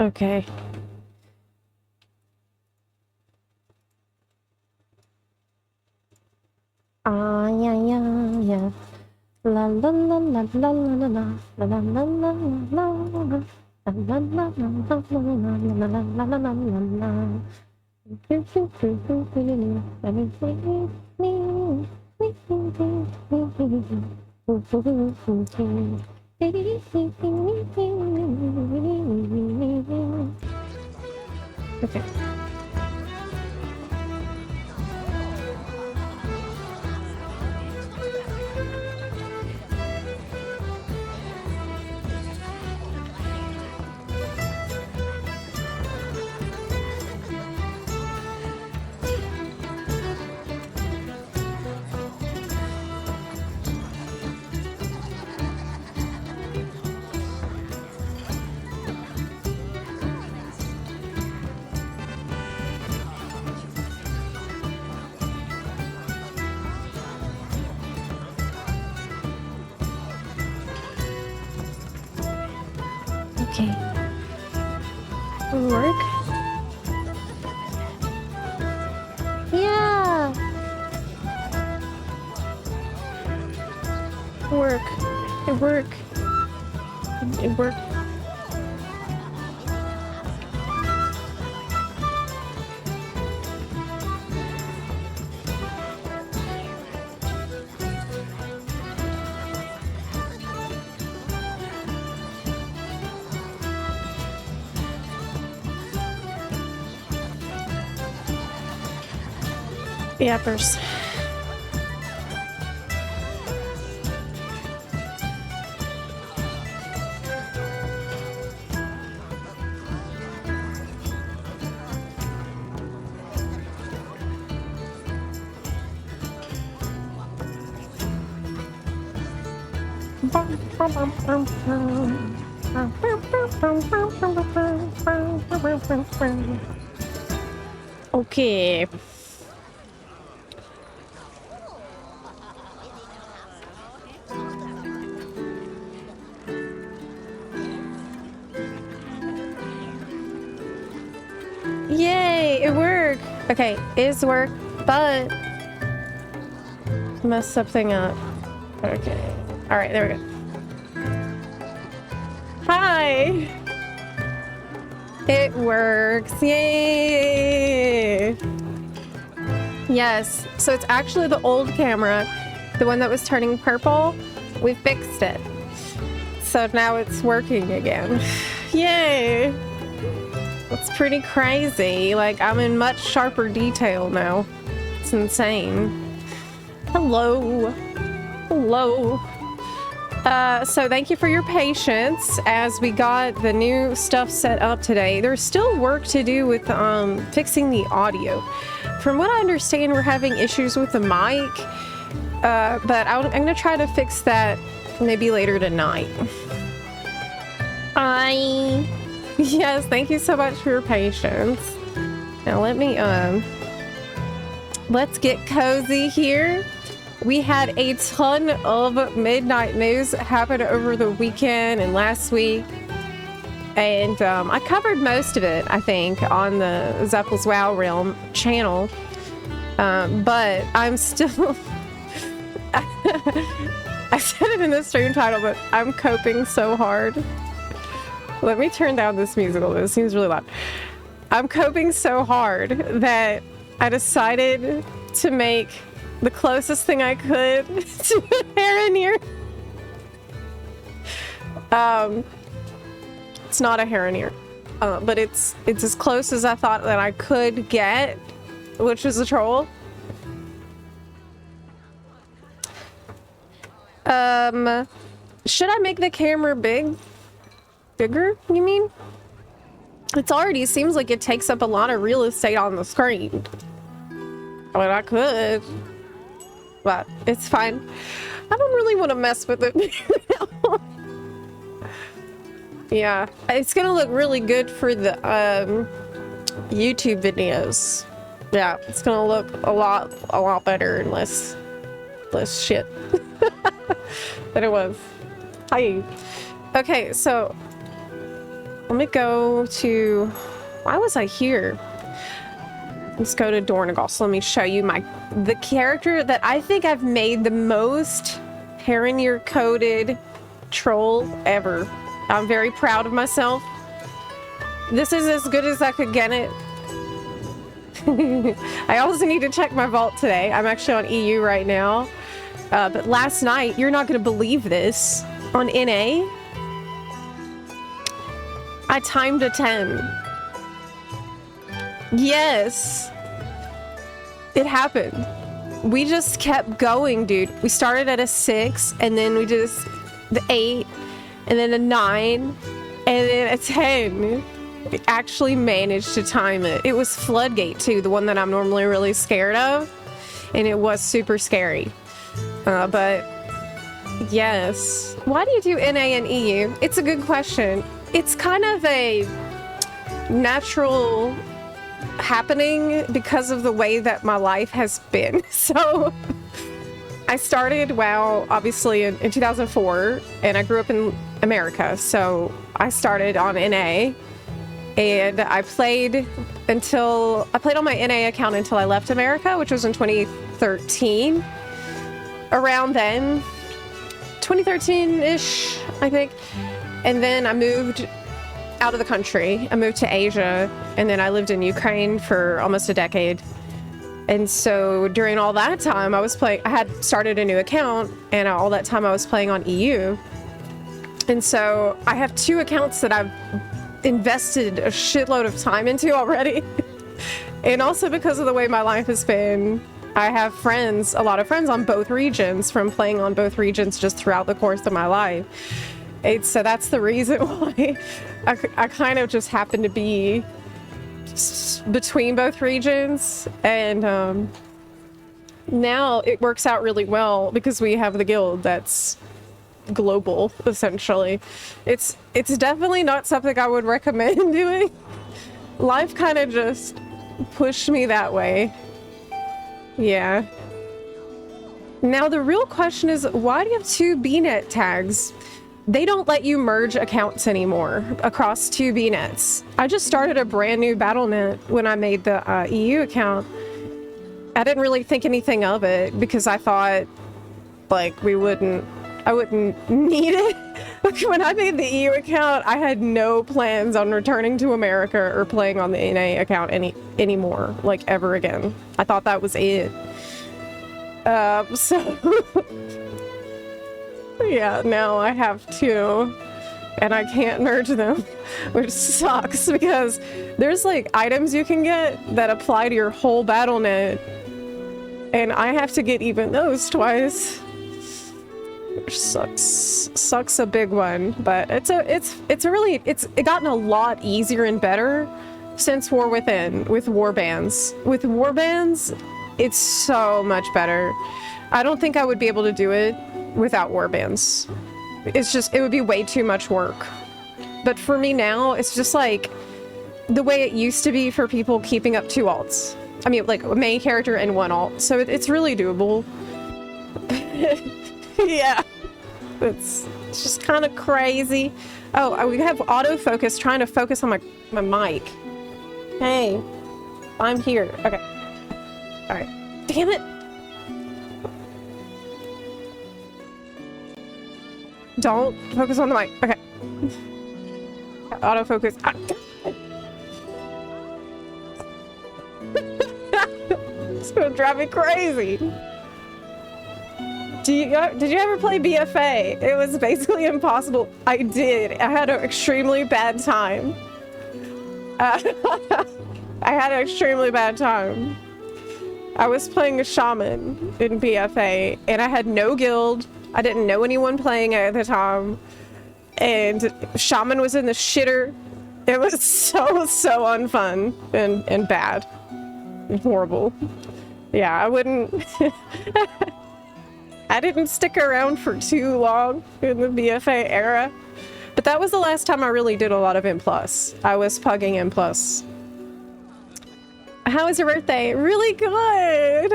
Okay. Ah, yeah, yeah, yeah. La la la la la la la la la la la la la. La la la la la la la la la la la. Okay. Okay. Work? Yeah. Work. It work. It work. Yappers. Okay. Yay, it worked. Okay, it's work, but messed something up. Okay. All right, there we go. Hi. It works. Yay. Yes. So it's actually the old camera, the one that was turning purple. We fixed it. So now it's working again. Yay. It's pretty crazy. Like, I'm in much sharper detail now. It's insane. Hello. Hello. So thank you for your patience as we got the new stuff set up today. There's still work to do with fixing the audio. From what I understand, we're having issues with the mic, but I'm gonna try to fix that maybe later tonight. Yes, thank you so much for your patience. Now let me let's get cozy here. We had a ton of midnight news happen over the weekend and last week. And I covered most of it, I think, on the Zepla's WoW Realm channel. But I'm still... I said it in the stream title, but I'm coping so hard. Let me turn down this music a little bit. It seems really loud. I'm coping so hard that I decided to make the closest thing I could to a Haranier. It's not a Haranier, but it's as close as I thought that I could get, which is a troll. Should I make the camera bigger, you mean? It's already seems like it takes up a lot of real estate on the screen. I mean, I could, but it's fine. I don't really want to mess with it now. Yeah, it's gonna look really good for the YouTube videos. Yeah, it's gonna look a lot better and less shit than it was. Hi. Okay, so Let me go to... Why was I here? Let's go to Dornegal. So let me show you the character that I think I've made the most Paranir-coded troll ever. I'm very proud of myself. This is as good as I could get it. I also need to check my vault today. I'm actually on EU right now. But last night, you're not going to believe this, on NA, I timed a 10. Yes. It happened. We just kept going, dude. We started at a 6, and then we did the 8, and then a 9, and then a 10. We actually managed to time it. It was Floodgate, too, the one that I'm normally really scared of, and it was super scary. But, yes. Why do you do NA and EU? It's a good question. It's kind of a natural happening because of the way that my life has been. So I started WoW obviously in 2004, and I grew up in America, so I started on NA, and I played on my NA account until I left America, which was in 2013. Around then, 2013-ish, I think. And then I moved out of the country. I moved to Asia, and then I lived in Ukraine for almost a decade. And so during all that time, I had started a new account, and all that time I was playing on EU. And so I have 2 accounts that I've invested a shitload of time into already. And also because of the way my life has been, I have a lot of friends on both regions from playing on both regions just throughout the course of my life. So that's the reason why I kind of just happen to be between both regions. And now it works out really well because we have the guild that's global, essentially. It's definitely not something I would recommend doing. Life kind of just pushed me that way. Yeah. Now the real question is, why do you have 2 BNet tags? They don't let you merge accounts anymore across 2 BNets. I just started a brand new BattleNet when I made the EU account. I didn't really think anything of it because I thought, like, I wouldn't need it. When I made the EU account, I had no plans on returning to America or playing on the NA account anymore, like, ever again. I thought that was it. Yeah, now I have 2, and I can't merge them, which sucks because there's like items you can get that apply to your whole BattleNet, and I have to get even those twice, which sucks a big one. But it's gotten a lot easier and better since War Within with warbands. With warbands, it's so much better. I don't think I would be able to do it without warbands. It would be way too much work. But for me now, it's just like the way it used to be for people keeping up 2 alts. I mean, like a main character and 1 alt. So it's really doable. Yeah. It's just kind of crazy. Oh, we have autofocus trying to focus on my mic. Hey, I'm here. Okay. All right. Damn it. Don't focus on the mic. Okay. Autofocus. It's gonna drive me crazy. Did you ever play BFA? It was basically impossible. I did. I had an extremely bad time. I had an extremely bad time. I was playing a shaman in BFA, and I had no guild. I didn't know anyone playing at the time, and shaman was in the shitter. It was so unfun and bad and horrible. Yeah, I wouldn't. I didn't stick around for too long in the BFA era, but that was the last time I really did a lot of M+. I was pugging M+. How was your birthday? Really good.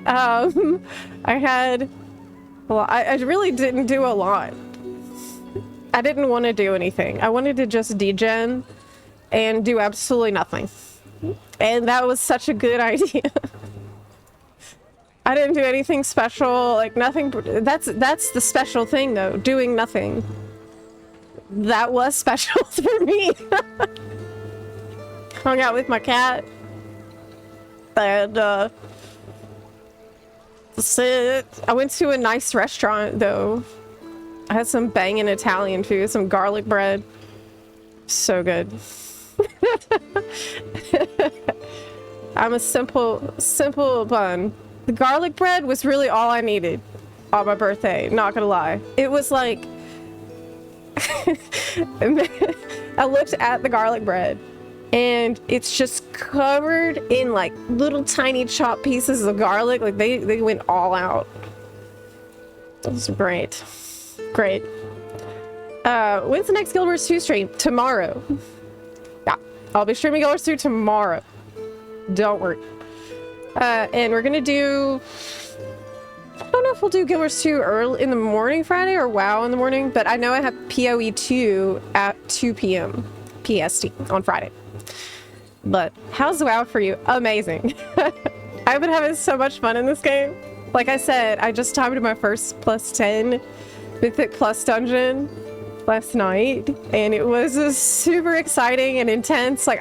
I really didn't do a lot. I didn't want to do anything. I wanted to just degen and do absolutely nothing. And that was such a good idea. I didn't do anything special, like nothing. That's the special thing though, doing nothing. That was special for me. Hung out with my cat. And that's it. I went to a nice restaurant though. I had some banging Italian food, some garlic bread. So good. I'm a simple bun. The garlic bread was really all I needed on my birthday, not gonna lie. It was like... I looked at the garlic bread and it's just covered in like little tiny chopped pieces of garlic. Like they went all out. It was great. Great. When's the next Guild Wars 2 stream? Tomorrow. Yeah, I'll be streaming Guild Wars 2 tomorrow. Don't worry. And we're gonna do... I don't know if we'll do Guild Wars 2 early in the morning Friday or WoW in the morning, but I know I have PoE 2 at 2 p.m. PST on Friday. But how's WoW for you? Amazing. I've been having so much fun in this game. Like I said, I just timed my first +10 Mythic Plus dungeon last night, and it was super exciting and intense. Like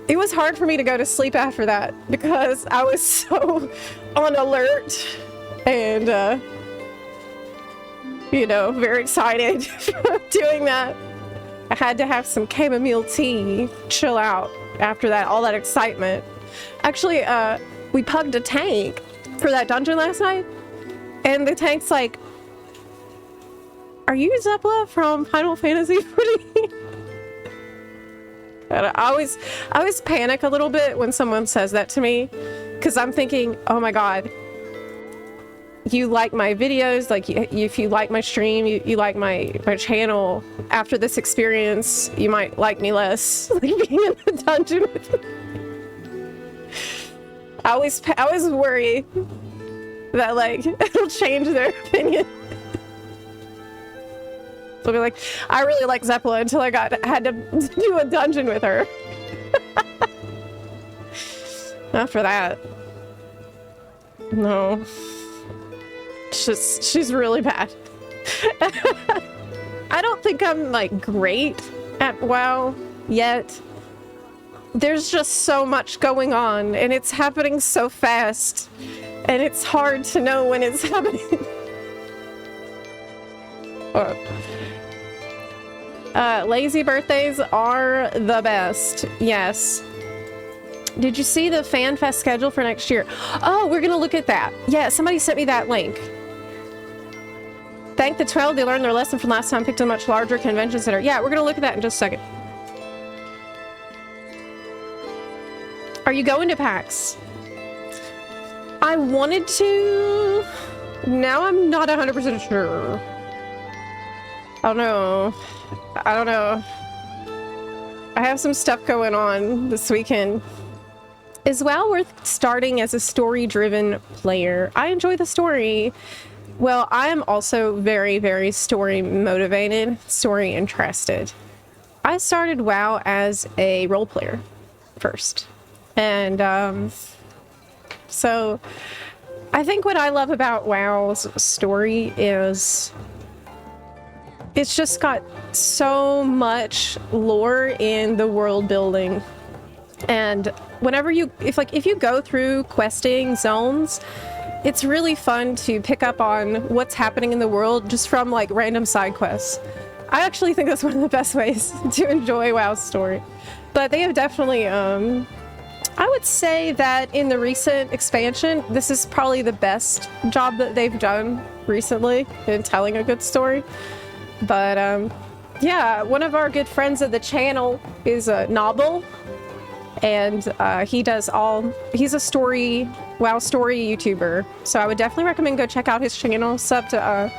it was hard for me to go to sleep after that because I was so on alert and, you know, very excited doing that. I had to have some chamomile tea, chill out after that, all that excitement. Actually, we pugged a tank for that dungeon last night, and the tank's like, "Are you Zepla from Final Fantasy 14?" And I always panic a little bit when someone says that to me, because I'm thinking, oh my god, you like my videos, like if you like my stream, you like my channel, after this experience you might like me less, like being in the dungeon with me. I always worry that like it'll change their opinion. They'll be like, I really like Zepla until I had to do a dungeon with her. After that, no. She's really bad. I don't think I'm like great at WoW yet. There's just so much going on and it's happening so fast and it's hard to know when it's happening. Lazy birthdays are the best. Yes. Did you see the FanFest schedule for next year? Oh, we're gonna look at that. Yeah, somebody sent me that link. Thank the 12, they learned their lesson from last time, picked a much larger convention center. Yeah, we're gonna look at that in just a second. Are you going to PAX? I wanted to. Now I'm not 100% sure. I don't know. I have some stuff going on this weekend. Is WoW worth starting as a story-driven player? I enjoy the story. Well, I am also very, very story-motivated, story-interested. I started WoW as a role player first. And so I think what I love about WoW's story is it's just got so much lore in the world building. And whenever if you go through questing zones, it's really fun to pick up on what's happening in the world just from like random side quests. I actually think that's one of the best ways to enjoy WoW's story. But they have definitely, I would say that in the recent expansion, this is probably the best job that they've done recently in telling a good story. But yeah, one of our good friends of the channel is Noble, and he's a WoW story YouTuber. So I would definitely recommend go check out his channel. Go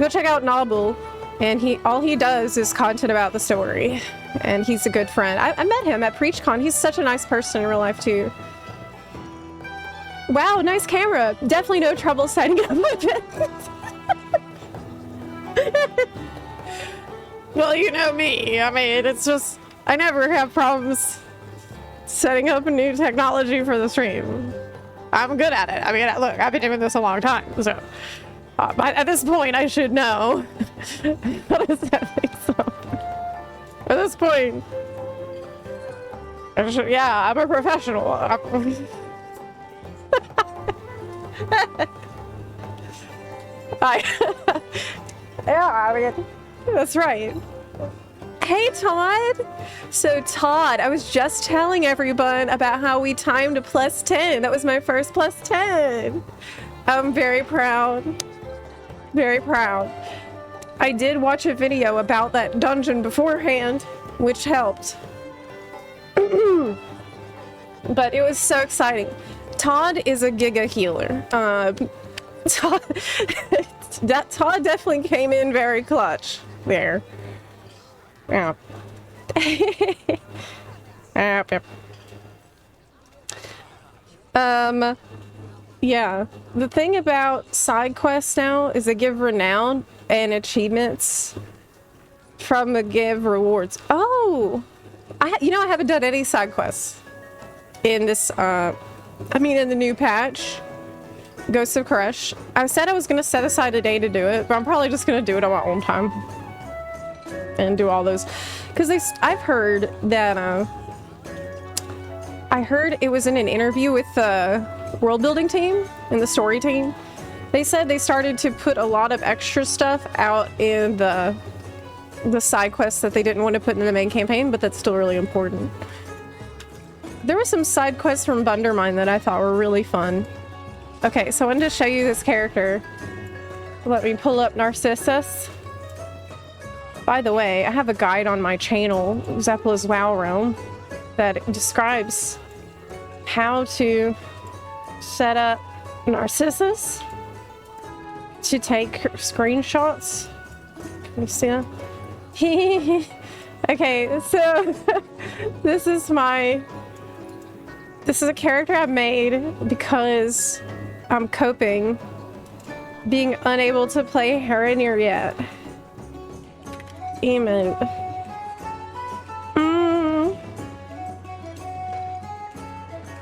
check out Noble, and all he does is content about the story. And he's a good friend. I met him at PreachCon. He's such a nice person in real life too. Wow, nice camera. Definitely no trouble setting up my bed. Well, you know me. I mean, it's just, I never have problems setting up a new technology for the stream. I'm good at it. I mean, look, I've been doing this a long time, so at this point, I should know. How does that make sense? At this point, yeah, I'm a professional. Yeah, I mean, that's right. Hey, Todd. So, Todd, I was just telling everyone about how we timed a +10. That was my first +10. I'm very proud. Very proud. I did watch a video about that dungeon beforehand, which helped. But it was so exciting. Todd is a giga healer. Todd definitely came in very clutch there. Yeah. Yeah. The thing about side quests now is they give renown and achievements from the give rewards. Oh, I haven't done any side quests in this. I mean, in the new patch, Ghost of Crush. I said I was gonna set aside a day to do it, but I'm probably just gonna do it on my own time and do all those, because I've heard that. I heard it was in an interview with the world building team and the story team. They said they started to put a lot of extra stuff out in the side quests that they didn't want to put in the main campaign, but that's still really important. There were some side quests from Bundermine that I thought were really fun. Okay, so I wanted to show you this character. Let me pull up Narcissus. By the way, I have a guide on my channel, Zepla's WoW Realm, that describes how to set up Narcissus to take screenshots. Can you see that? Okay, so this is a character I made because I'm coping being unable to play Heronir yet. Amen.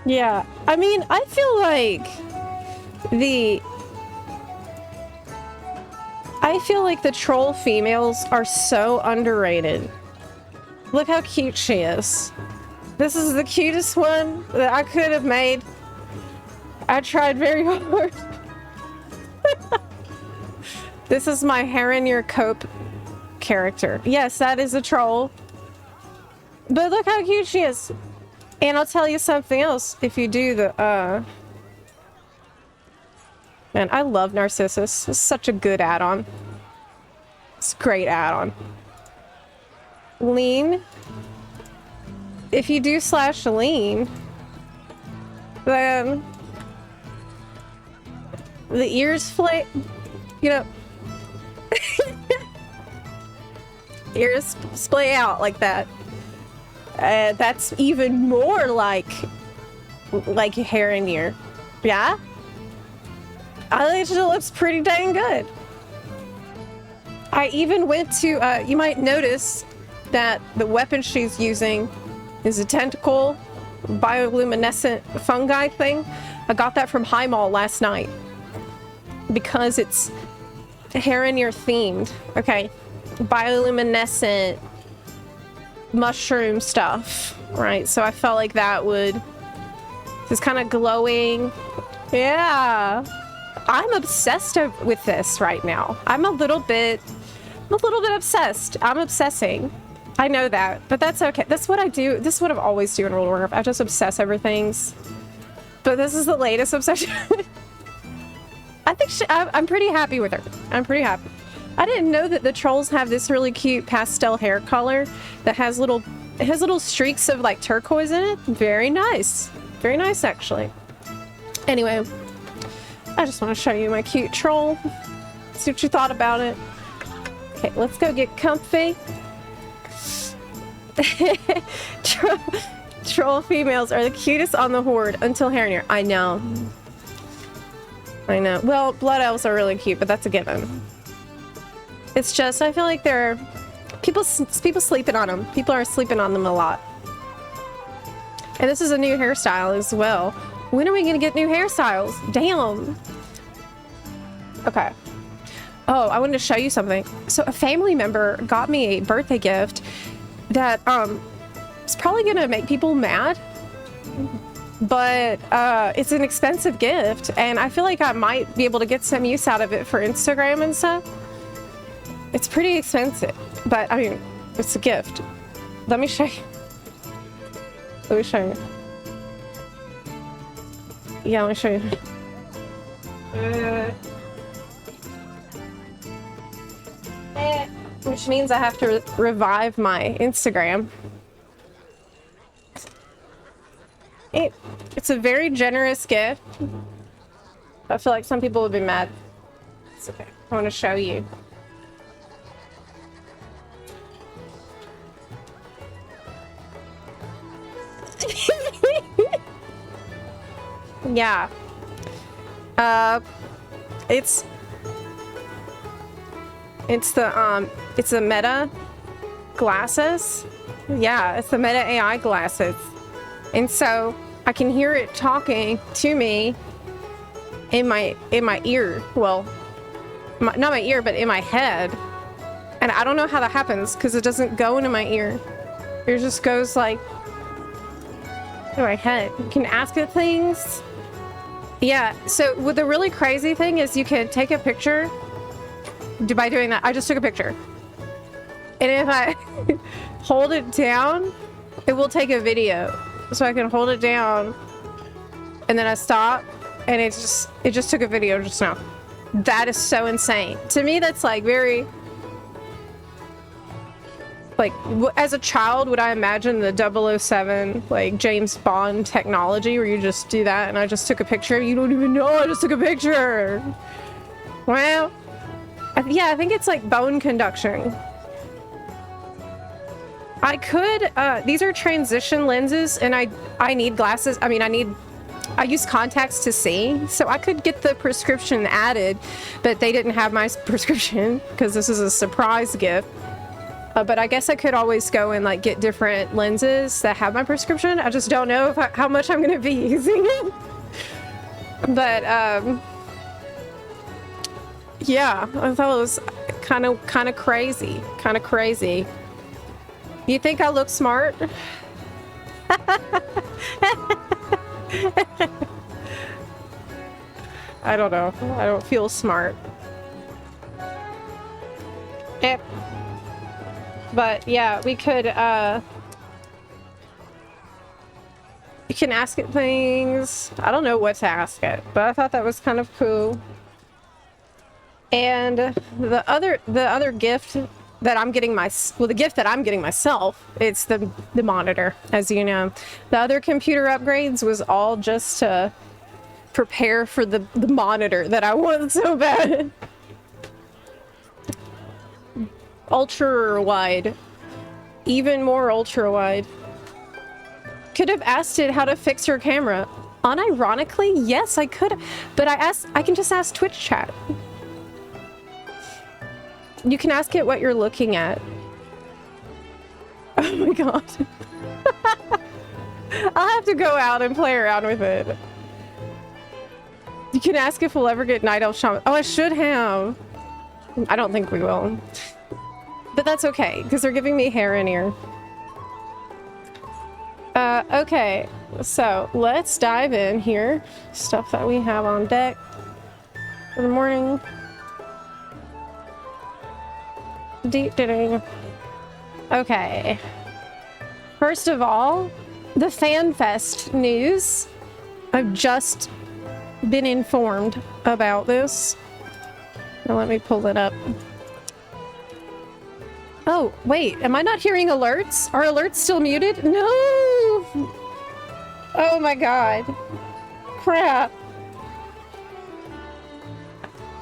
Yeah, I mean, I feel like the troll females are so underrated. Look how cute she is. This is the cutest one that I could have made. I tried very hard. This is my Heronir Cope character. Yes, that is a troll. But look how cute she is. And I'll tell you something else. If you do the, Man, I love Narcissus. It's such a good add-on. It's a great add-on. Lean. If you do slash lean, then the ears flay, ears splay out like that. That's even more like Heronir. Yeah? I think it looks pretty dang good. I even went to, you might notice that the weapon she's using is a tentacle bioluminescent fungi thing. I got that from High Mall last night because it's Heronir themed. Okay, bioluminescent mushroom stuff, right? So I felt like that would just kind of glowing. Yeah, I'm obsessed with this right now. I'm a little bit obsessed. I'm obsessing. I know that, but that's okay. That's what I do. This is what I've always do in World of Warcraft. I just obsess over things. But this is the latest obsession. I think I'm pretty happy with her. I'm pretty happy. I didn't know that the trolls have this really cute pastel hair color that has little streaks of like turquoise in it. Very nice. Very nice, actually. Anyway, I just want to show you my cute troll. See what you thought about it. Okay, let's go get comfy. Troll females are the cutest on the horde until Heronir. I know. Well, blood elves are really cute, but that's a given. It's just, I feel like they're People sleeping on them. People are sleeping on them a lot. And this is a new hairstyle as well. When are we gonna get new hairstyles? Damn. Okay. Oh, I wanted to show you something. So a family member got me a birthday gift that is probably gonna make people mad, but it's an expensive gift, and I feel like I might be able to get some use out of it for Instagram and stuff. It's pretty expensive, but I mean, it's a gift. Let me show you. Let me show you. Yeah, let me show you. Which means I have to revive my Instagram. It's a very generous gift. I feel like some people would be mad. It's okay. I want to show you. Yeah. It's the Meta glasses. Yeah, it's the Meta AI glasses. And so I can hear it talking to me in my ear. Well, not my ear, but in my head. And I don't know how that happens because it doesn't go into my ear. It just goes like in my head. You can ask it things. Yeah, so the really crazy thing is you can take a picture. By doing that, I just took a picture. And if I hold it down, it will take a video. So I can hold it down and then I stop and it just took a video just now. That is so insane. To me, that's like very, like, as a child, would I imagine the 007, like, James Bond technology where you just do that and I just took a picture? You don't even know I just took a picture. Well, yeah, I think it's like bone conduction. I could, these are transition lenses and I need glasses. I mean, I use contacts to see, so I could get the prescription added, but they didn't have my prescription because this is a surprise gift. But I guess I could always go and like get different lenses that have my prescription. I just don't know how much I'm going to be using it. But yeah, I thought it was kind of crazy. You think I look smart? I don't know. I don't feel smart. But yeah, we could, you can ask it things. I don't know what to ask it, but I thought that was kind of cool. And the other gift that I'm getting the gift that I'm getting myself, it's the monitor, as you know. The other computer upgrades was all just to prepare for the monitor that I want so bad. Ultra wide, even more ultra wide. Could have asked it how to fix your camera. Unironically, yes, I could, but I can just ask Twitch chat. You can ask it what you're looking at. Oh my god. I'll have to go out and play around with it. You can ask if we'll ever get Night Elf Shaman. Oh, I should have. I don't think we will. But that's okay, because they're giving me hair in here. Okay, so let's dive in here. Stuff that we have on deck for the morning. Okay. First of all, the FanFest news. I've just been informed about this. Now let me pull it up. Oh, wait, am I not hearing alerts? Are alerts still muted? No! Oh my god. Crap.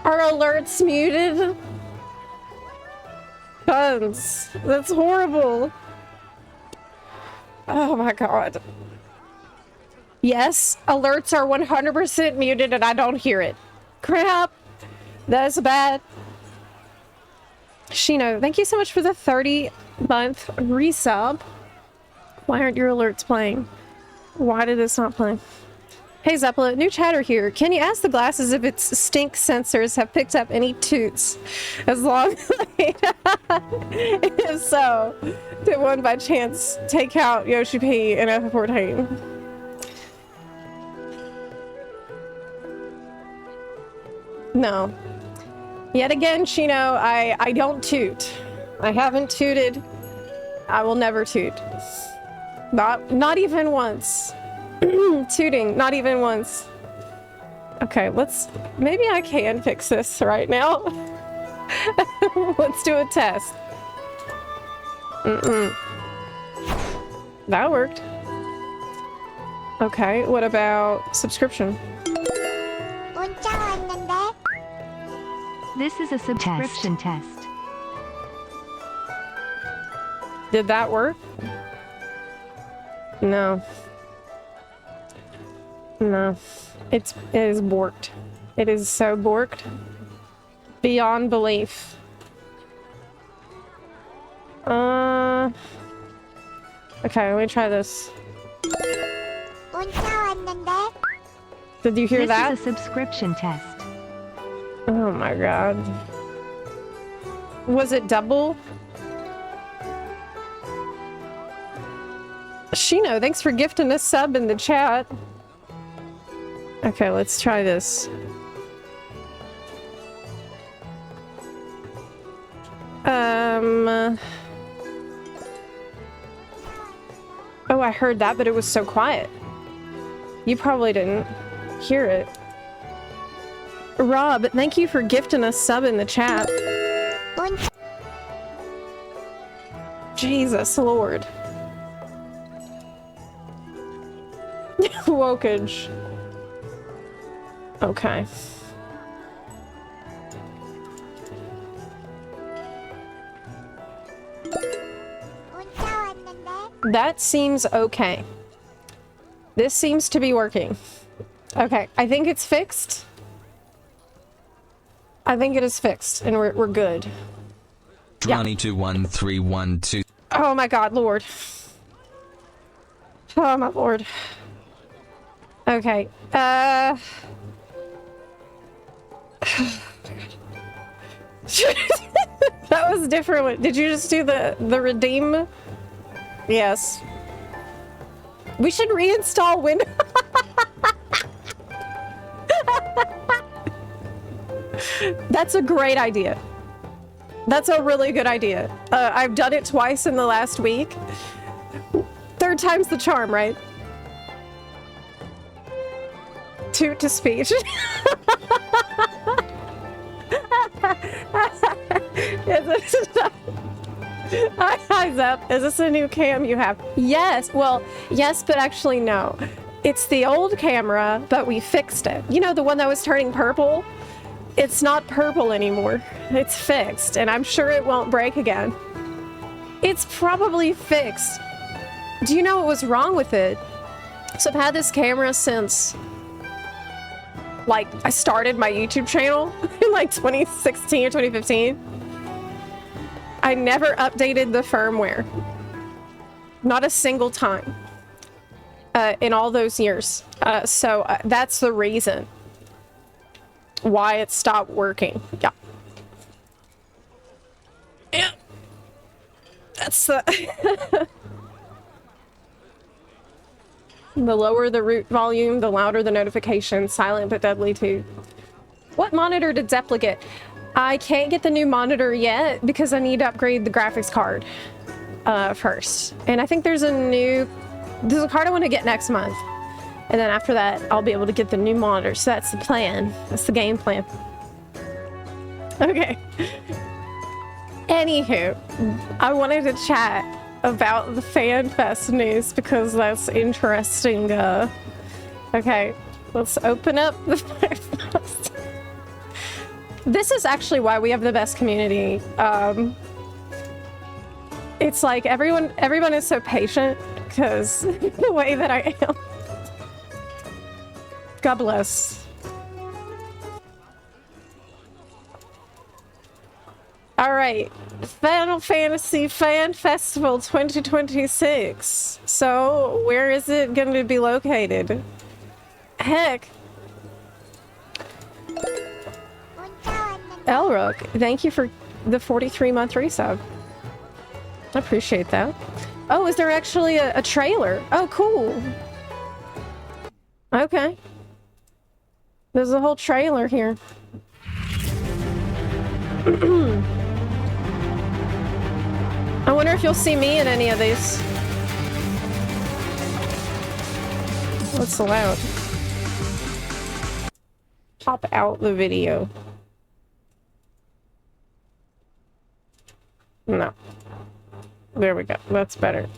Are alerts muted? Buns. That's horrible. Oh my god. Yes, alerts are 100% muted and I don't hear it. Crap. That's bad. Shino, thank you so much for the 30-month resub. Why aren't your alerts playing? Why did this not play? Hey Zepla, new chatter here. Can you ask the glasses if its stink sensors have picked up any toots? As long as if so, did one by chance take out Yoshi P and F14? No. Yet again, Shino, I don't toot. I haven't tooted. I will never toot. Not even once. Tooting, not even once. Okay, maybe I can fix this right now. Let's do a test. That worked. Okay, what about subscription? This is a subscription test. Did that work? No. No. It is borked. It is so borked. Beyond belief. Okay, let me try this. Did you hear that? This is a subscription test. Oh my god. Was it double? Shino, thanks for gifting a sub in the chat. Okay, let's try this. Oh, I heard that, but it was so quiet. You probably didn't hear it. Rob, thank you for gifting us sub in the chat. Jesus Lord. Wokage. Okay. That seems okay. This seems to be working. Okay, I think it's fixed. I think it is fixed, and we're good. 221312. Oh my god, Lord. Oh my Lord. Okay, that was different. Did you just do the redeem? Yes. We should reinstall Windows. That's a great idea. That's a really good idea. I've done it twice in the last week. Third time's the charm, right? Toot to speech. Hi, Zep. Is this a new cam you have? Yes. Well, yes, but actually no. It's the old camera, but we fixed it. You know, the one that was turning purple? It's not purple anymore. It's fixed, and I'm sure it won't break again. It's probably fixed. Do you know what was wrong with it? So I've had this camera since, like, I started my YouTube channel in like 2016 or 2015. I never updated the firmware. Not a single time in all those years. So that's the reason why it stopped working. Yeah. Yeah. That's the... The lower the root volume, the louder the notification. Silent but deadly too. What monitor did Zepla get? I can't get the new monitor yet because I need to upgrade the graphics card first. And I think there's a card I want to get next month. And then after that, I'll be able to get the new monitor. So that's the plan. That's the game plan. Okay. Anywho, I wanted to chat about the FanFest news because that's interesting. Okay, let's open up the FanFest. This is actually why we have the best community. It's like everyone is so patient because the way that I am. God bless. All right. Final Fantasy Fan Festival 2026. So, where is it going to be located? Heck. Elrook, thank you for the 43-month resub. I appreciate that. Oh, is there actually a trailer? Oh, cool. Okay. There's a whole trailer here. I wonder if you'll see me in any of these. What's so loud? Pop out the video. No. There we go. That's better.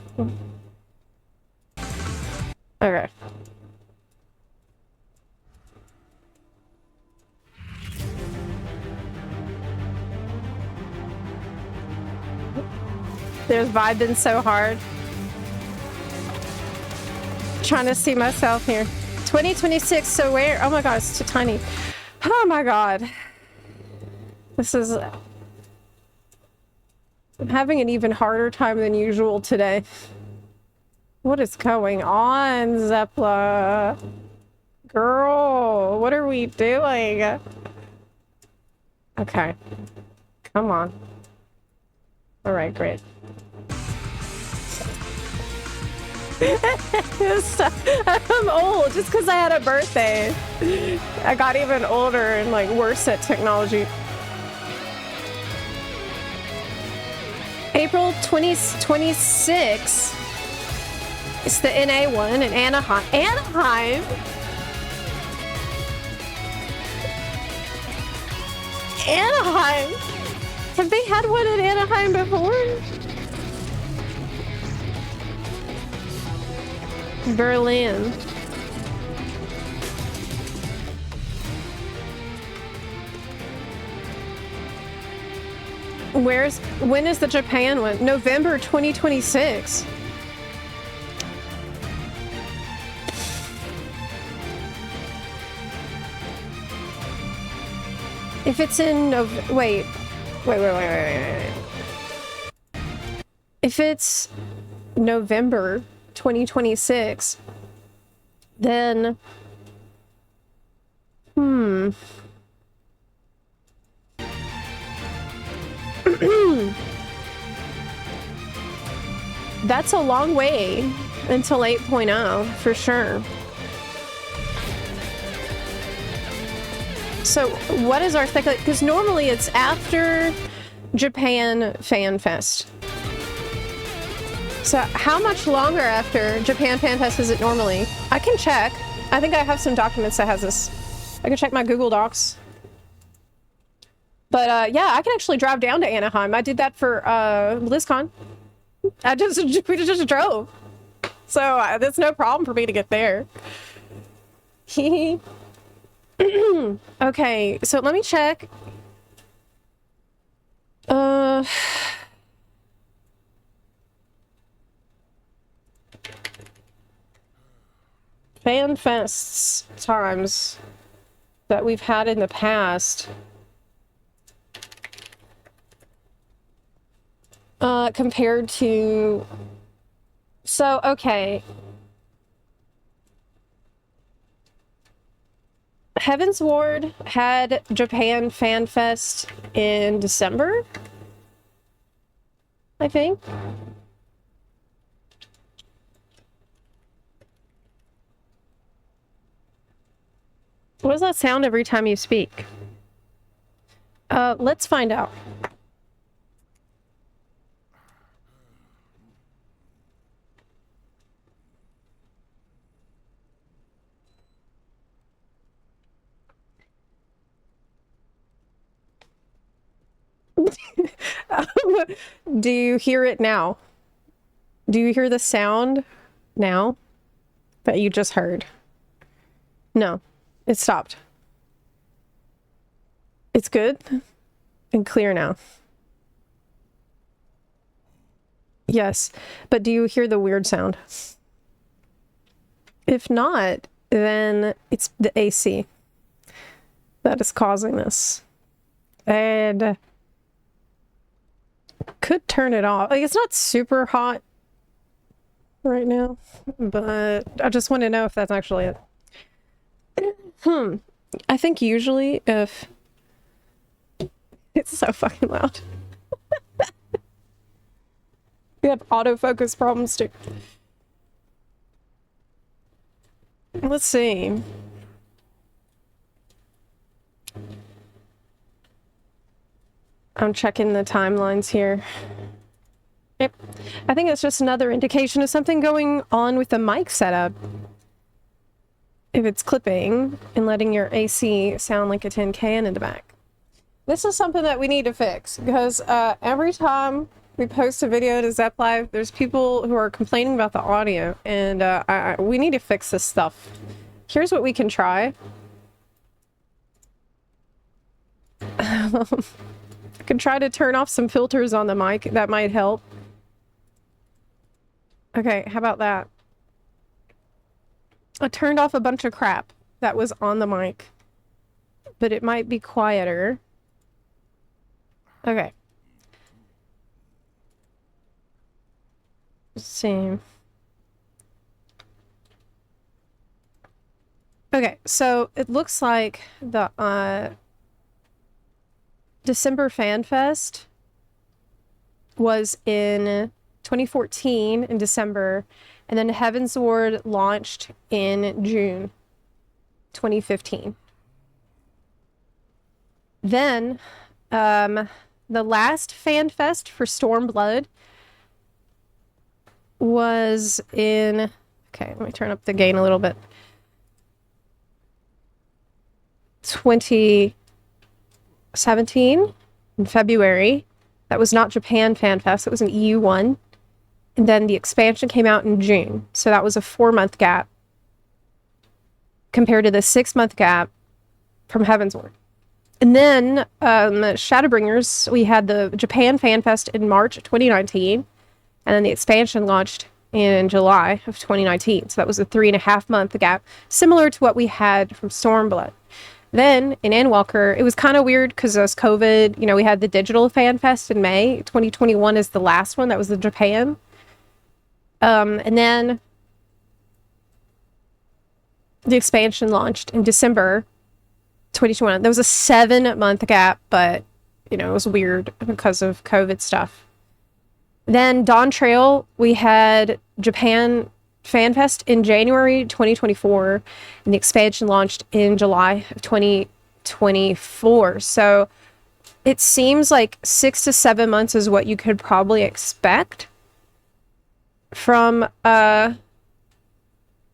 Okay. There's vibing so hard. Trying to see myself here. 2026, so where? Oh my god, it's too tiny. Oh my god. This is... I'm having an even harder time than usual today. What is going on, Zepla? Girl, what are we doing? Okay. Come on. Alright, great. I'm old just because I had a birthday. I got even older and like worse at technology. April 2026 is the NA one in Anaheim. Anaheim? Anaheim? Have they had one in Anaheim before? Berlin. When is the Japan one? November 2026. If it's in wait. If it's November 2026, then that's a long way until 8.0 for sure. So what is our thing? Because normally it's after Japan Fan Fest. So how much longer after Japan Fan Fest is it normally? I can check. I think I have some documents that has this. I can check my Google Docs. But yeah, I can actually drive down to Anaheim. I did that for BlizzCon. We just drove. So that's no problem for me to get there. Okay, so let me check. Fan fests times that we've had in the past. Compared to... So, okay. Heaven's Ward had Japan Fan Fest in December, I think. What does that sound every time you speak? Let's find out. Do you hear it now? Do you hear the sound now that you just heard? No, it stopped. It's good and clear now. Yes, but do you hear the weird sound? If not, then it's the AC that is causing this. And Could turn it off. Like, it's not super hot right now, but I just want to know if that's actually it. I think usually if it's so fucking loud. We have autofocus problems too. Let's see. I'm checking the timelines here. Yep. I think it's just another indication of something going on with the mic setup. If it's clipping and letting your AC sound like a tin can in the back. This is something that we need to fix because every time we post a video to Zepla, there's people who are complaining about the audio, and we need to fix this stuff. Here's what we can try. I can try to turn off some filters on the mic. That might help. Okay, how about that? I turned off a bunch of crap that was on the mic, but it might be quieter. Okay. Let's see. Okay, so it looks like the December Fan Fest was in 2014 in December, and then Heavensward launched in June 2015. Then the last Fan Fest for Stormblood was in, okay, let me turn up the gain a little bit. 2017 in February. That was not Japan Fan Fest, it was an EU one. And then the expansion came out in June. So that was a 4-month gap compared to the 6-month gap from Heavensward. And then Shadowbringers, we had the Japan Fan Fest in March 2019. And then the expansion launched in July of 2019. So that was a 3.5-month gap, similar to what we had from Stormblood. Then in Endwalker, it was kind of weird because as COVID, you know, we had the digital Fan Fest in May. 2021 is the last one. That was the Japan. And then the expansion launched in December 2021. There was a 7-month gap, but, you know, it was weird because of COVID stuff. Then Dawn Trail, we had Japan Fan Fest in January 2024, and the expansion launched in July of 2024. So it seems like 6 to 7 months is what you could probably expect from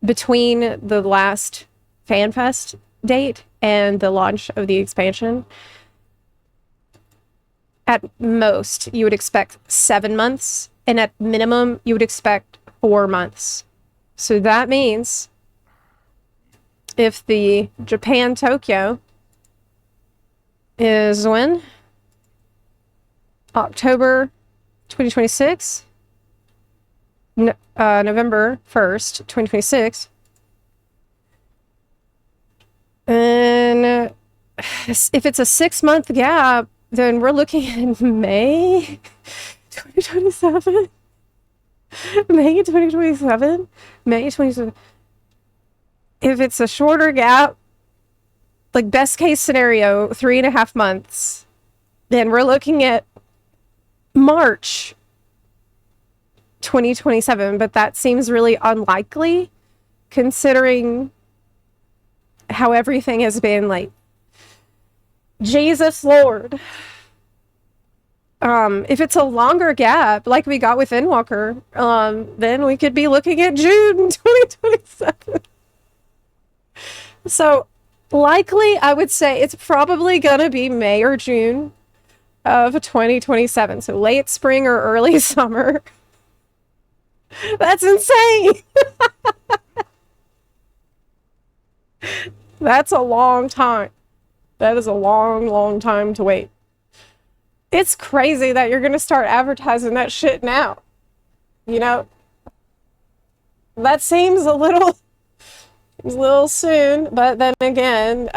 between the last Fan Fest date and the launch of the expansion. At most, you would expect 7 months, and at minimum, you would expect 4 months. So that means if the Japan Tokyo is when? October 2026? November 1st, 2026. And if it's a 6-month gap, then we're looking at May 2027. May 2027? May 2027. If it's a shorter gap, like best case scenario, 3.5 months, then we're looking at March 2027. But that seems really unlikely considering how everything has been like. Jesus Lord. If it's a longer gap, like we got with Endwalker, then we could be looking at June 2027. So, likely, I would say it's probably gonna be May or June of 2027. So, late spring or early summer. That's insane! That's a long time. That is a long, long time to wait. It's crazy that you're going to start advertising that shit now. You know? That seems a little It's a little soon, but then again,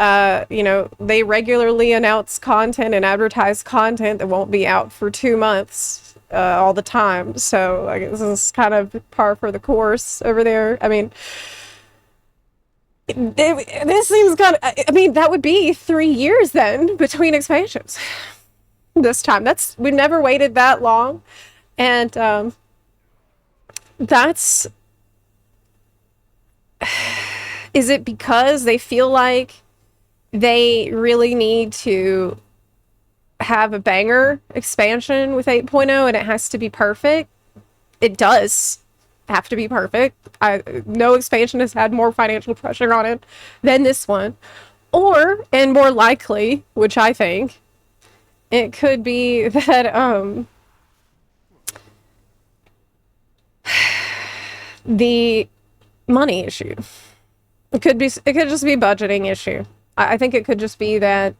you know, they regularly announce content and advertise content that won't be out for 2 months all the time. So I guess this is kind of par for the course over there. I mean, this seems kind of, I mean, that would be 3 years then between expansions this time. We've never waited that long. And that's, is it because they feel like they really need to have a banger expansion with 8.0 and it has to be perfect? It does have to be perfect. No expansion has had more financial pressure on it than this one. Or, and more likely, which I think, it could be that the money issue. It could just be budgeting issue. I think it could just be that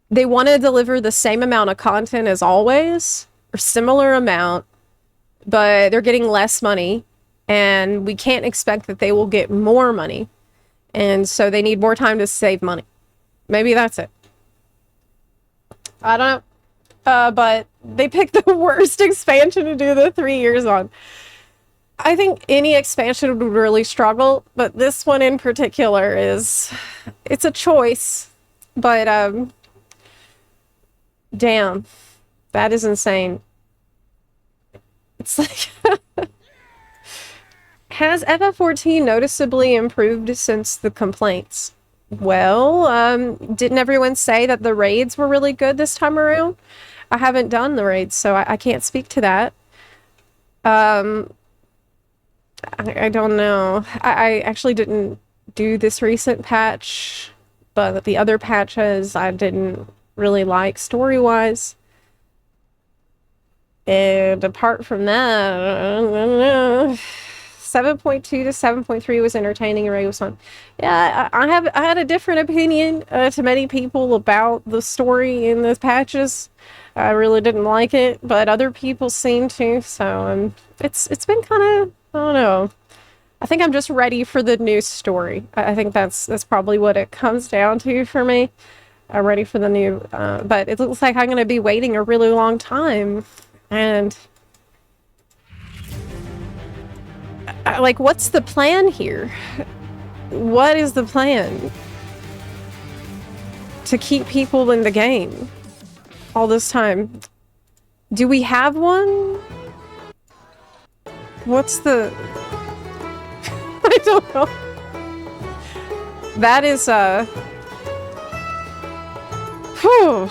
they want to deliver the same amount of content as always, or similar amount, but they're getting less money, and we can't expect that they will get more money. And so they need more time to save money. Maybe that's it. I don't know. But they picked the worst expansion to do the 3 years on. I think any expansion would really struggle, but this one in particular it's a choice. But damn, that is insane. It's like, has FF14 noticeably improved since the complaints? Well, didn't everyone say that the raids were really good this time around? I haven't done the raids, so I can't speak to that. I don't know. I actually didn't do this recent patch, but the other patches I didn't really like story-wise. And apart from that, I don't know. 7.2 to 7.3 was entertaining. Array was fun. Yeah, I had a different opinion to many people about the story in the patches. I really didn't like it, but other people seem to. So it's been kind of, I don't know. I think I'm just ready for the new story. I think that's probably what it comes down to for me. I'm ready for the new, but it looks like I'm going to be waiting a really long time. And like, what's the plan here? What is the plan to keep people in the game all this time? Do we have one? What's the... I don't know. That is, whew.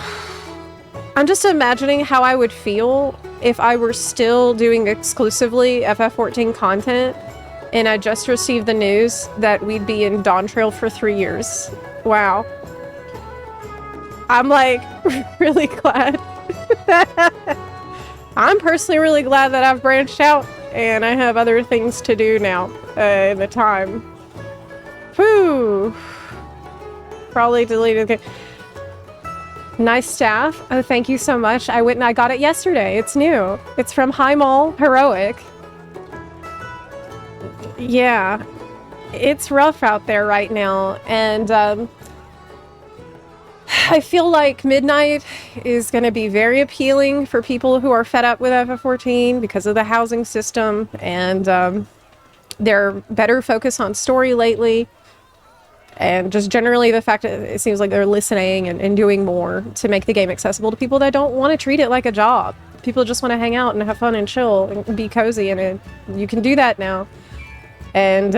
I'm just imagining how I would feel if I were still doing exclusively FF14 content and I just received the news that we'd be in Dawntrail for 3 years. Wow. I'm like really glad. I'm personally really glad that I've branched out and I have other things to do now in the time. Whew. Probably deleted the game. Nice staff. Oh, thank you so much. I went and I got it yesterday. It's new. It's from High Mall Heroic. Yeah. It's rough out there right now. And I feel like Midnight is going to be very appealing for people who are fed up with FF14 because of the housing system and their better focus on story lately. And just generally the fact that it seems like they're listening and doing more to make the game accessible to people that don't want to treat it like a job. People just want to hang out and have fun and chill and be cozy, and you can do that now. And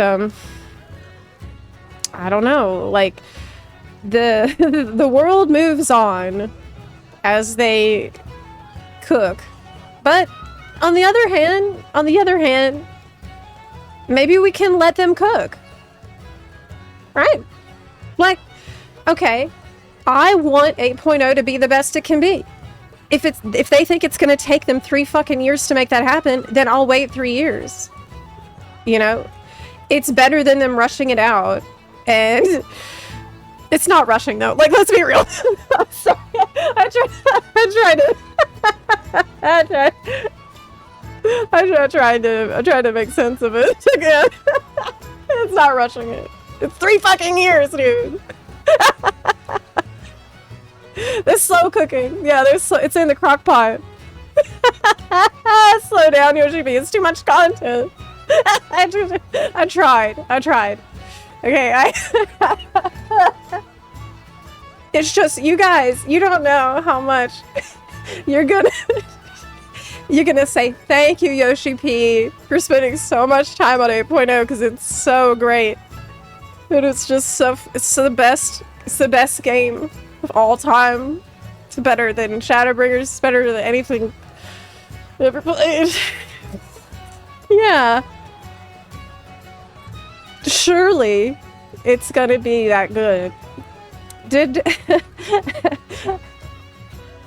I don't know, like the world moves on as they cook. But on the other hand, maybe we can let them cook. Right? Like, okay, I want 8.0 to be the best it can be. If they think it's going to take them 3 fucking years to make that happen, then I'll wait 3 years. You know? It's better than them rushing it out. And it's not rushing though. Like, let's be real. I'm sorry. I tried to make sense of it again. It's not rushing it. It's 3 fucking years, dude. They're slow cooking. Yeah, it's in the crock pot. Slow down, Yoshi B. It's too much content. I tried. Okay, it's just, you guys, you don't know how much you're gonna say thank you, Yoshi P, for spending so much time on 8.0 because it's so great. And it's just it's the best game of all time. It's better than Shadowbringers, it's better than anything I've ever played. Yeah. Surely it's gonna be that good.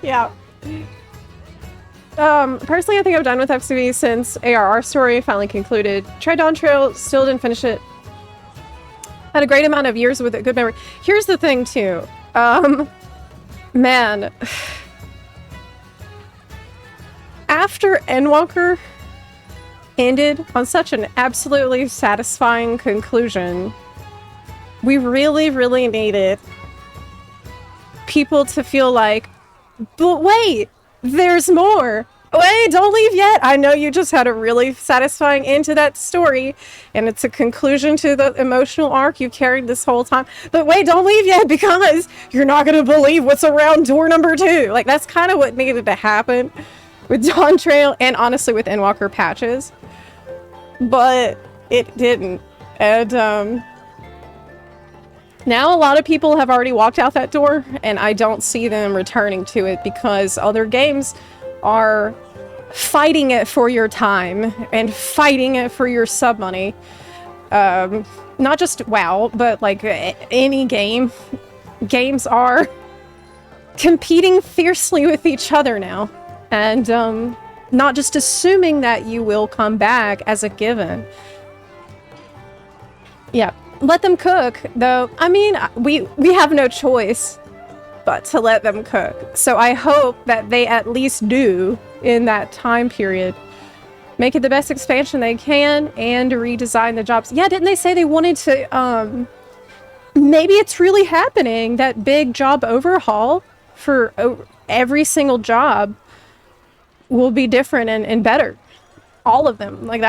Yeah. Personally, I think I'm done with FCB since ARR story finally concluded. Tried Dawn Trail, still didn't finish it. Had a great amount of years with a good memory. Here's the thing too. Man. After Endwalker ended on such an absolutely satisfying conclusion, we really, really needed people to feel like, but wait, there's more. Wait, don't leave yet. I know you just had a really satisfying end to that story, and it's a conclusion to the emotional arc you carried this whole time. But wait, don't leave yet because you're not going to believe what's around door number 2. Like, that's kind of what needed to happen with Dawn Trail and honestly with Endwalker patches. But it didn't. And now a lot of people have already walked out that door, and I don't see them returning to it because other games are fighting it for your time and fighting it for your sub money. Not just WoW, but like any game. Games are competing fiercely with each other now. And not just assuming that you will come back as a given. Yeah, let them cook, though. I mean, we have no choice but to let them cook. So I hope that they at least do in that time period. Make it the best expansion they can and redesign the jobs. Yeah, didn't they say they wanted to, maybe it's really happening, that big job overhaul for every single job will be different and better. All of them. Like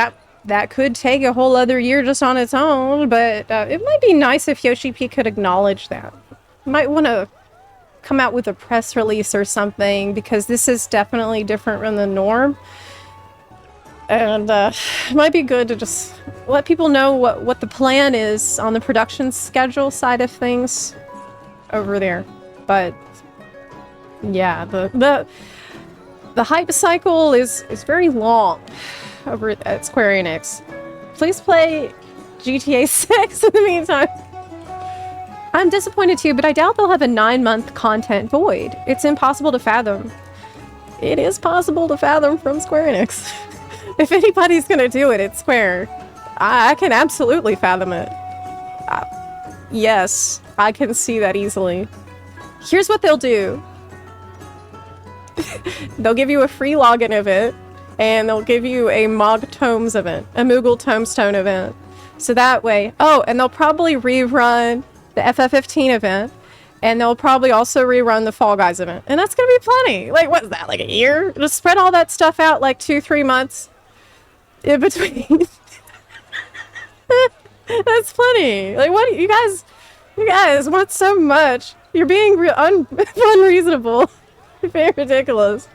that could take a whole other year just on its own, but it might be nice if Yoshi P could acknowledge that. Might want to come out with a press release or something, because this is definitely different from the norm. And it might be good to just let people know what the plan is on the production schedule side of things over there. But yeah, the hype cycle is very long over at Square Enix. Please play GTA 6 in the meantime. I'm disappointed too, but I doubt they'll have a 9-month content void. It's impossible to fathom. It is possible to fathom from Square Enix. If anybody's gonna do it, it's Square. I can absolutely fathom it. Yes, I can see that easily. Here's what they'll do. They'll give you a free login event, and they'll give you a Mog Tomes event, a Moogle Tomestone event. So that way, oh, and they'll probably rerun the FF15 event, and they'll probably also rerun the Fall Guys event. And that's gonna be plenty. Like, what is that, like a year? Just spread all that stuff out like 2-3 months in between. That's plenty. Like, what you guys want so much. You're being unreasonable. You're being ridiculous.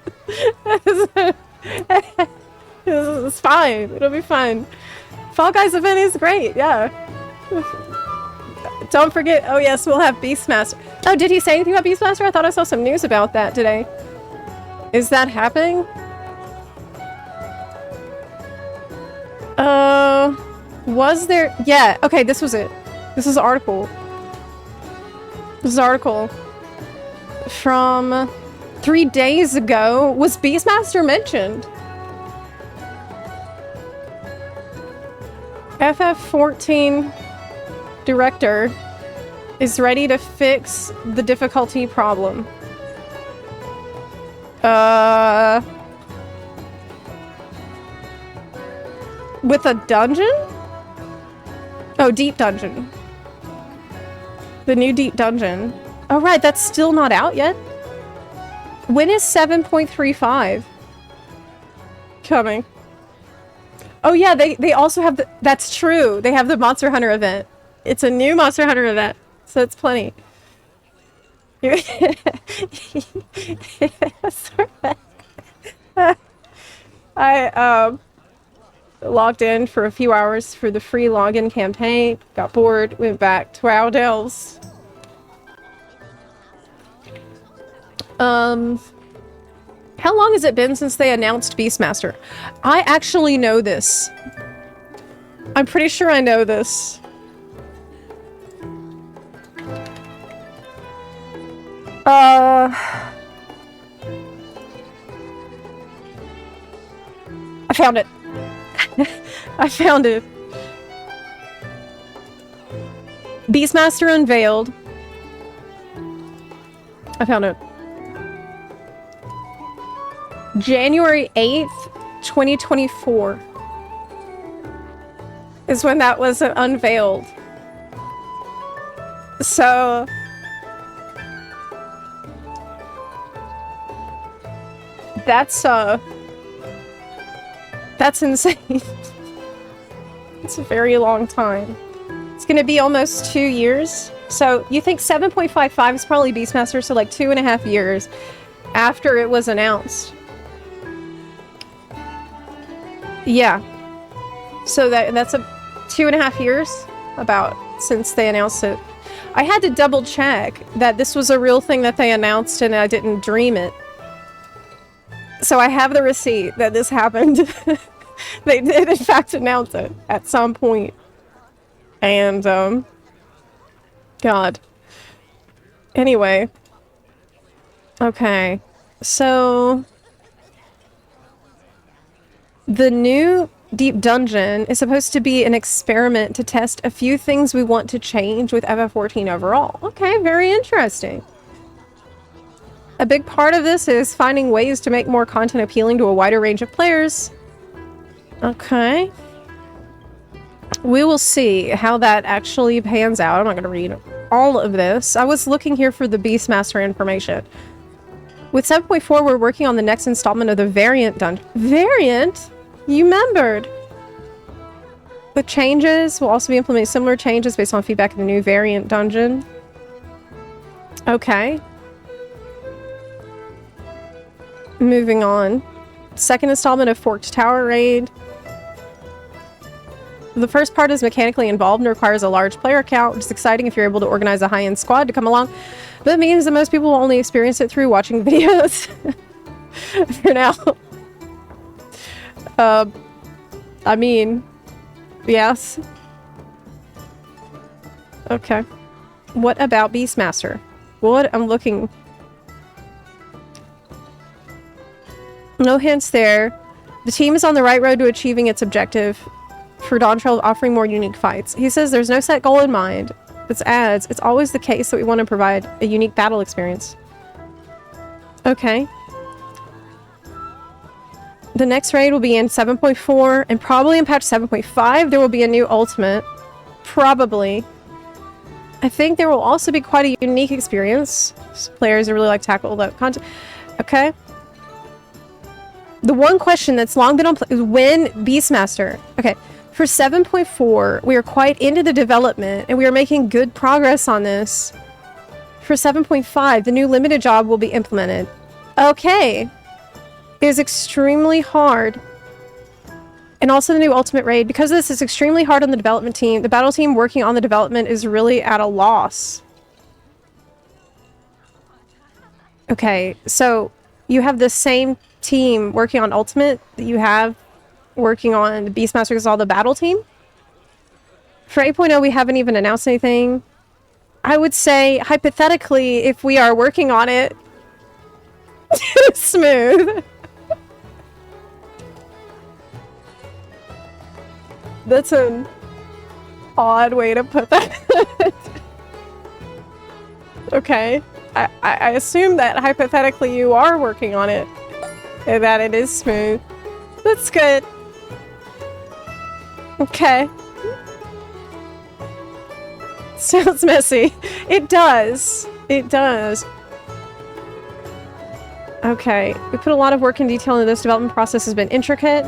It's fine. It'll be fine. Fall Guys event is great, yeah. Don't forget, oh yes, we'll have Beastmaster. Oh, did he say anything about Beastmaster? I thought I saw some news about that today. Is that happening? Was there? Yeah, okay, this was it. This is an article. This is an article from 3 days ago. Was Beastmaster mentioned? FF14 director is ready to fix the difficulty problem. With a dungeon? Oh, deep dungeon. The new deep dungeon. Oh, right, that's still not out yet? When is 7.35 coming? Oh yeah, they also have the, that's true. They have the Monster Hunter event. It's a new Monster Hunter event, so it's plenty. I logged in for a few hours for the free login campaign, got bored, went back to WoW Delves. How long has it been since they announced Beastmaster? I actually know this. I'm pretty sure I know this. I found it. I found it. Beastmaster unveiled. I found it. January 8th, 2024 is when that was unveiled. So that's insane. It's a very long time. It's gonna be almost 2 years. So you think 7.55 is probably Beastmaster, so like 2.5 years after it was announced. Yeah. So that's a 2.5 years about since they announced it. I had to double check that this was a real thing that they announced and I didn't dream it. So I have the receipt that this happened. They did in fact announce it at some point. And God. Anyway. Okay. So the new deep dungeon is supposed to be an experiment to test a few things we want to change with FF14 overall. Okay, very interesting. A big part of this is finding ways to make more content appealing to a wider range of players. Okay. We will see how that actually pans out. I'm not going to read all of this. I was looking here for the Beastmaster information. With 7.4, we're working on the next installment of the variant dungeon. Variant? You remembered. The changes will also be implementing similar changes based on feedback in the new variant dungeon. Okay. Moving on. Second installment of Forked Tower Raid. The first part is mechanically involved and requires a large player count, which is exciting if you're able to organize a high-end squad to come along. But it means that most people will only experience it through watching videos. For now. I mean, yes. Okay. What about Beastmaster? What? I'm looking. No hints there. The team is on the right road to achieving its objective for Dawn Trail offering more unique fights. He says there's no set goal in mind. It's adds. It's always the case that we want to provide a unique battle experience. Okay. The next raid will be in 7.4 and probably in patch 7.5 there will be a new ultimate. Probably. I think there will also be quite a unique experience. Players who really like tackle that content. Okay. The one question that's long been on is when Beastmaster. Okay. For 7.4, we are quite into the development and we are making good progress on this. For 7.5, the new limited job will be implemented. Okay. It is extremely hard. And also the new ultimate raid. Because this is extremely hard on the development team, the battle team working on the development is really at a loss. Okay, so you have the same team working on ultimate that you have working on the Beastmaster because all the battle team. For 8.0, we haven't even announced anything. I would say, hypothetically, if we are working on it, smooth. That's an odd way to put that. Okay. I assume that hypothetically you are working on it. And that it is smooth. That's good. Okay. Sounds messy. It does. It does. Okay, we put a lot of work and detail into this. Development process has been intricate.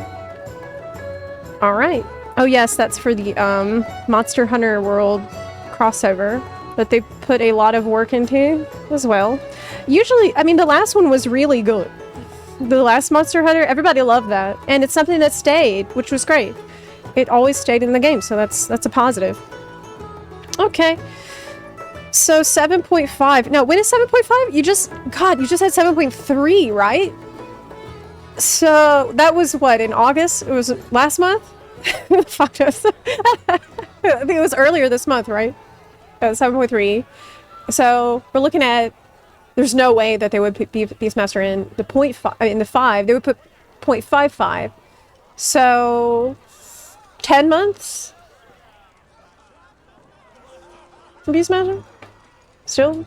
All right. Oh yes, that's for the Monster Hunter World crossover that they put a lot of work into as well. Usually, I mean, the last one was really good. The last Monster Hunter, everybody loved that, and it's something that stayed, which was great. It always stayed in the game, so that's a positive. Okay. So 7.5. No, when is 7.5? You just had 7.3, right? So that was what, in August? It was last month? Fuck knows. I think it was earlier this month, right? 7.3. So we're looking at, there's no way that they would put Beastmaster in the 0.5, in the 5. They would put 0.55. So 10 months? Beastmaster? Still?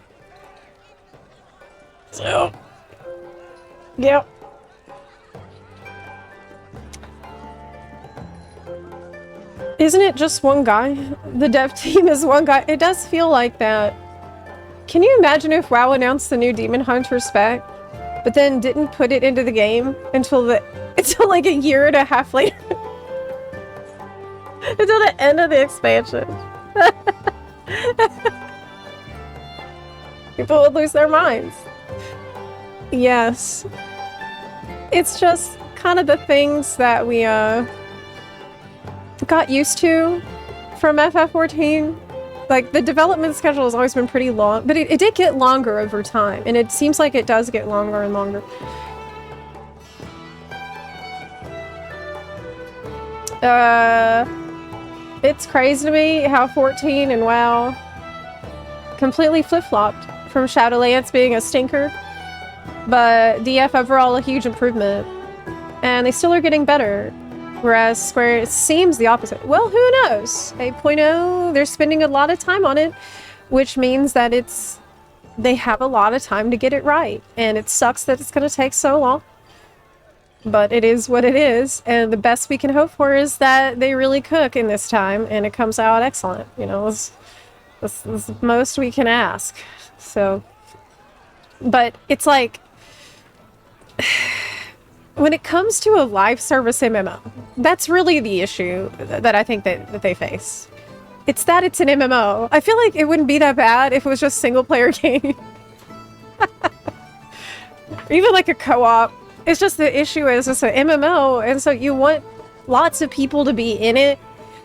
Yep. Isn't it just one guy? The dev team is one guy. It does feel like that. Can you imagine if WoW announced the new Demon Hunter spec, but then didn't put it into the game until like a year and a half later? Until the end of the expansion. People would lose their minds. Yes. It's just kind of the things that we got used to from FF14. Like, the development schedule has always been pretty long, but it did get longer over time, and it seems like it does get longer and longer. It's crazy to me how 14 and WoW completely flip-flopped from Shadowlands being a stinker, but DF overall a huge improvement, and they still are getting better. Whereas Square, it seems the opposite. Well, who knows? 8.0, they're spending a lot of time on it, which means that they have a lot of time to get it right. And it sucks that it's going to take so long. But it is what it is. And the best we can hope for is that they really cook in this time and it comes out excellent. You know, it's the most we can ask. So, but it's like, when it comes to a live service MMO, that's really the issue that I think that they face. It's that it's an MMO. I feel like it wouldn't be that bad if it was just single player game. Even like a co-op. It's just the issue is it's an MMO, and so you want lots of people to be in it,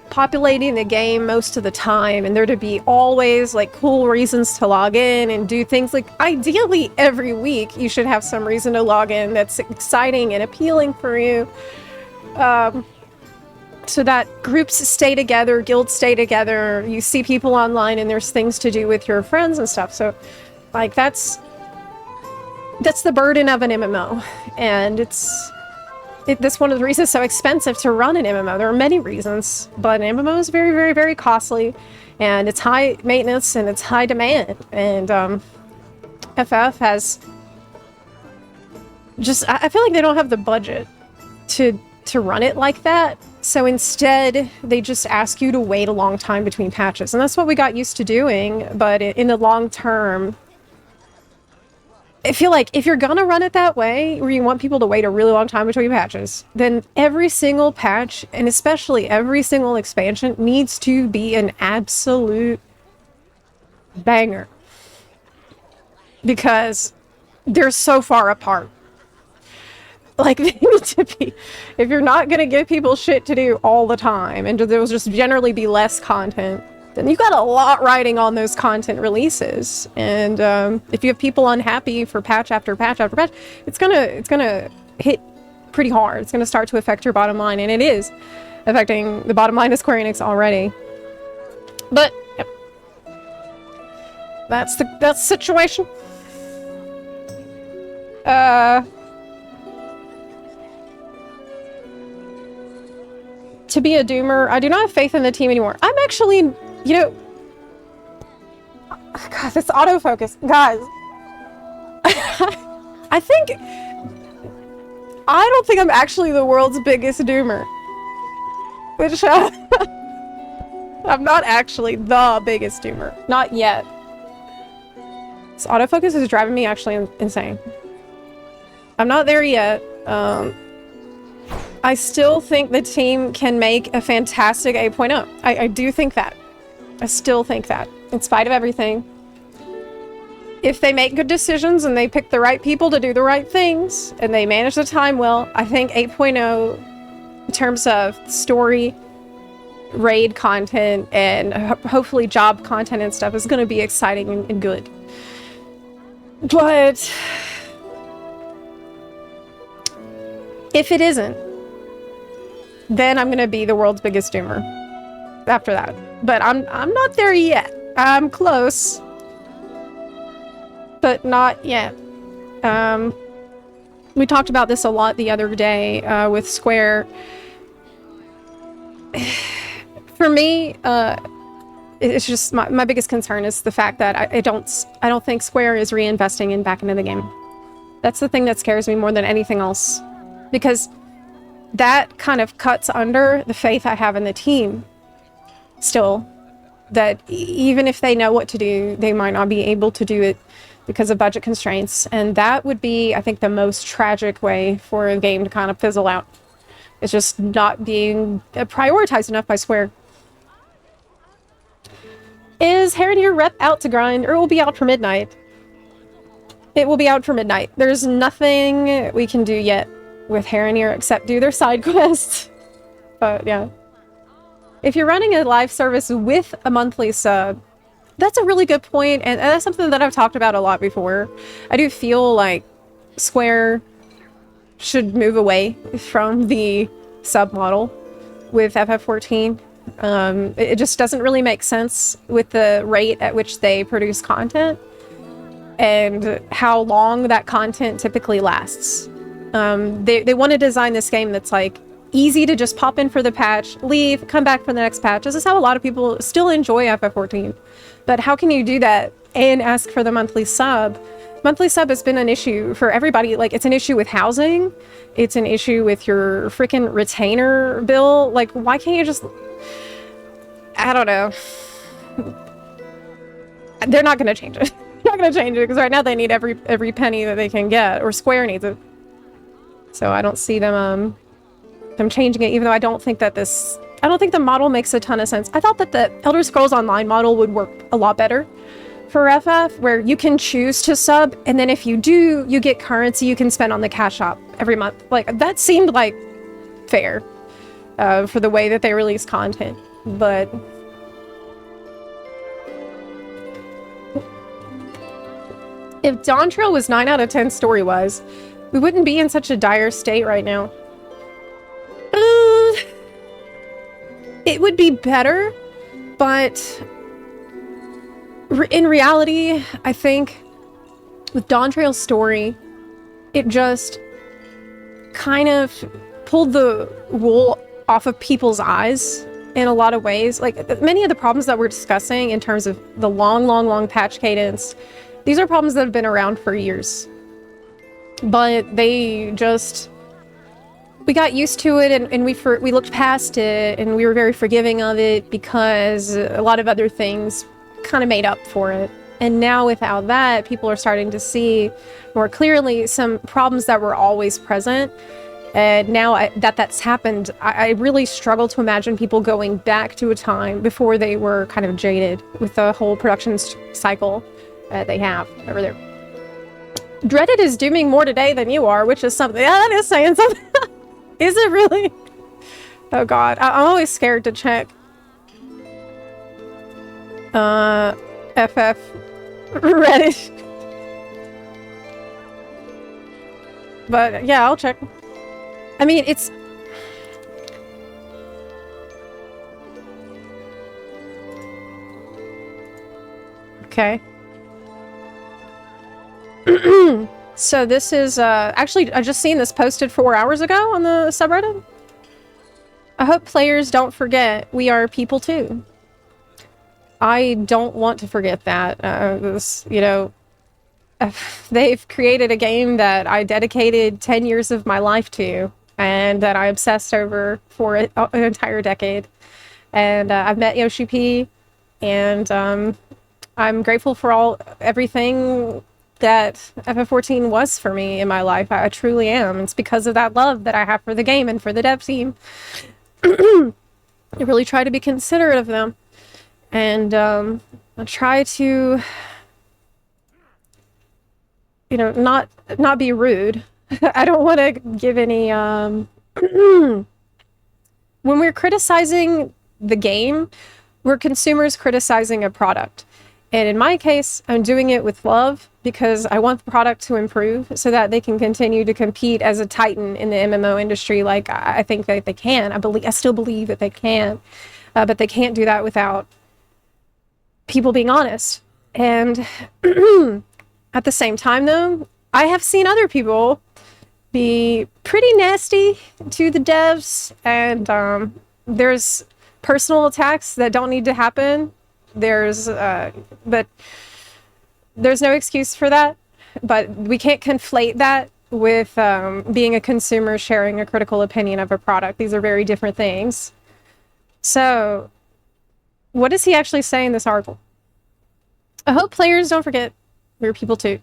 populating the game most of the time, and there to be always like cool reasons to log in and do things. Like ideally every week you should have some reason to log in that's exciting and appealing for you, so that groups stay together, guilds stay together, you see people online and there's things to do with your friends and stuff. So like that's the burden of an MMO, and that's one of the reasons it's so expensive to run an MMO. There are many reasons, but an MMO is very, very, very costly, and it's high maintenance and it's high demand. And FF has just, I feel like they don't have the budget to run it like that. So instead, they just ask you to wait a long time between patches, and that's what we got used to doing. But in the long term, I feel like if you're gonna run it that way, where you want people to wait a really long time between patches, then every single patch, and especially every single expansion, needs to be an absolute banger. Because they're so far apart. Like, they need to be... If you're not gonna give people shit to do all the time, and there will just generally be less content, then you got a lot riding on those content releases. And if you have people unhappy for patch after patch after patch, it's gonna hit pretty hard. It's gonna start to affect your bottom line, and it is affecting the bottom line of Square Enix already. But yep. That's the situation. To be a doomer, I do not have faith in the team anymore. I'm actually, you know, God, this autofocus, guys. I don't think I'm actually the world's biggest doomer. Which, I'm not actually the biggest doomer. Not yet. This autofocus is driving me actually insane. I'm not there yet. I still think the team can make a fantastic 8.0. I do think that. I still think that, in spite of everything. If they make good decisions and they pick the right people to do the right things, and they manage the time well, I think 8.0, in terms of story, raid content, and hopefully job content and stuff, is going to be exciting and good. But if it isn't, then I'm going to be the world's biggest doomer after that. But I'm not there yet. I'm close. But not yet. We talked about this a lot the other day with Square. For me, it's just my biggest concern is the fact that I don't think Square is reinvesting back into the game. That's the thing that scares me more than anything else, because that kind of cuts under the faith I have in the team. Still, that even if they know what to do, they might not be able to do it because of budget constraints, and that would be, I think, the most tragic way for a game to kind of fizzle out. It's just not being prioritized enough by Square. Is Heretier Rep out to grind, or will be out for midnight? It will be out for midnight. There's nothing we can do yet with Heretier except do their side quests. But yeah. If you're running a live service with a monthly sub, that's a really good point, and that's something that I've talked about a lot before. I do feel like Square should move away from the sub model with FF14. It just doesn't really make sense with the rate at which they produce content and how long that content typically lasts. They want to design this game that's like easy to just pop in for the patch, leave, come back for the next patch. This is how a lot of people still enjoy FF14. But how can you do that and ask for the monthly sub? Monthly sub has been an issue for everybody. Like, it's an issue with housing. It's an issue with your freaking retainer bill. Like, why can't you just... I don't know. They're not going to change it. They're not going to change it because right now they need every penny that they can get, or Square needs it. So I don't see them changing it, even though I don't think the model makes a ton of sense. I thought that the Elder Scrolls Online model would work a lot better for FF, where you can choose to sub, and then if you do, you get currency you can spend on the cash shop every month. Like, that seemed like fair for the way that they release content. But if Dawn Trail was 9 out of 10 story-wise, we wouldn't be in such a dire state right now. It would be better, but in reality, I think with Dawn Trail's story, it just kind of pulled the wool off of people's eyes in a lot of ways. Like, many of the problems that we're discussing in terms of the long patch cadence, these are problems that have been around for years. But they just... we got used to it, and we looked past it, and we were very forgiving of it because a lot of other things kind of made up for it. And now without that, people are starting to see more clearly some problems that were always present. And now that's happened, I really struggle to imagine people going back to a time before they were kind of jaded with the whole production cycle they have over there. Dreaded is dooming more today than you are, which is something. Yeah, that is saying something. Is it really? Oh god, I'm always scared to check. FF Reddit. But yeah, I'll check. I mean, it's... okay. So this is, actually, I just seen this posted 4 hours ago on the subreddit. I hope players don't forget we are people too. I don't want to forget that. You know, they've created a game that I dedicated 10 years of my life to, and that I obsessed over for an entire decade. And I've met Yoshi P, and I'm grateful for everything that FF14 was for me in my life. I truly am. It's because of that love that I have for the game and for the dev team. I really try to be considerate of them, and I try to, you know, not be rude. I don't want to give any when we're criticizing the game, we're consumers criticizing a product. And in my case, I'm doing it with love because I want the product to improve so that they can continue to compete as a titan in the MMO industry. Like I think that they can. I still believe that they can, but they can't do that without people being honest. And at the same time, though, I have seen other people be pretty nasty to the devs, and there's personal attacks that don't need to happen. But there's no excuse for that. But we can't conflate that with being a consumer sharing a critical opinion of a product. These are very different things. So, what does he actually say in this article? I hope players don't forget we're people too.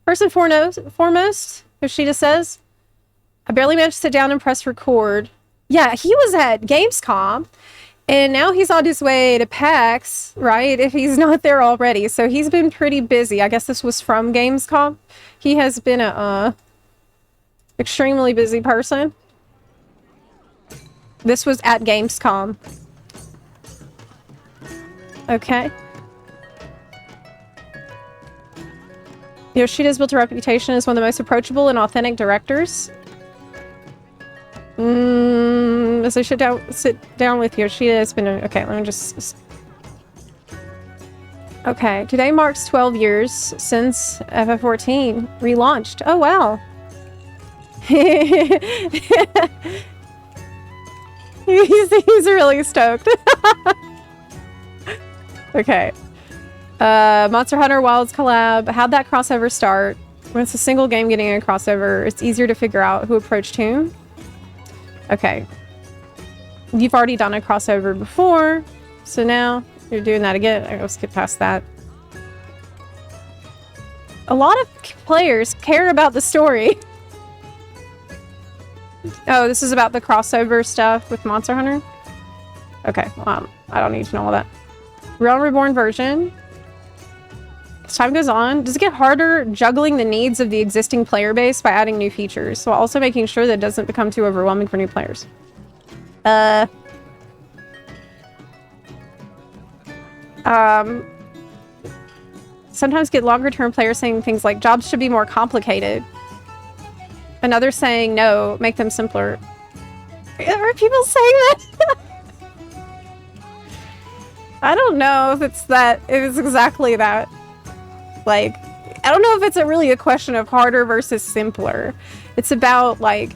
First and foremost, Yoshida says, I barely managed to sit down and press record. Yeah, he was at Gamescom, and now he's on his way to PAX, right? If he's not there already. So he's been pretty busy. I guess this was from Gamescom. He has been a extremely busy person. This was at Gamescom. Okay. Yoshida's built a reputation as one of the most approachable and authentic directors. As I should sit down with Yoshida, it's been okay. Let me just. Okay, today marks 12 years since FF14 relaunched. Oh wow. he's really stoked. Okay. Monster Hunter Wilds collab. How'd that crossover start? When it's a single game getting a crossover, it's easier to figure out who approached whom. Okay. You've already done a crossover before, so now you're doing that again. I'll skip past that. A lot of players care about the story. Oh, this is about the crossover stuff with Monster Hunter? Okay, well, I don't need to know all that. Realm Reborn version. As time goes on, does it get harder juggling the needs of the existing player base by adding new features, while also making sure that it doesn't become too overwhelming for new players? Sometimes get longer-term players saying things like, jobs should be more complicated. And others saying, no, make them simpler. Are people saying that? I don't know if it's that, if it's exactly that. Like, I don't know if it's really a question of harder versus simpler. It's about, like,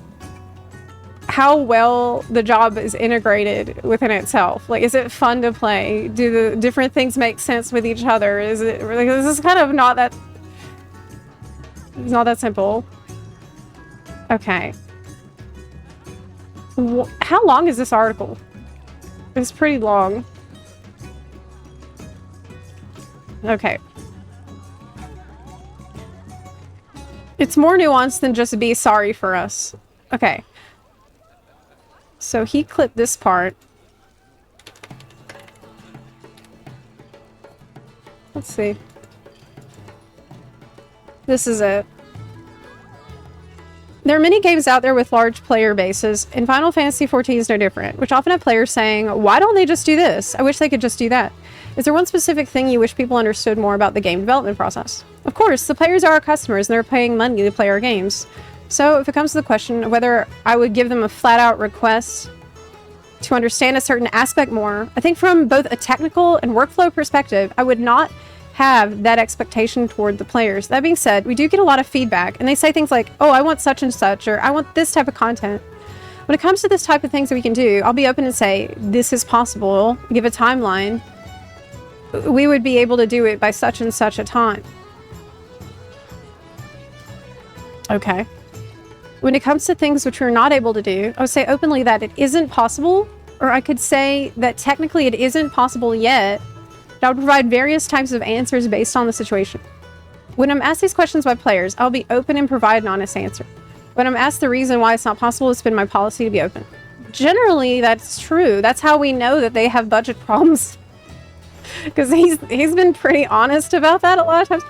how well the job is integrated within itself. Like, is it fun to play? Do the different things make sense with each other? Is it, like, this is kind of not that, it's not that simple. Okay. How long is this article? It's pretty long. Okay. It's more nuanced than just be sorry for us. Okay. So he clipped this part. Let's see. This is it. There are many games out there with large player bases, and Final Fantasy XIV is no different, which often have players saying, why don't they just do this? I wish they could just do that. Is there one specific thing you wish people understood more about the game development process? Of course, the players are our customers and they're paying money to play our games. So if it comes to the question of whether I would give them a flat-out request to understand a certain aspect more, I think from both a technical and workflow perspective, I would not have that expectation toward the players. That being said, we do get a lot of feedback, and they say things like, oh, I want such and such, or I want this type of content. When it comes to this type of things that we can do, I'll be open and say, this is possible, give a timeline. We would be able to do it by such and such a time. Okay. When it comes to things which we're not able to do, I would say openly that it isn't possible Or I could say that technically it isn't possible yet, but I would provide various types of answers based on the situation. When I'm asked these questions by players, I'll be open and provide an honest answer. When I'm asked the reason why it's not possible, it's been my policy to be open. Generally, that's true. That's how we know that they have budget problems. Because he's been pretty honest about that a lot of times.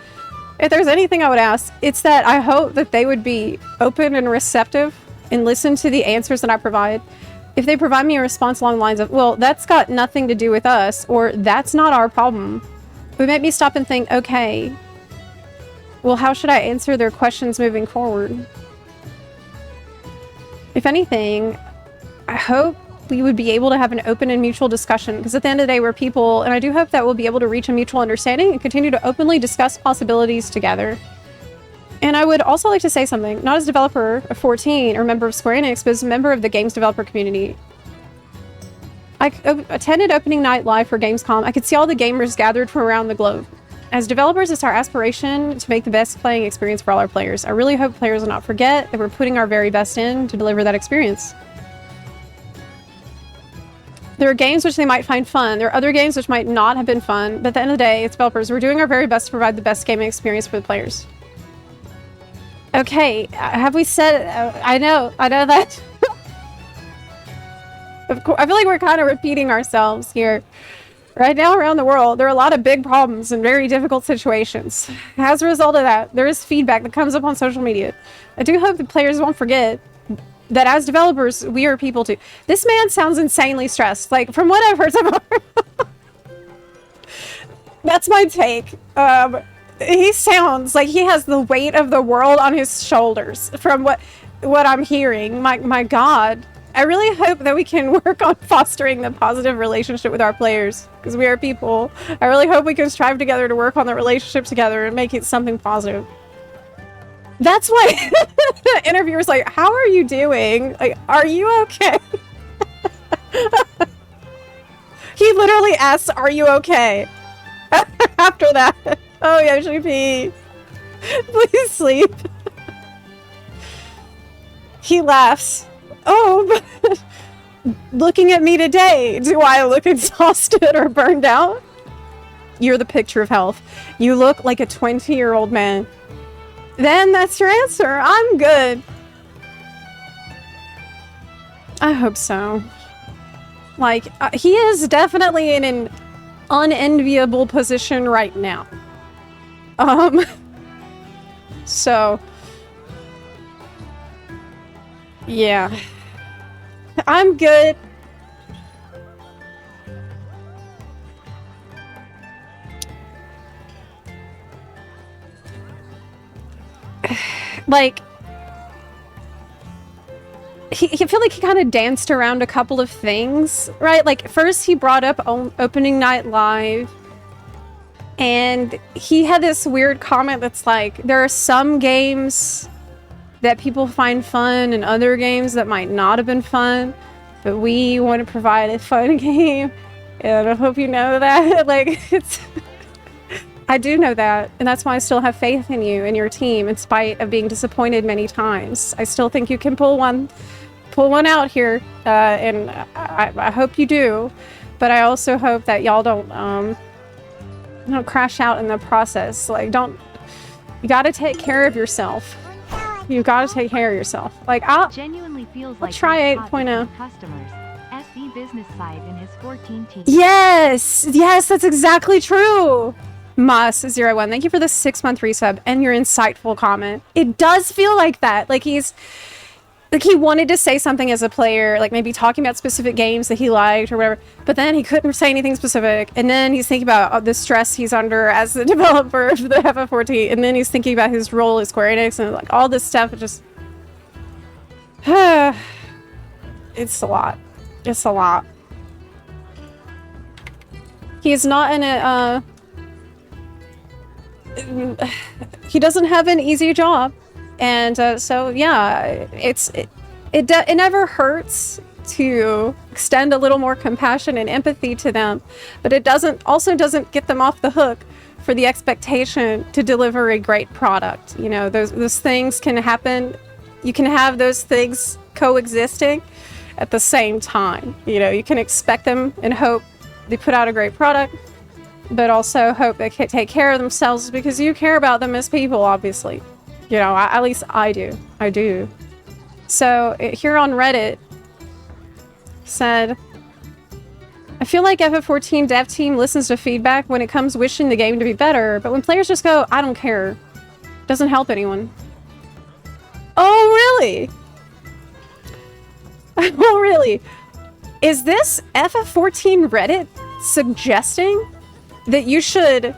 If there's anything I would ask, it's that I hope that they would be open and receptive and listen to the answers that I provide. If they provide me a response along the lines of, well, that's got nothing to do with us, or that's not our problem, it would make me stop and think, okay, well, how should I answer their questions moving forward? If anything, I hope we would be able to have an open and mutual discussion, because at the end of the day, we're people, and I do hope that we'll be able to reach a mutual understanding and continue to openly discuss possibilities together. And I would also like to say something, not as a developer of 14 or member of Square Enix, but as a member of the games developer community. I attended opening night live for Gamescom. I could see all the gamers gathered from around the globe. As developers, it's our aspiration to make the best playing experience for all our players. I really hope players will not forget that we're putting our very best in to deliver that experience. There are games which they might find fun. There are other games which might not have been fun, but at the end of the day, as developers, we're doing our very best to provide the best gaming experience for the players. Okay, have we said... I know that... Of course, I feel like we're kind of repeating ourselves here. Right now around the world, there are a lot of big problems and very difficult situations. As a result of that, there is feedback that comes up on social media. I do hope the players won't forget that as developers, we are people too. This man sounds insanely stressed. Like, from what I've heard so far. That's my take. He sounds like he has the weight of the world on his shoulders from what I'm hearing. My God. I really hope that we can work on fostering the positive relationship with our players, because we are people. I really hope we can strive together to work on the relationship together and make it something positive. That's why the interviewer's like, how are you doing? Like, are you okay? He literally asks, are you okay? After that. Oh, yeah, Yoshi, please sleep. He laughs. Oh, but looking at me today, do I look exhausted or burned out? You're the picture of health. You look like a 20-year-old man. Then that's your answer. I'm good. I hope so. Like, he is definitely in an unenviable position right now. So, yeah. I'm good. Like, I feel like he kind of danced around a couple of things, right? Like, first he brought up opening night live, and he had this weird comment that's like, there are some games that people find fun and other games that might not have been fun, but we want to provide a fun game, and I hope you know that. Like, it's... I do know that, and that's why I still have faith in you and your team, in spite of being disappointed many times. I still think you can pull one out here, and I hope you do. But I also hope that y'all don't crash out in the process. Like, you gotta take care of yourself. You gotta take care of yourself. Like, I'll try 8.0. Customers. SE business side in his 14T. Yes, that's exactly true. Mas01, thank you for the 6-month resub and your insightful comment. It does feel like that. Like, he wanted to say something as a player, like maybe talking about specific games that he liked or whatever, but then he couldn't say anything specific. And then he's thinking about the stress he's under as the developer of the FF14. And then he's thinking about his role at Square Enix and like all this stuff. It just, it's a lot. It's a lot. He's not in a, he doesn't have an easy job, and so yeah, it never hurts to extend a little more compassion and empathy to them, but it doesn't get them off the hook for the expectation to deliver a great product. You know, those things can happen. You can have those things coexisting, at the same time. You know, you can expect them and hope they put out a great product, but also hope they can take care of themselves because you care about them as people, obviously. You know, at least I do. I do. So here on Reddit said, I feel like FF14 dev team listens to feedback when it comes wishing the game to be better, but when players just go, I don't care, doesn't help anyone. Oh, really? Oh, really? Is this FF14 Reddit suggesting that you should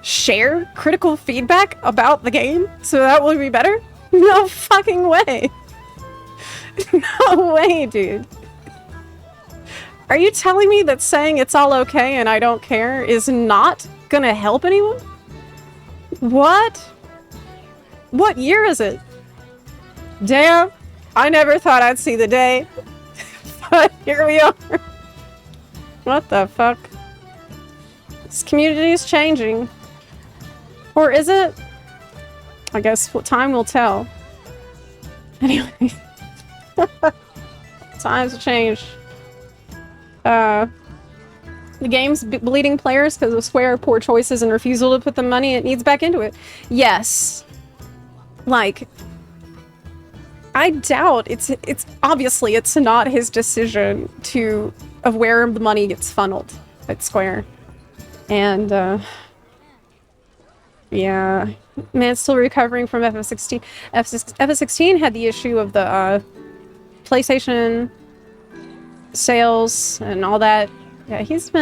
share critical feedback about the game so that will be better? No fucking way. No way, dude. Are you telling me that saying it's all okay and I don't care is not gonna help anyone? What? What year is it? Damn, I never thought I'd see the day. But here we are. What the fuck? This community is changing. Or is it? I guess time will tell. Anyway. Times have changed. The game's bleeding players because of Square poor choices and refusal to put the money it needs back into it. Yes. Like, I doubt it's obviously it's not his decision of where the money gets funneled at Square. And yeah, man, still recovering from FF16. FF16 had the issue of the PlayStation sales and all that. Yeah, he's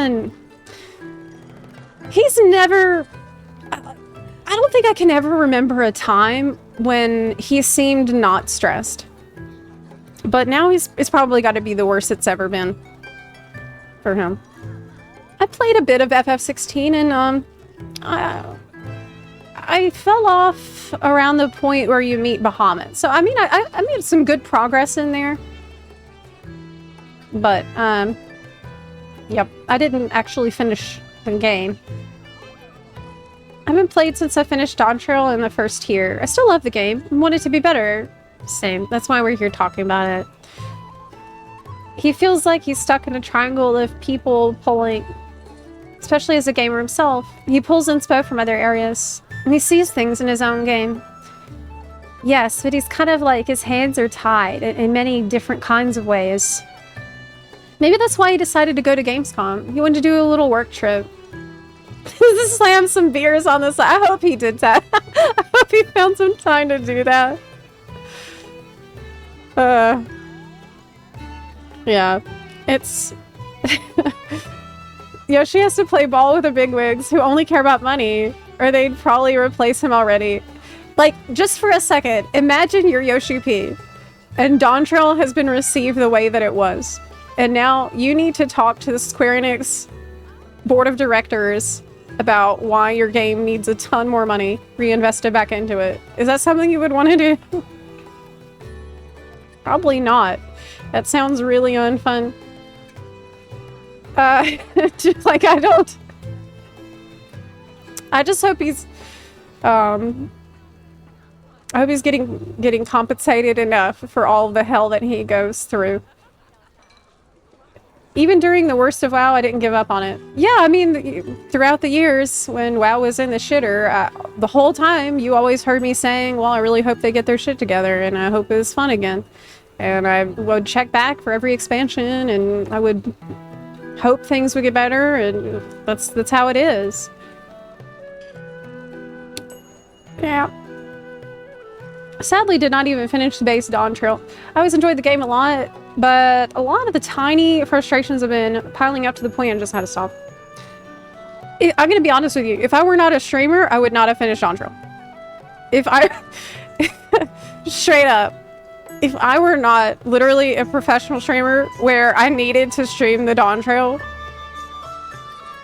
never, I don't think I can ever remember a time when he seemed not stressed. But now it's probably got to be the worst it's ever been for him. I played a bit of FF16 and I fell off around the point where you meet Bahamut. So I mean I made some good progress in there. But yep, I didn't actually finish the game. I haven't played since I finished Dawn Trail in the first tier. I still love the game and want it to be better. Same. That's why we're here talking about it. He feels like he's stuck in a triangle of people pulling, especially as a gamer himself. He pulls inspo from other areas, and he sees things in his own game. Yes, but he's kind of like his hands are tied in many different kinds of ways. Maybe that's why he decided to go to Gamescom. He wanted to do a little work trip. Just slam some beers on the side. I hope he did that. I hope he found some time to do that. Yeah. It's... Yoshi has to play ball with the bigwigs who only care about money, or they'd probably replace him already. Like, just for a second, imagine you're Yoshi P, and Dawn Trail has been received the way that it was. And now you need to talk to the Square Enix board of directors about why your game needs a ton more money reinvested back into it. Is that something you would want to do? Probably not. That sounds really unfun. Just like I just hope he's I hope he's getting compensated enough for all the hell that he goes through. Even during the worst of WoW, I didn't give up on it. Yeah, I mean, throughout the years when WoW was in the shitter, the whole time you always heard me saying, well, I really hope they get their shit together and I hope it's fun again. And I would check back for every expansion and I would hope things would get better, and that's how it is. Yeah. Sadly, did not even finish the base Dawn Trail. I always enjoyed the game a lot, but a lot of the tiny frustrations have been piling up to the point I just had to stop. I'm gonna be honest with you. If I were not a streamer, I would not have finished Dawn Trail. If I... Straight up. If I were not literally a professional streamer where I needed to stream the Dawn Trail,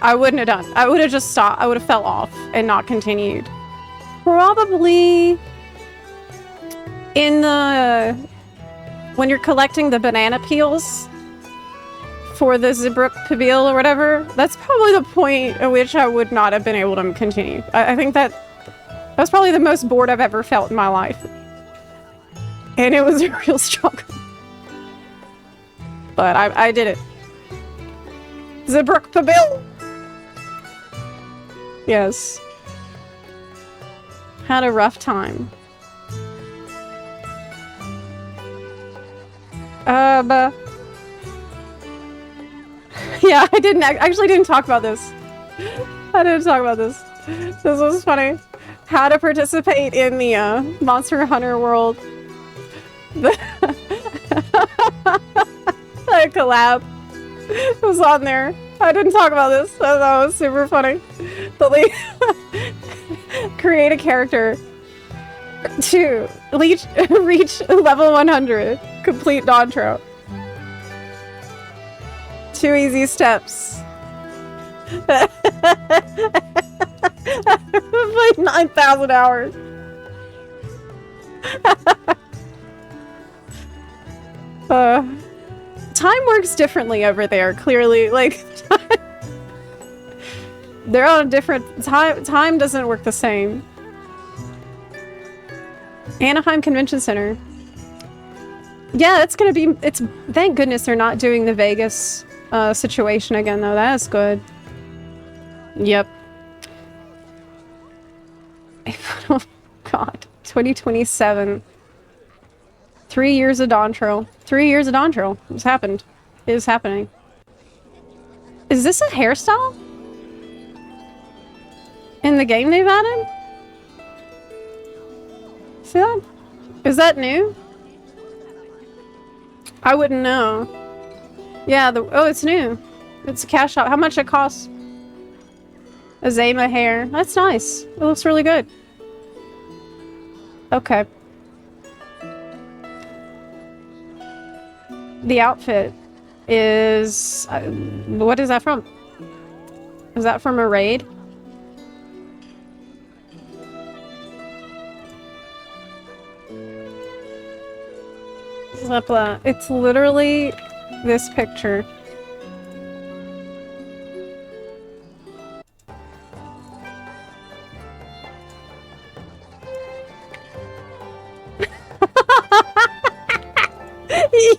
I wouldn't have done. I would have just stopped. I would have fell off and not continued. Probably in the... when you're collecting the banana peels for the Zebrook Pavil or whatever, that's probably the point at which I would not have been able to continue. I think that was probably the most bored I've ever felt in my life. And it was a real struggle. But I did it. Zebrook the bill! Yes. Had a rough time. Yeah, I actually didn't talk about this. I didn't talk about this. This was funny. How to participate in the Monster Hunter world. The collab was on there. I didn't talk about this. That was super funny. Create a character to reach level 100. Complete Dantro. 2 easy steps. Like 9,000 hours. Time works differently over there, clearly. Like, they're on a different time. Time doesn't work the same. Anaheim Convention Center. Yeah, it's gonna be. Thank goodness they're not doing the Vegas situation again, though. That is good. Yep. Oh God, 2027. 3 years of Dantro. 3 years of Dantro. It's happened. It is happening. Is this a hairstyle? In the game they've added? See that? Is that new? I wouldn't know. Yeah, oh, it's new. It's a cash shop. How much it costs? A Zema hair. That's nice. It looks really good. Okay. The outfit is... what is that from? Is that from a raid? Zepla. It's literally this picture.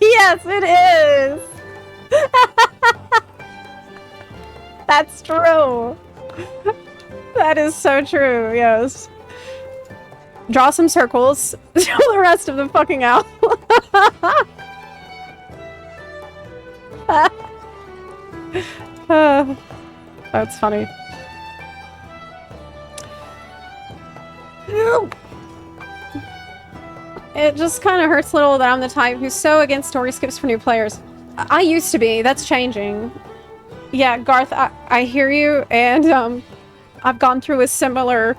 Yes, it is! That's true! That is so true, yes. Draw some circles. Show the rest of them fucking out. That's funny. It just kind of hurts a little that I'm the type who's so against story skips for new players. I used to be. That's changing. Yeah, Garth, I hear you, and I've gone through a similar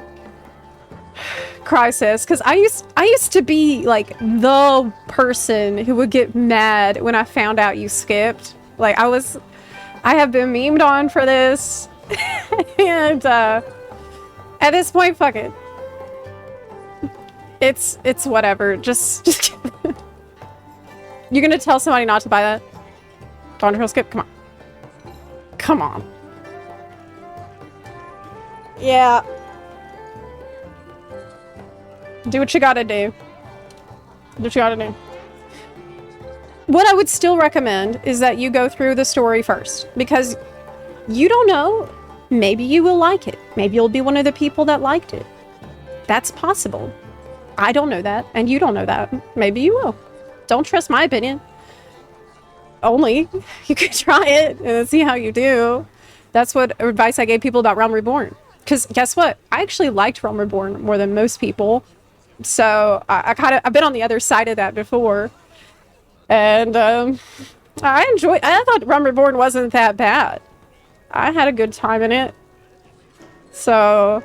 crisis, because I used to be like the person who would get mad when I found out you skipped. Like I have been memed on for this, and at this point, fuck it. It's whatever. Just you're gonna tell somebody not to buy that? Dawn skip? Come on. Come on. Yeah. Do what you gotta do. Do what you gotta do. What I would still recommend is that you go through the story first, because you don't know. Maybe you will like it. Maybe you'll be one of the people that liked it. That's possible. I don't know that, and you don't know that. Maybe you will. Don't trust my opinion. Only. You could try it and see how you do. That's what advice I gave people about Realm Reborn. Because guess what? I actually liked Realm Reborn more than most people. So I've been on the other side of that before. And I thought Realm Reborn wasn't that bad. I had a good time in it. So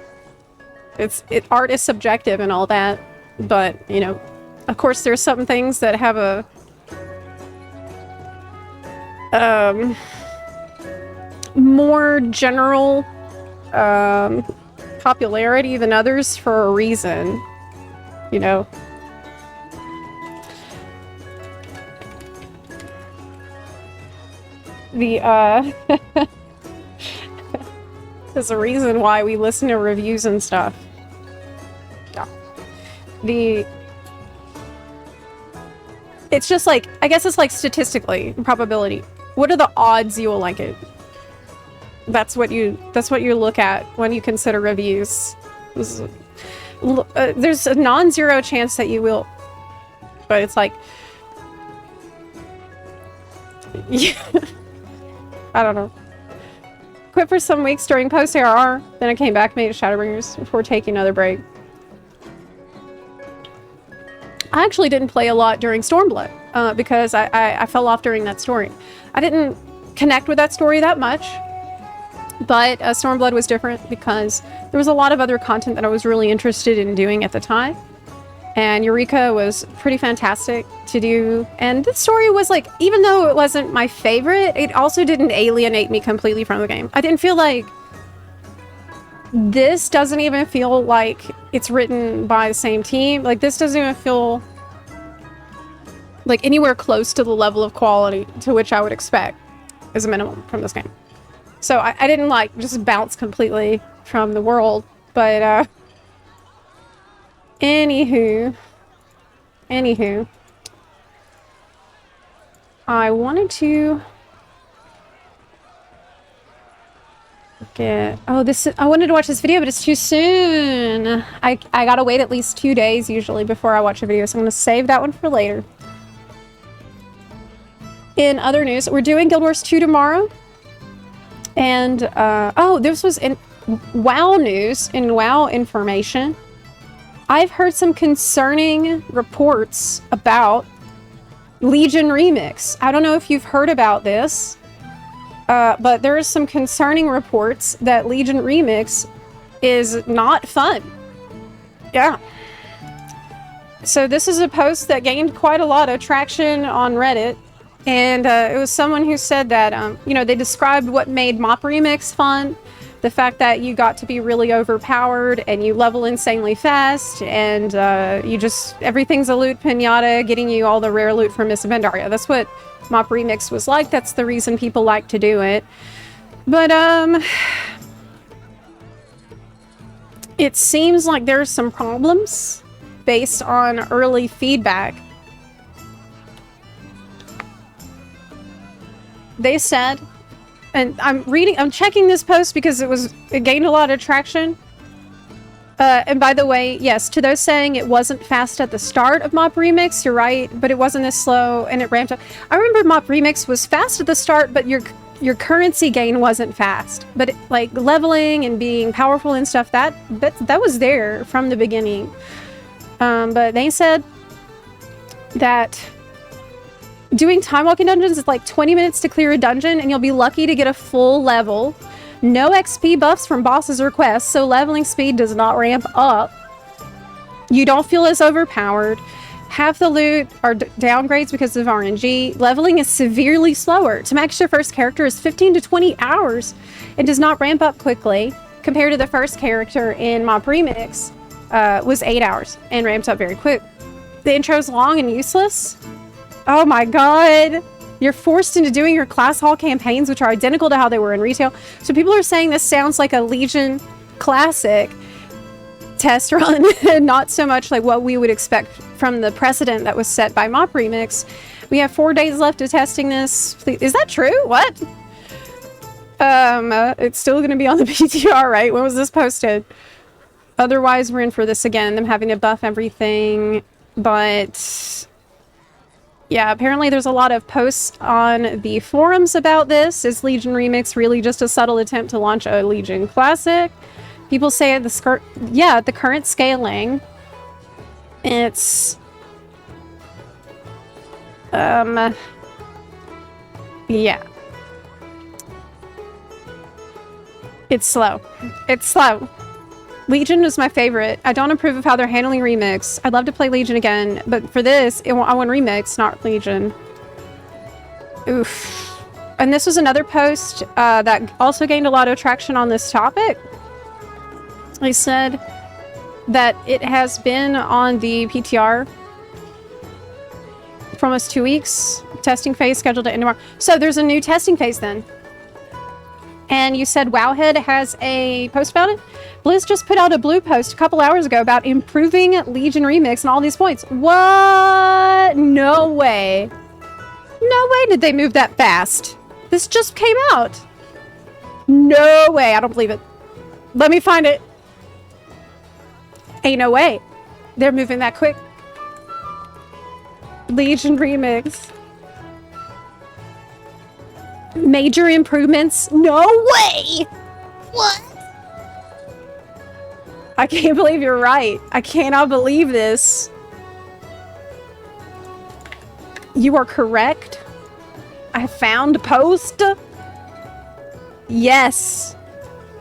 art is subjective and all that. But, you know, of course there's some things that have a more general popularity than others for a reason, you know. There's a reason why we listen to reviews and stuff. Yeah. It's just like, I guess it's like statistically, probability. What are the odds you will like it? That's what you look at when you consider reviews. There's a non-zero chance that you will, but it's like, yeah. I don't know. Quit for some weeks during post-ARR, then I came back, made Shadowbringers before taking another break. I actually didn't play a lot during Stormblood because I fell off during that story. I didn't connect with that story that much, but Stormblood was different because there was a lot of other content that I was really interested in doing at the time. And Eureka was pretty fantastic to do. And this story was like, even though it wasn't my favorite, it also didn't alienate me completely from the game. I didn't feel like this doesn't even feel like it's written by the same team. Like this doesn't even feel like anywhere close to the level of quality to which I would expect as a minimum from this game. So I didn't like just bounce completely from the world, but Anywho, I wanted to get, I wanted to watch this video, but it's too soon. I gotta wait at least 2 days usually before I watch a video, so I'm gonna save that one for later. In other news, we're doing Guild Wars 2 tomorrow. And, this was in WoW news, in WoW information. I've heard some concerning reports about Legion Remix. I don't know if you've heard about this, but there are some concerning reports that Legion Remix is not fun. Yeah. So this is a post that gained quite a lot of traction on Reddit. And it was someone who said that, they described what made Mop Remix fun. The fact that you got to be really overpowered and you level insanely fast and everything's a loot pinata, getting you all the rare loot from Miss Pandaria. That's what Mop Remix was like. That's the reason people like to do it. But, it seems like there's some problems based on early feedback. They said, and I'm checking this post because it gained a lot of traction. And by the way, yes, to those saying it wasn't fast at the start of Mop Remix, you're right, but it wasn't this slow and it ramped up. I remember Mop Remix was fast at the start, but your currency gain wasn't fast. But like leveling and being powerful and stuff, that was there from the beginning. But they said that doing time walking dungeons is like 20 minutes to clear a dungeon and you'll be lucky to get a full level. No XP buffs from bosses or quests, so leveling speed does not ramp up. You don't feel as overpowered. Half the loot are downgrades because of RNG. Leveling is severely slower. To max your first character is 15 to 20 hours. It does not ramp up quickly compared to the first character in Mop Remix was 8 hours and ramps up very quick. The intro is long and useless. Oh my god. You're forced into doing your class hall campaigns, which are identical to how they were in retail. So people are saying this sounds like a Legion classic test run, and not so much like what we would expect from the precedent that was set by Mop Remix. We have 4 days left of testing this. Is that true? What? It's still going to be on the PTR, right? When was this posted? Otherwise, we're in for this again. Them having to buff everything, but yeah, apparently there's a lot of posts on the forums about this. Is Legion Remix really just a subtle attempt to launch a Legion Classic? People say at the current scaling, it's yeah. It's slow. It's slow. Legion is my favorite. I don't approve of how they're handling Remix. I'd love to play Legion again, but for this, I want Remix, not Legion. Oof. And this was another post that also gained a lot of traction on this topic. I said that it has been on the PTR for almost 2 weeks. Testing phase scheduled to end tomorrow. So there's a new testing phase then. And you said Wowhead has a post about it? Blizz just put out a blue post a couple hours ago about improving Legion Remix and all these points. What? No way. No way did they move that fast. This just came out. No way. I don't believe it. Let me find it. Ain't no way. They're moving that quick. Legion Remix. Major improvements? No way! What? I can't believe you're right. I cannot believe this. You are correct. I found a post. Yes.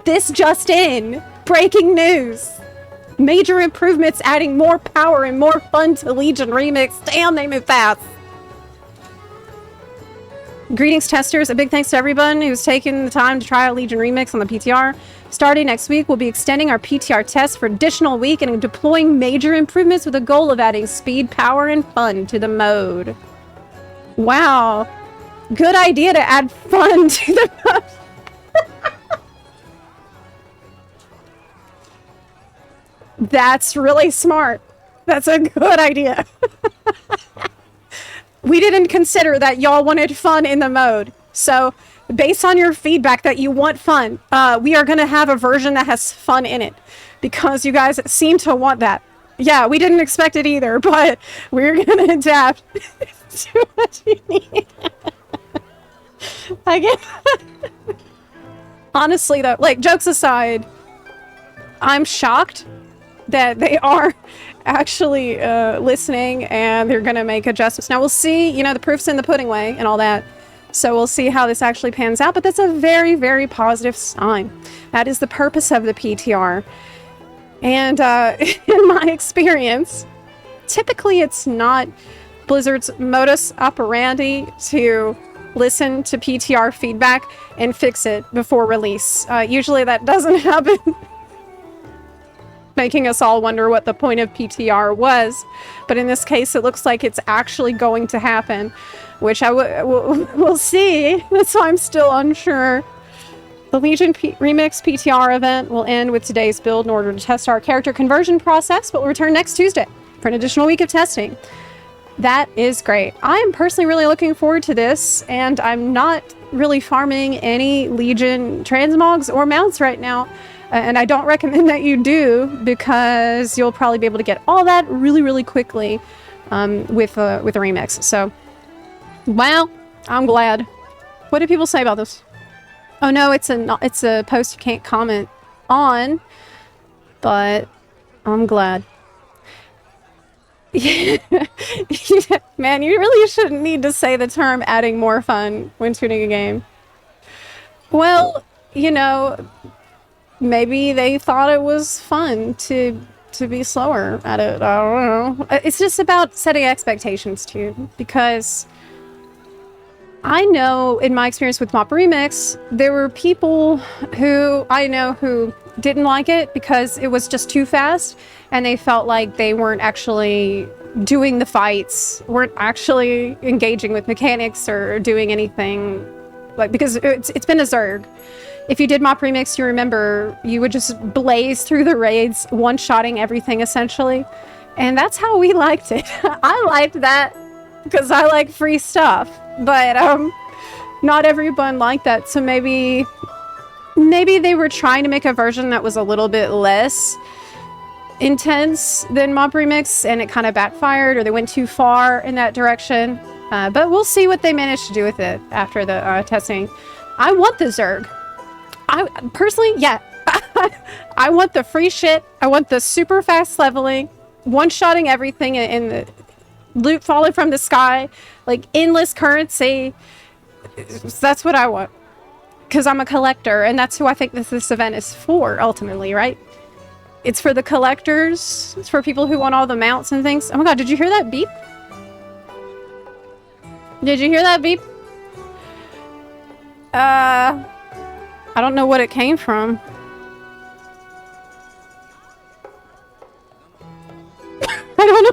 This just in. Breaking news. Major improvements adding more power and more fun to Legion Remix. Damn, they move fast. Greetings, testers. A big thanks to everyone who's taken the time to try out Legion Remix on the PTR. Starting next week, we'll be extending our PTR test for additional week and deploying major improvements with the goal of adding speed, power, and fun to the mode. Wow. Good idea to add fun to the mode. That's really smart. That's a good idea. We didn't consider that y'all wanted fun in the mode. So, based on your feedback that you want fun, we are going to have a version that has fun in it. Because you guys seem to want that. Yeah, we didn't expect it either, but we're going to adapt to what you need. I get Honestly, though, like, jokes aside, I'm shocked that they are actually listening and they're gonna make adjustments. Now we'll see, you know, the proof's in the pudding way and all that, so we'll see how this actually pans out, but that's a very, very positive sign. That is the purpose of the PTR. And in my experience, typically it's not Blizzard's modus operandi to listen to PTR feedback and fix it before release. Usually that doesn't happen. Making us all wonder what the point of PTR was, but in this case it looks like it's actually going to happen, which we'll see. That's why I'm still unsure. The Legion Remix PTR event will end with today's build in order to test our character conversion process, but will return next Tuesday for an additional week of testing. That is great. I am personally really looking forward to this, and I'm not really farming any Legion transmogs or mounts right now. And I don't recommend that you do, because you'll probably be able to get all that really, really quickly with a remix. So, well, I'm glad. What do people say about this? Oh no, it's a post you can't comment on, but I'm glad. Man, you really shouldn't need to say the term adding more fun when tuning a game. Well, you know, maybe they thought it was fun to be slower at it. I don't know. It's just about setting expectations too, because I know in my experience with Mop Remix, there were people who I know who didn't like it because it was just too fast, and they felt like they weren't actually doing the fights, weren't actually engaging with mechanics or doing anything, like, because it's been a Zerg. If you did Mop Remix, you remember you would just blaze through the raids, one-shotting everything essentially. And that's how we liked it. I liked that because I like free stuff. But not everyone liked that. So maybe they were trying to make a version that was a little bit less intense than Mop Remix, and it kind of backfired, or they went too far in that direction. But we'll see what they managed to do with it after the testing. I want the Zerg. I personally, yeah, I want the free shit. I want the super fast leveling, one-shotting everything, and the loot falling from the sky, like endless currency. That's what I want, because I'm a collector, and that's who I think this event is for, ultimately, right? It's for the collectors. It's for people who want all the mounts and things. Oh my god, did you hear that beep? Did you hear that beep? I don't know what it came from. I don't know.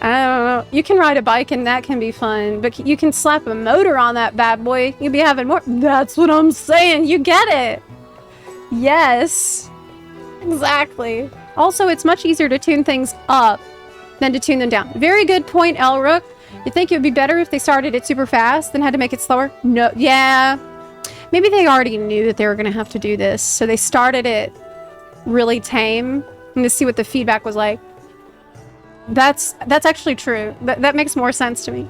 I don't know. You can ride a bike and that can be fun, but you can slap a motor on that bad boy. You'll be having more. That's what I'm saying. You get it. Yes. Exactly. Also, it's much easier to tune things up than to tune them down. Very good point, Elrook. You think it would be better if they started it super fast then had to make it slower? No. Yeah. Maybe they already knew that they were going to have to do this, so they started it really tame and to see what the feedback was like. That's actually true. That makes more sense to me.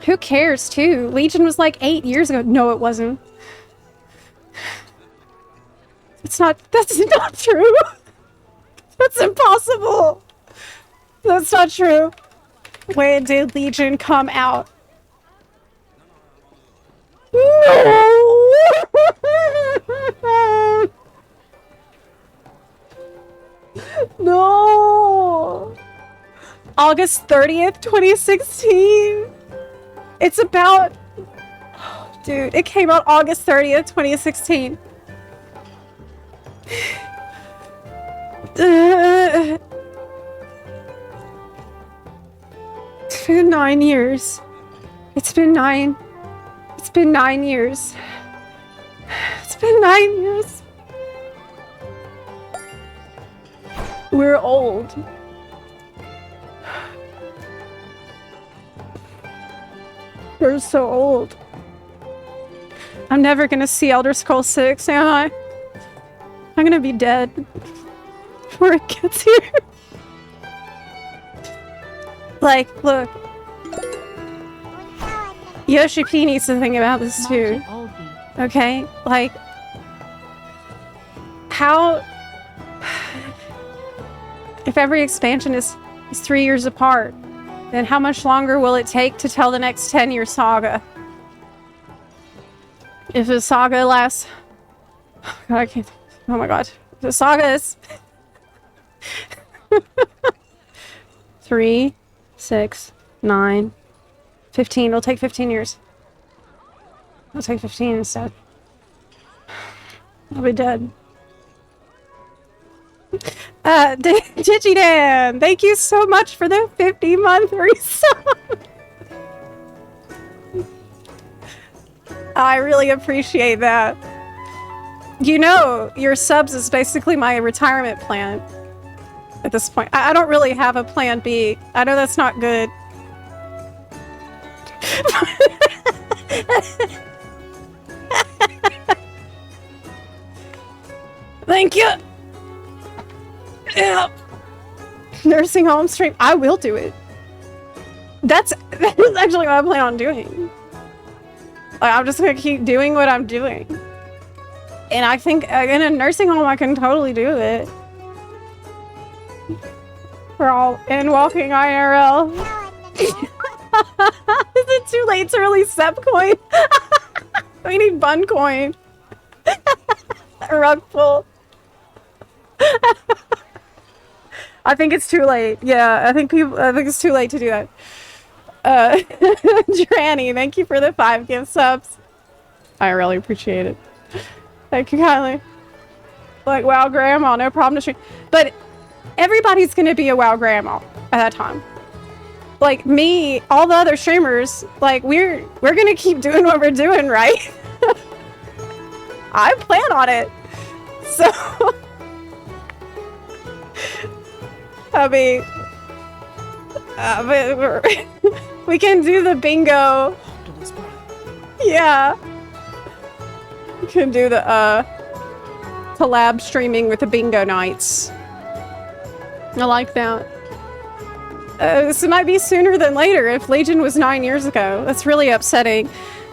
Who cares, too? Legion was like 8 years ago. No, it wasn't. That's not true. That's impossible. That's not true. When did Legion come out? No! No! August 30th, 2016. It's about... Dude, it came out August 30th, 2016. It's been 9 years. It's been 9 years. It's been 9 years. We're old. We're so old. I'm never gonna see Elder Scrolls 6, am I? I'm gonna be dead before it gets here. Like, look. Yoshi P needs to think about this too. Okay? Like, how... If every expansion is 3 years apart, then how much longer will it take to tell the next 10-year saga? If a saga lasts... Oh god, I can't... Oh my god. If the saga is... 3, 6, 9, 15. It'll take 15 years. It'll take 15 instead. I'll be dead. Digidan, thank you so much for the 50-month resub. I really appreciate that. You know, your subs is basically my retirement plan at this point. I don't really have a plan B. I know that's not good. Thank you. Yeah. Nursing home stream. I will do it. That is actually what I plan on doing. Like, I'm just gonna keep doing what I'm doing. And I think in a nursing home I can totally do it. We're all in walking IRL. Is it too late to release Zepcoin? We need Bun Coin. Rugful. I think it's too late. Yeah, I think it's too late to do that. Tranny, thank you for the 5 gift subs. I really appreciate it. Thank you kindly. Like, wow, grandma, no problem to stream. But everybody's gonna be a wow grandma at that time. Like me, all the other streamers, like we're gonna keep doing what we're doing, right? I plan on it. So I mean, we can do the bingo. Yeah. We can do the collab streaming with the bingo nights. I like that. This might be sooner than later if Legion was 9 years ago. That's really upsetting.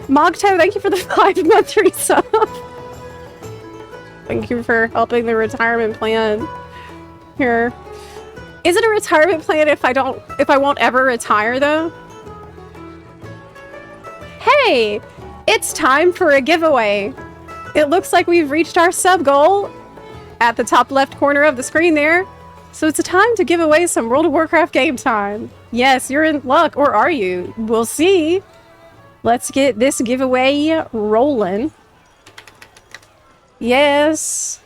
Mogto, thank you for the 5-month resub. Thank you for helping the retirement plan here. Is it a retirement plan if I won't ever retire though? Hey, it's time for a giveaway. It looks like we've reached our sub goal at the top left corner of the screen there. So it's a time to give away some World of Warcraft game time. Yes, you're in luck, or are you? We'll see. Let's get this giveaway rolling. Yes.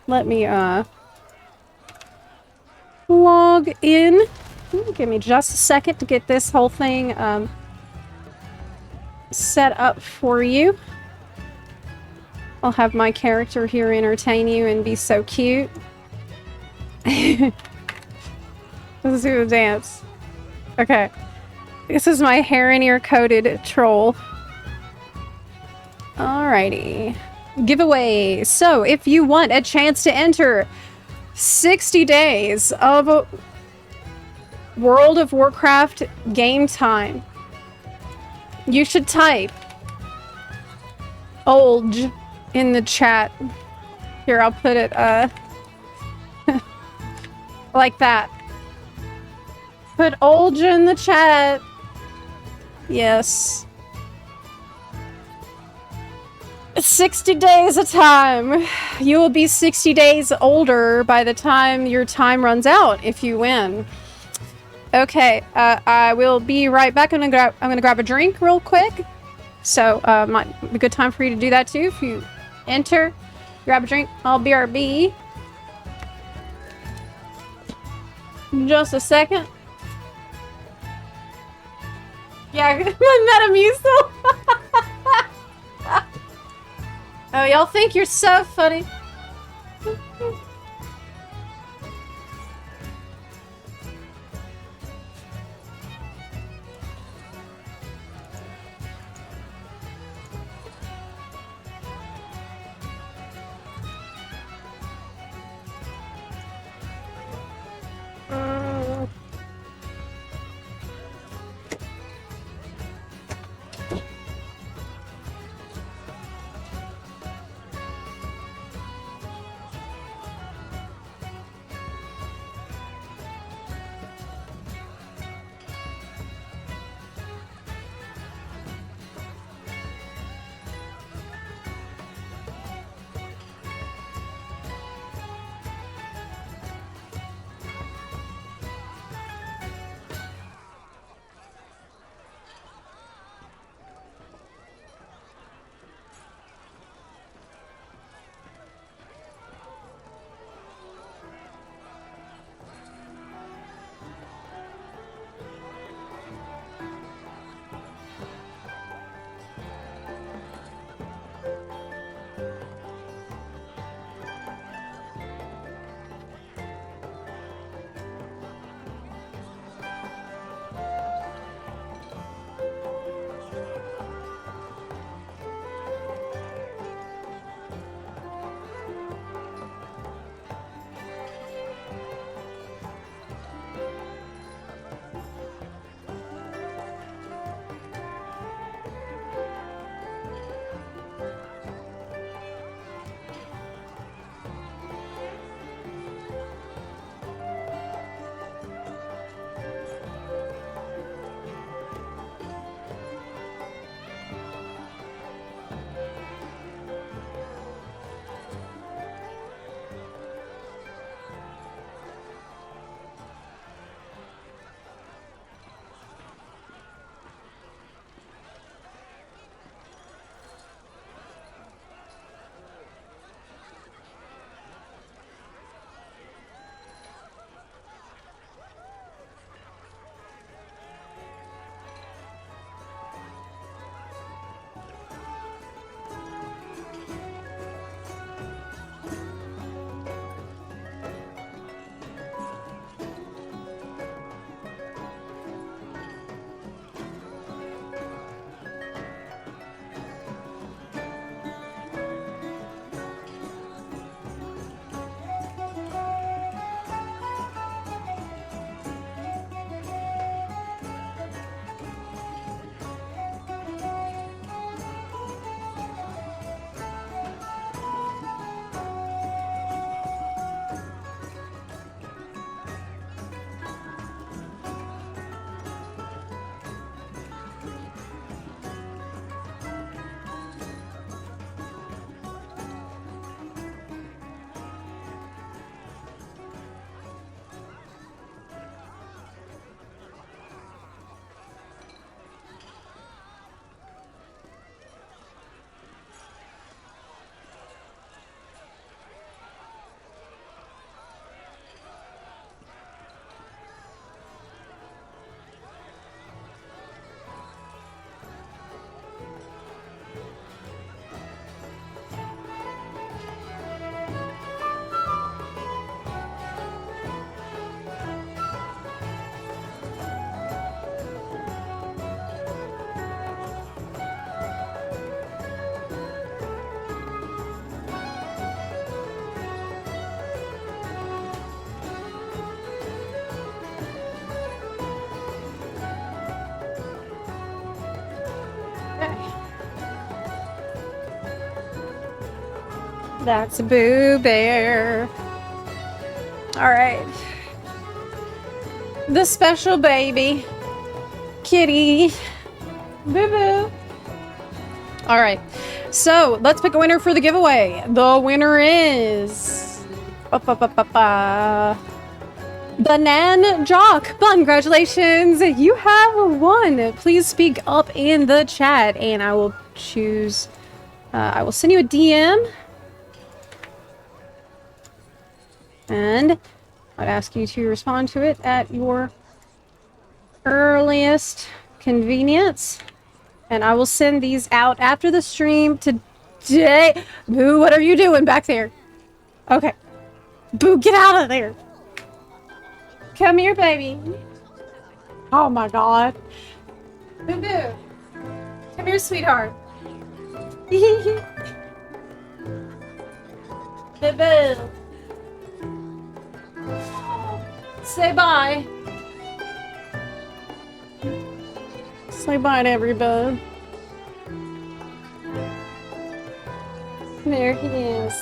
Let me log in. Give me just a second to get this whole thing set up for you. I'll have my character here entertain you and be so cute. Let's do the dance. Okay. This is my hair and ear coated troll. Alrighty. Giveaway. So, if you want a chance to enter 60 days of World of Warcraft game time, you should type OLG in the chat. Here, I'll put it like that. Put OLG in the chat. Yes. 60 days of time. You will be 60 days older by the time your time runs out if you win. Okay, I will be right back. I'm gonna grab a drink real quick. So, might be a good time for you to do that too. If you enter, grab a drink. I'll BRB. Just a second. Yeah, my Metamucil. Oh, y'all think you're so funny. That's a Boo Bear. Alright. The special baby. Kitty. Boo Boo. Alright. So, let's pick a winner for the giveaway. The winner is... Banan Jock. Congratulations. You have won. Please speak up in the chat and I will choose... I will send you a DM. And I'd ask you to respond to it at your earliest convenience. And I will send these out after the stream today. Boo, what are you doing back there? Okay. Boo, get out of there. Come here, baby. Oh my god. Boo Boo. Come here, sweetheart. Boo Boo. Say bye. Say bye to everybody. There he is.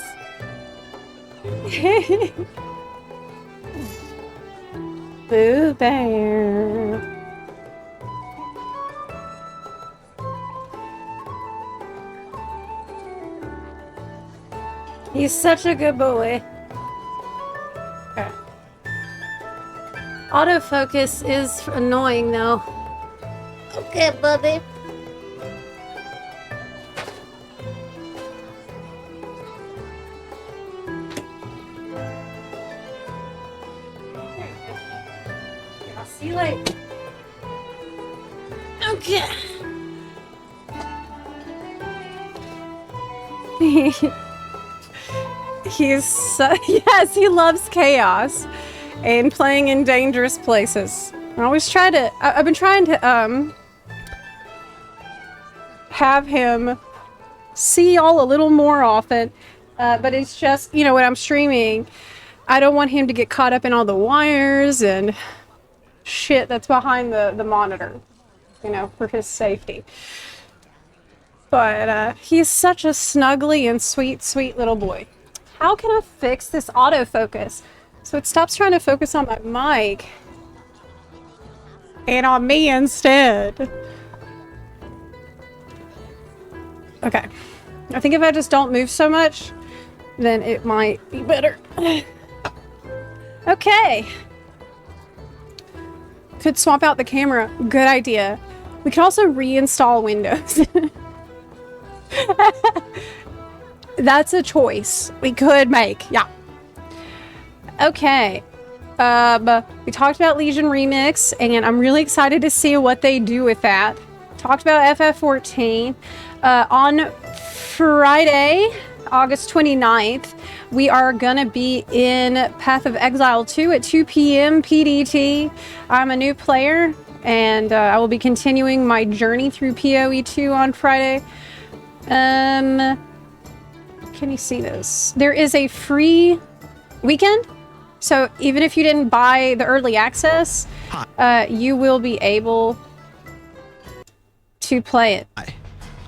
Boo Bear. He's such a good boy. Okay. Autofocus is annoying though. Okay, buddy. I'll see you later. Okay. Yes, he loves chaos and playing in dangerous places. I always try to, I've been trying to, have him see y'all a little more often, but it's just, you know, when I'm streaming, I don't want him to get caught up in all the wires and shit that's behind the monitor, you know, for his safety. But he's such a snuggly and sweet, sweet little boy. How can I fix this autofocus so it stops trying to focus on my mic and on me instead? Okay. I think if I just don't move so much, then it might be better. Okay. Could swap out the camera. Good idea. We could also reinstall Windows. That's a choice we could make. Yeah. Okay. We talked about Legion Remix, and I'm really excited to see what they do with that. Talked about FF14. On Friday, August 29th, we are gonna be in Path of Exile 2 at 2 p.m. PDT. I'm a new player, and I will be continuing my journey through PoE 2 on Friday. Can you see this? There is a free weekend, so even if you didn't buy the early access, you will be able to play it. Hi,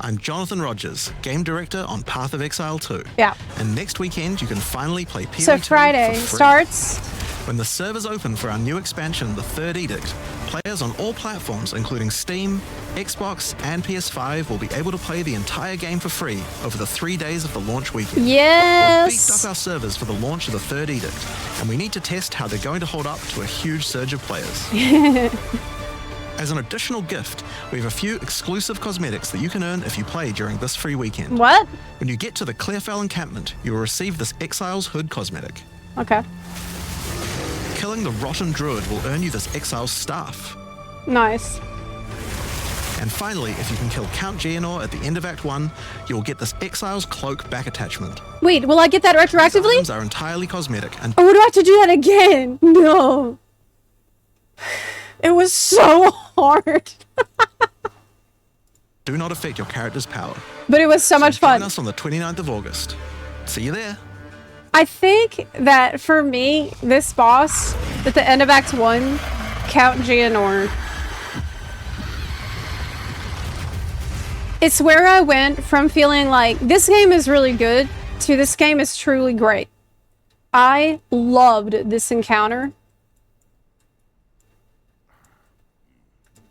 I'm Jonathan Rogers, Game Director on Path of Exile 2. Yeah. And next weekend you can finally play PoE 2 So Friday for free. starts. When the servers open for our new expansion, The Third Edict, players on all platforms, including Steam, Xbox, and PS5, will be able to play the entire game for free over the 3 days of the launch weekend. Yes. We've beefed up our servers for the launch of The Third Edict, and we need to test how they're going to hold up to a huge surge of players. As an additional gift, we have a few exclusive cosmetics that you can earn if you play during this free weekend. What? When you get to the Clearfell encampment, you will receive this Exile's Hood cosmetic. Okay. Killing the Rotten Druid will earn you this Exile's Staff. Nice. And finally, if you can kill Count Geonor at the end of Act 1, you will get this Exile's Cloak back attachment. Wait, will I get that These retroactively? items are entirely cosmetic and Oh, do I have to do that again? No. It was so hard. do not affect your character's power. But it was so much fun. Join us on the 29th of August. See you there. I think that for me, this boss at the end of Act 1, Count Geonor, it's where I went from feeling like this game is really good Dude, this game is truly great. I loved this encounter.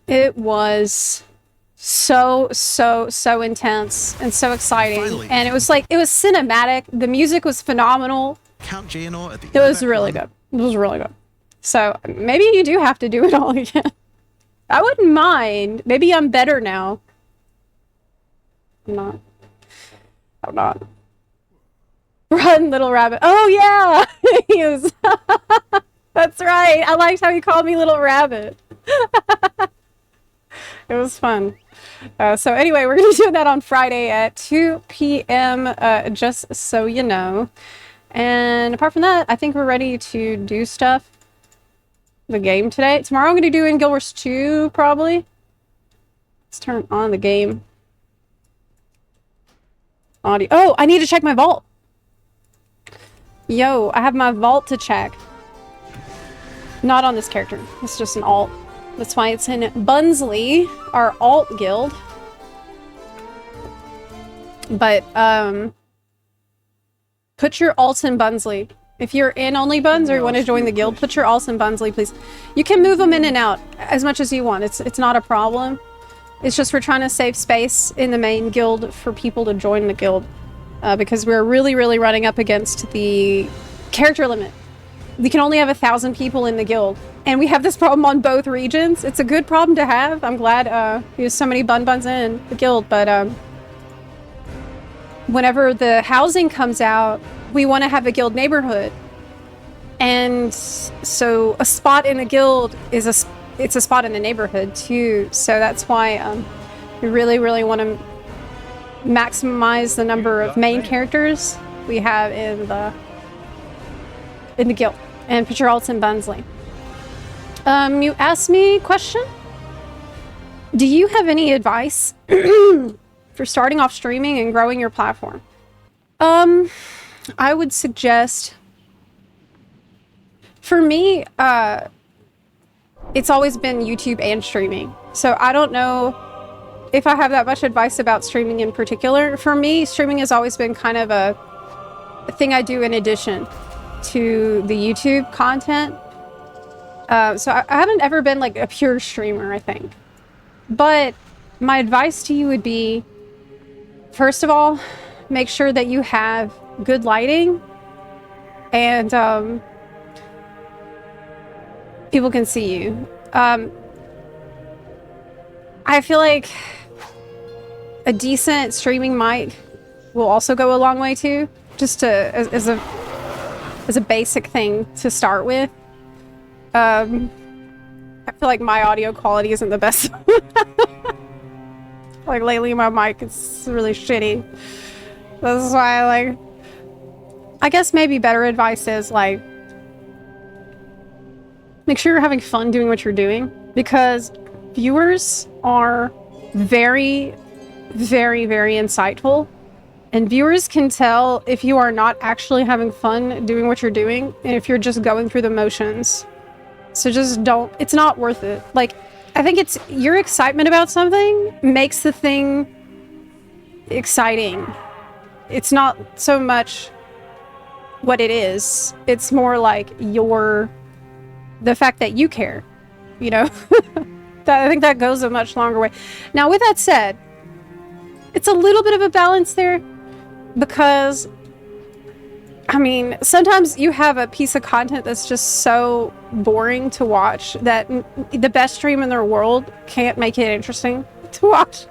It was so intense and so exciting. Finally. And it was like, it was cinematic. The music was phenomenal. Count Geonor at the It was Impact really Run. good. It was really good. So maybe you do have to do it all again. I wouldn't mind. Maybe I'm better now. I'm not. I'm not. Run, little rabbit. Oh, yeah. He was... That's right. I liked how he called me Little Rabbit. It was fun. So anyway, we're going to be doing that on Friday at 2 p.m., just so you know. And apart from that, I think we're ready to do stuff. The game today. Tomorrow I'm going to do in Guild Wars 2, probably. Let's turn on the game. Audio. Oh, I need to check my vault. Yo, I have my vault to check. Not on this character. It's just an alt. That's why it's in Bunsley, our alt guild. But, put your alts in Bunsley. If you're in only Buns or you want to join the guild, put your alts in Bunsley, please. You can move them in and out as much as you want. It's not a problem. It's just we're trying to save space in the main guild for people to join the guild. Because we're really running up against the character limit. We can only have 1,000 people in the guild. And we have this problem on both regions. It's a good problem to have. I'm glad there's so many buns in the guild, but whenever the housing comes out, we want to have a guild neighborhood. And so a spot in the guild is it's a spot in the neighborhood too. So that's why we really want to maximize the number of main characters we have in the guild. And put your alts in Bunsley. You asked me a question. Do you have any advice for starting off streaming and growing your platform? I would suggest, for me, it's always been YouTube and streaming. So I don't know if I have that much advice about streaming in particular. For me, streaming has always been kind of a thing I do in addition to the YouTube content. So I haven't ever been like a pure streamer, I think. But my advice to you would be, first of all, make sure that you have good lighting and people can see you. I feel like a decent streaming mic will also go a long way too, just to as a basic thing to start with. I feel like my audio quality isn't the best. Like lately my mic is really shitty. That's why I guess maybe better advice is like, make sure you're having fun doing what you're doing, because viewers are very insightful, and viewers can tell if you are not actually having fun doing what you're doing and if you're just going through the motions. So just don't, it's not worth it. Like, I think it's your excitement about something makes the thing exciting. It's not so much what it is. It's more like the fact that you care, you know? I think that goes a much longer way. Now, with that said, it's a little bit of a balance there, because I mean, sometimes you have a piece of content that's just so boring to watch that the best stream in the world can't make it interesting to watch.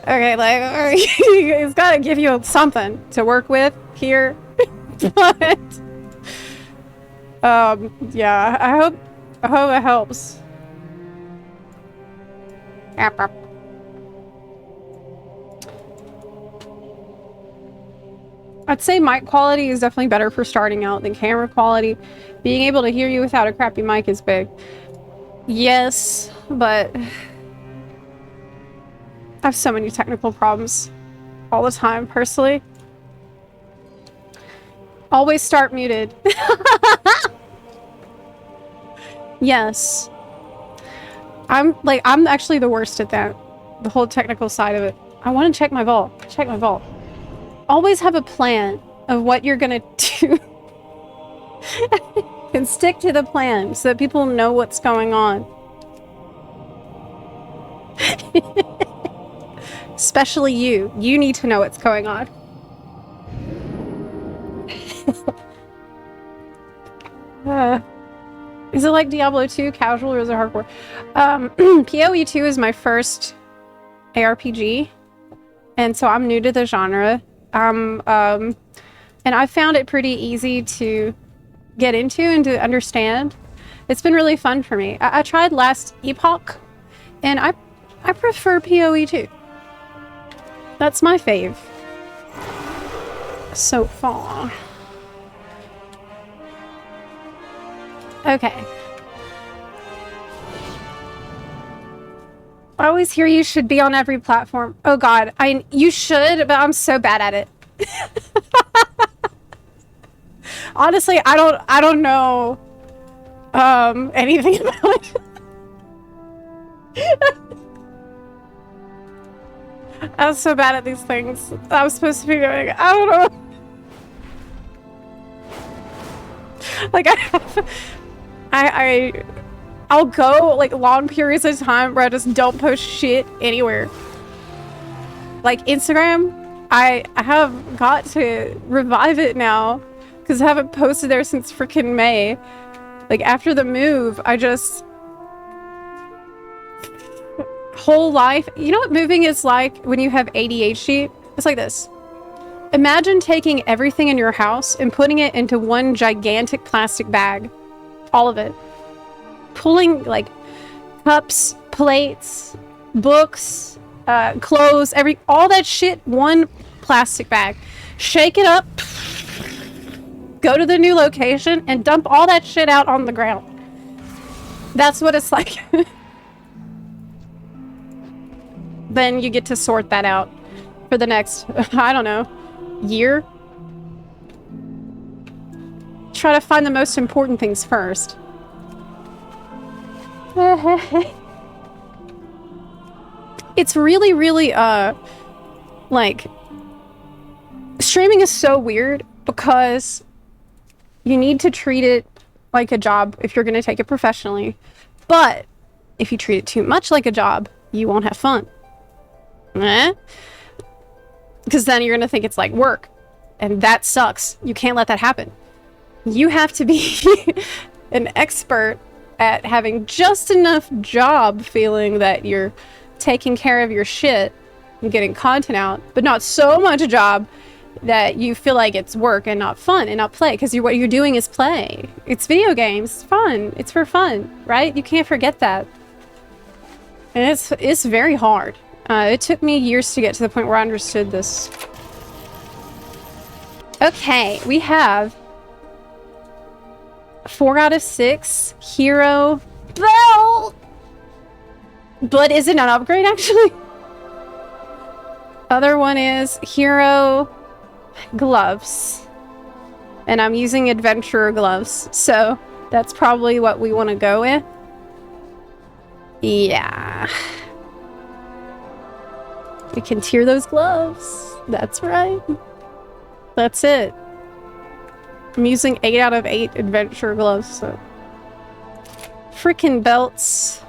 Okay, like, it's got to give you something to work with here. But yeah, I hope it helps. I'd say mic quality is definitely better for starting out than camera quality. Being able to hear you without a crappy mic is big. Yes, but I have so many technical problems all the time, personally. Always start muted. Yes. I'm actually the worst at that. The whole technical side of it. I want to check my vault. Check my vault. always have a plan of what you're gonna do. And stick to the plan so that people know what's going on. Especially you. You need to know what's going on. Is it like Diablo 2 casual or is it hardcore? PoE 2 is my first ARPG, and so I'm new to the genre. And I found it pretty easy to get into and to understand. It's been really fun for me. I tried Last Epoch, and I prefer PoE 2. That's my fave so far. Okay. I always hear you should be on every platform. Oh god, you should, but I'm so bad at it. Honestly, I don't know anything about it. I'm so bad at these things. I'm supposed to be doing, I don't know. Like I'll go like long periods of time where I just don't post shit anywhere. Like Instagram, I have got to revive it now because I haven't posted there since freaking May. Like after the move, I just whole life. You know what moving is like when you have ADHD? It's like this. Imagine taking everything in your house and putting it into one gigantic plastic bag. All of it. Pulling like cups, plates, books, clothes, all that shit, one plastic bag. Shake it up, go to the new location, and dump all that shit out on the ground. That's what it's like. Then you get to sort that out for the next, I don't know, year. Try to find the most important things first. It's really, really, like, streaming is so weird because you need to treat it like a job if you're going to take it professionally. But if you treat it too much like a job, you won't have fun. Because then you're going to think it's like work. And that sucks. You can't let that happen. You have to be an expert at having just enough job feeling that you're taking care of your shit and getting content out, but not so much a job that you feel like it's work and not fun and not play, because what you're doing is play. It's video games. It's fun. It's for fun, right? You can't forget that. And it's very hard. It took me years to get to the point where I understood this. Okay, we have 4 out of 6 hero belt. But is it an upgrade actually? Other one is hero gloves. And I'm using adventurer gloves. So that's probably what we want to go with. Yeah. We can tier those gloves. That's right. That's it. I'm using 8 out of 8 adventure gloves, so. Freaking belts.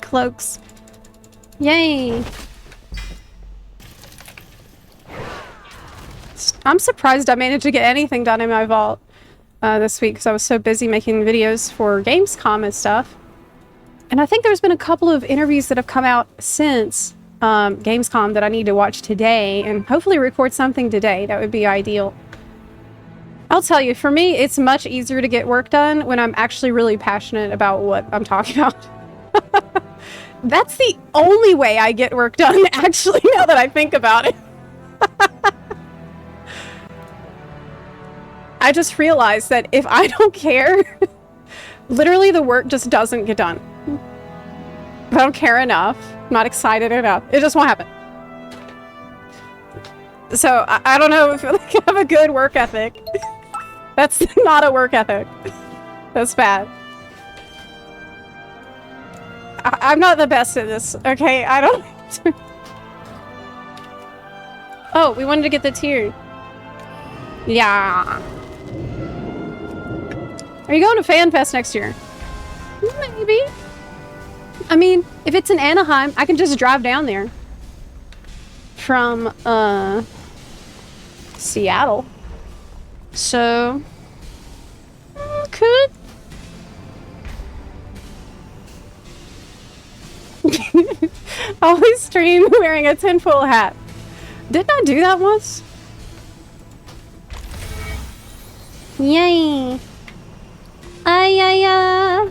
Cloaks. Yay. I'm surprised I managed to get anything done in my vault this week because I was so busy making videos for Gamescom and stuff. And I think there's been a couple of interviews that have come out since Gamescom that I need to watch today and hopefully record something today. That would be ideal. I'll tell you, for me, it's much easier to get work done when I'm actually really passionate about what I'm talking about. That's the only way I get work done, actually, now that I think about it. I just realized that if I don't care, literally the work just doesn't get done. If I don't care enough, I'm not excited enough, it just won't happen. So, I don't know if I have a good work ethic. That's not a work ethic. That's bad. I'm not the best at this, okay? I don't... Oh, we wanted to get the tier. Yeah. Are you going to FanFest next year? Maybe. I mean, if it's in Anaheim, I can just drive down there. From, Seattle. So... could. Always stream wearing a tinfoil hat. Didn't I do that once? Yay. Ay.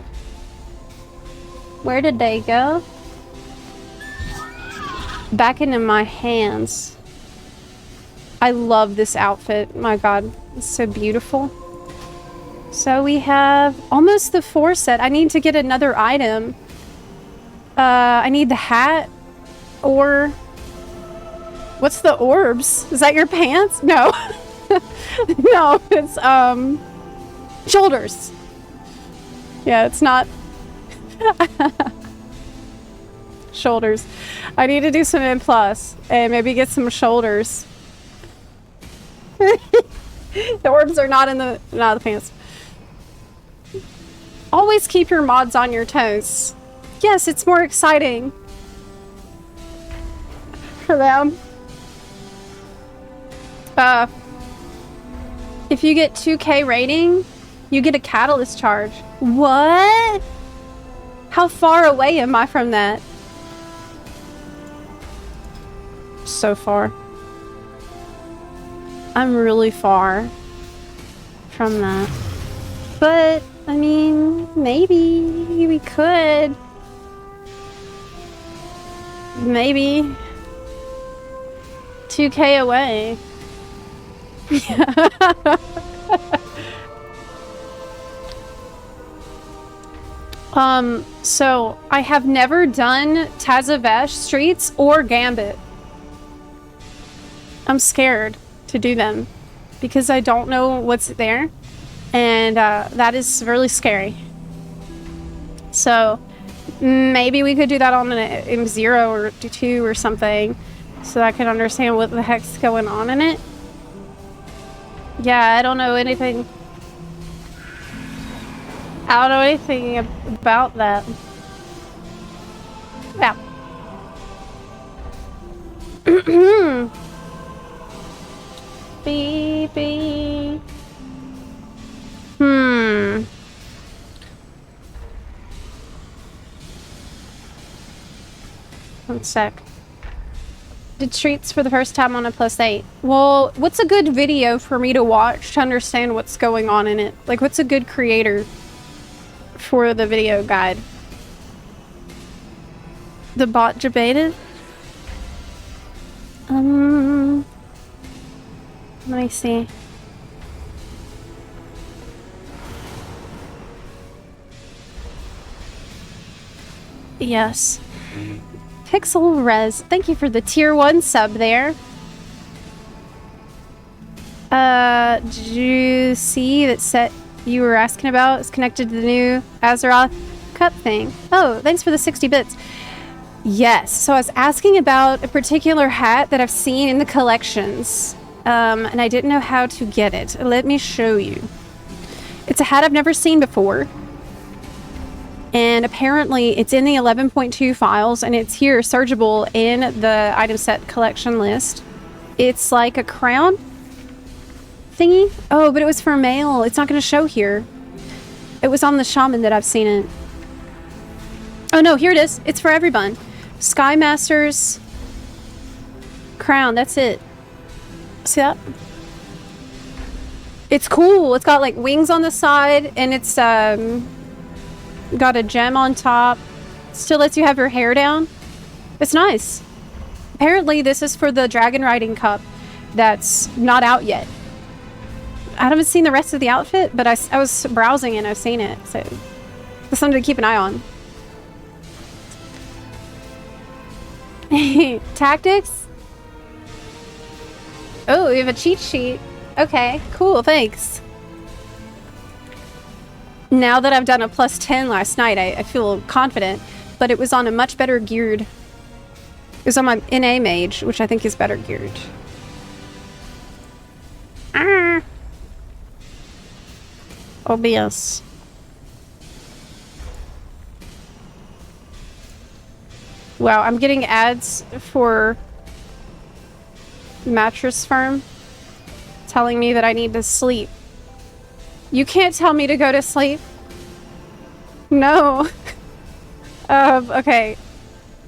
Where did they go? Back into my hands. I love this outfit. My god, it's so beautiful. So we have almost the 4 set. I need to get another item. I need the hat or... What's the orbs? Is that your pants? No. No, it's, shoulders. Yeah, it's not... Shoulders. I need to do some M+ and maybe get some shoulders. The orbs are not in the... not the pants. Always keep your mods on your toes. Yes, it's more exciting for them. If you get 2K rating, you get a catalyst charge. What? How far away am I from that? So far. I'm really far from that. But, I mean, maybe we could. Maybe 2K away. So I have never done Tazavesh streets or Gambit. I'm scared to do them because I don't know what's there, and that is really scary. So maybe we could do that on an M0 or 2 or something, so I can understand what the heck's going on in it. Yeah, I don't know anything. I don't know anything about that. Yeah. Baby. One sec. Did treats for the first time on a +8. Well, what's a good video for me to watch to understand what's going on in it? Like, what's a good creator for the video guide? The bot debated? Let me see. Yes. Pixel Res, thank you for the tier 1 sub there. Did you see that set you were asking about is connected to the new Azeroth Cup thing? Oh, thanks for the 60 bits. Yes, so I was asking about a particular hat that I've seen in the collections, and I didn't know how to get it. Let me show you. It's a hat I've never seen before. And apparently it's in the 11.2 files, and it's here searchable in the item set collection list. It's like a crown thingy. Oh, but it was for male. It's not going to show here. It was on the shaman that I've seen it. Oh no, here it is. It's for everyone. Sky Master's crown. That's it. See that? It's cool. It's got like wings on the side, and it's got a gem on top. Still lets you have your hair down. It's nice. Apparently this is for the dragon riding cup that's not out yet. I haven't seen the rest of the outfit, but I was browsing and I've seen it, so it's something to keep an eye on. Tactics? Oh, we have a cheat sheet. Okay, cool, thanks. Now that I've done a +10 last night, I feel confident, but it was on a much better geared... It was on my NA mage, which I think is better geared. Ah. OBS. Wow, I'm getting ads for Mattress Firm telling me that I need to sleep. You can't tell me to go to sleep. No. Okay.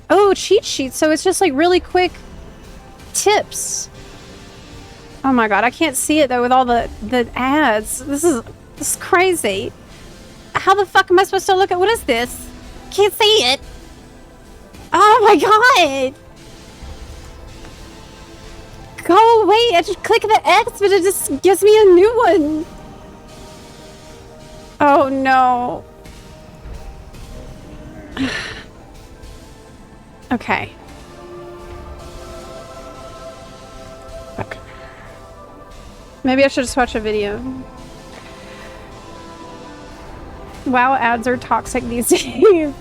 Oh, cheat sheet. So it's just like really quick tips. Oh my god, I can't see it though with all the ads. This is crazy. How the fuck am I supposed to look at what is this? Can't see it. Oh my god. Go away. I just click the X, but it just gives me a new one. Oh no. Okay. Okay. Maybe I should just watch a video. Wow, ads are toxic these days.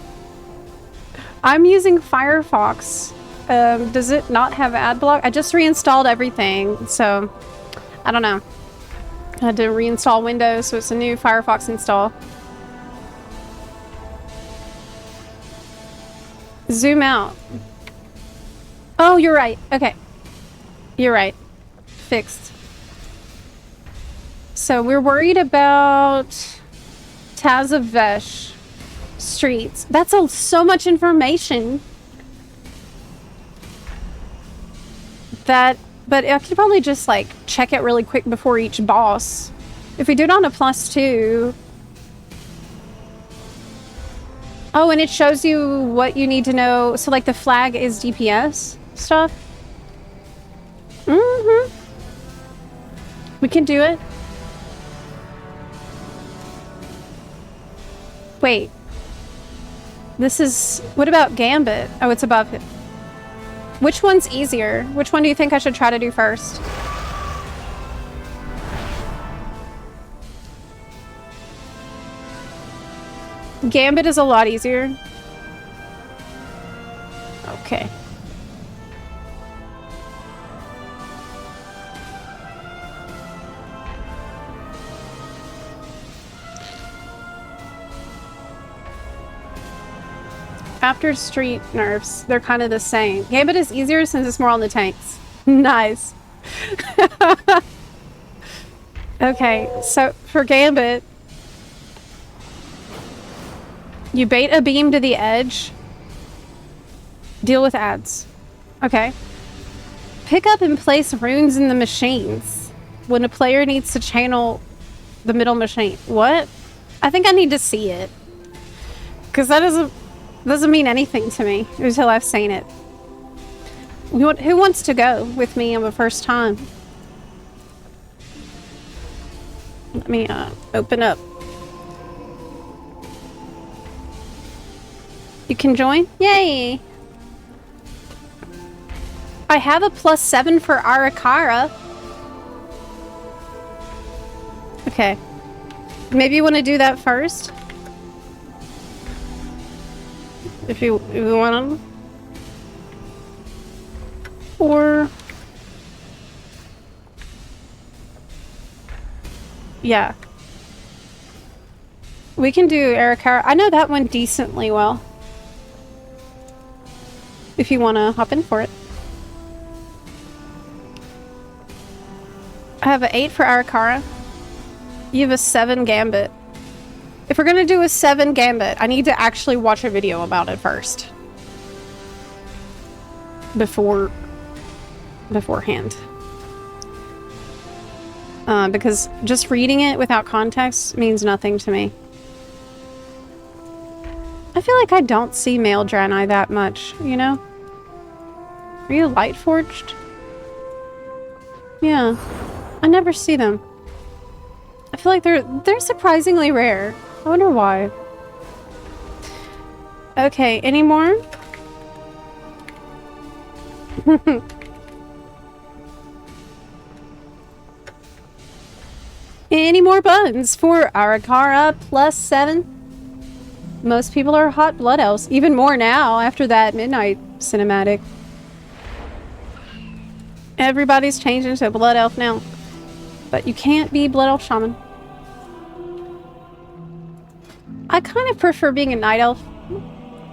I'm using Firefox. Does it not have ad block? I just reinstalled everything, so I don't know. I had to reinstall Windows, so it's a new Firefox install. Zoom out. Oh, you're right. Okay. You're right. Fixed. So we're worried about Tazavesh streets. That's so much information. But I could probably just like check it really quick before each boss. If we do it on a +2. Oh, and it shows you what you need to know. So like the flag is DPS stuff. Mm-hmm. We can do it. Wait. This is... What about Gambit? Oh, it's above it. Which one's easier? Which one do you think I should try to do first? Gambit is a lot easier. Okay. After street nerfs, they're kind of the same. Gambit is easier since it's more on the tanks. Nice. Okay, so for Gambit, you bait a beam to the edge. Deal with ads. Okay. Pick up and place runes in the machines when a player needs to channel the middle machine. What? I think I need to see it. Because that doesn't mean anything to me until I've seen it. Who wants to go with me on the first time? Let me open up. You can join? Yay! I have a +7 for Arakara. Okay. Maybe you want to do that first? If you want to. Or... Yeah. We can do Arakara. I know that one decently well. If you want to hop in for it. I have an 8 for Arakara. You have a 7 Gambit. If we're gonna do a 7 Gambit, I need to actually watch a video about it first. Beforehand. Because just reading it without context means nothing to me. I feel like I don't see male Draenei that much, you know? Are you light forged? Yeah. I never see them. I feel like they're surprisingly rare. I wonder why. Okay, any more? Any more buttons for Arakara +7? Most people are hot blood elves. Even more now after that midnight cinematic. Everybody's changing to blood elf now. But you can't be Blood Elf Shaman. I kind of prefer being a Night Elf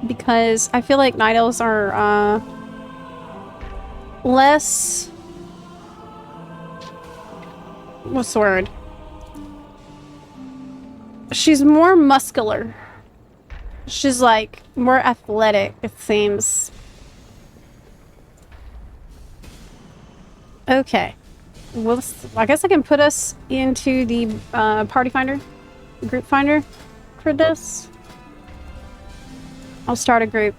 because I feel like Night Elves are less... What's the word? She's more muscular. She's like more athletic, it seems. Okay. Well, I guess I can put us into the party finder, group finder for this. I'll start a group.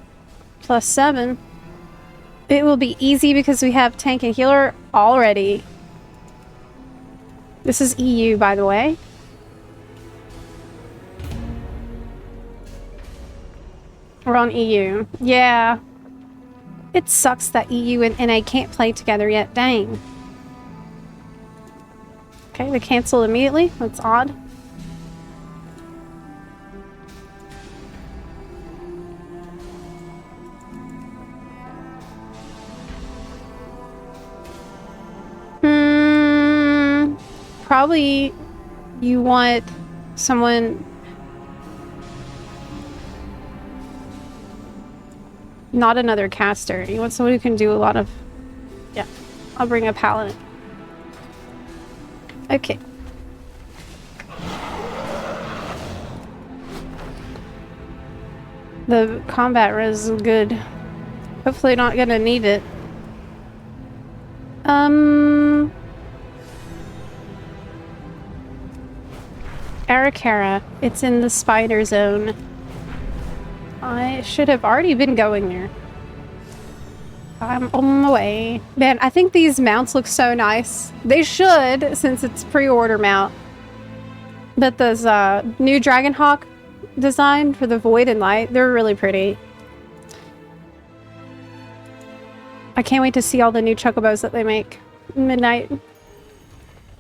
+7. It will be easy because we have tank and healer already. This is EU, by the way. We're on EU. Yeah. It sucks that EU and NA can't play together yet. Dang. Okay, they cancel immediately. That's odd. Probably you want someone... Not another caster. You want someone who can do a lot of... Yeah. I'll bring a paladin. Okay. The combat res is good. Hopefully not gonna need it. Arakara. It's in the spider zone. I should have already been going there. I'm on my way. Man, I think these mounts look so nice. They should, since it's pre-order mount. But those new Dragonhawk design for the Void and Light, they're really pretty. I can't wait to see all the new chocobos that they make. Midnight.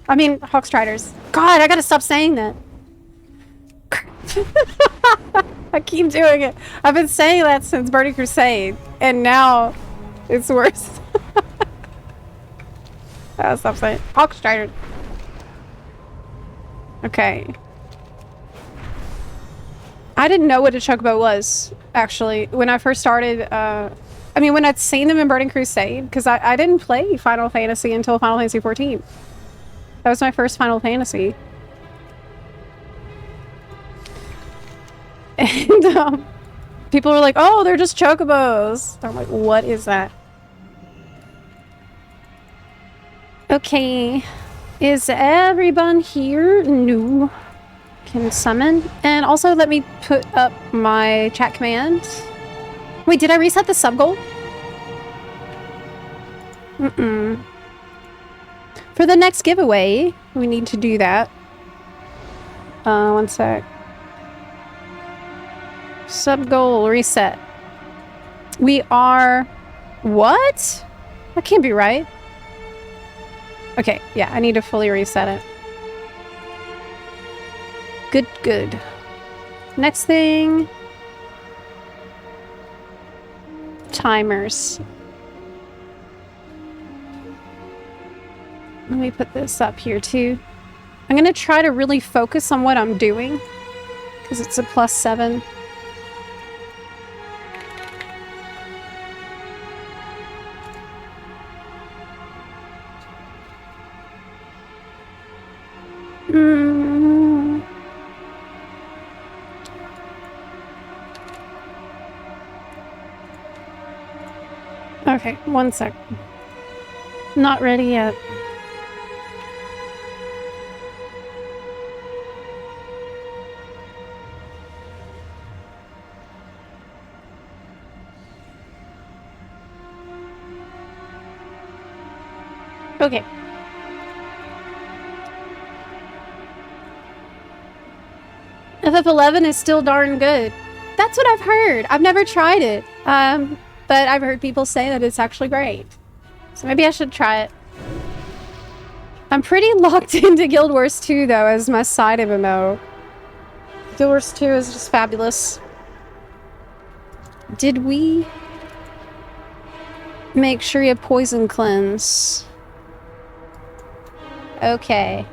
I mean, Hawkstriders. God, I gotta stop saying that. I keep doing it. I've been saying that since Burning Crusade, and now it's worse. I'll stop saying it. Hawkstriders. Okay. I didn't know what a chocobo was, actually, when I first started. I mean, when I'd seen them in Burning Crusade, because I didn't play Final Fantasy until Final Fantasy 14. That was my first Final Fantasy. And people were like, oh, they're just chocobos. I'm like, what is that? Okay. Is everyone here? No. Can summon. And also let me put up my chat command. Wait, did I reset the sub goal? Mm-mm. For the next giveaway, we need to do that. One sec. Sub goal reset. We are... What? That can't be right. Okay, yeah, I need to fully reset it. Good, good. Next thing... Timers. Let me put this up here too. I'm gonna try to really focus on what I'm doing because it's a +7. Okay, one sec. Not ready yet. Okay. FF11 is still darn good. That's what I've heard. I've never tried it. But I've heard people say that it's actually great. So maybe I should try it. I'm pretty locked into Guild Wars 2 though as my side MMO. Guild Wars 2 is just fabulous. Did we make sure you poison cleanse? Okay.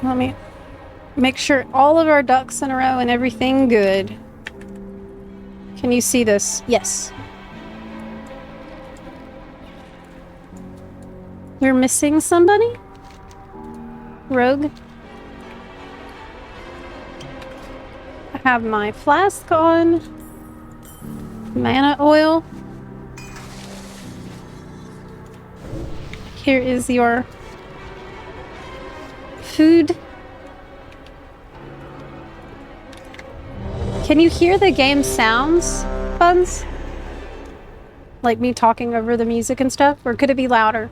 Let me make sure all of our ducks in a row and everything good. Can you see this? Yes. We're missing somebody? Rogue? I have my flask on. Mana oil. Here is your food. Can you hear the game sounds, Buns? Like me talking over the music and stuff? Or could it be louder?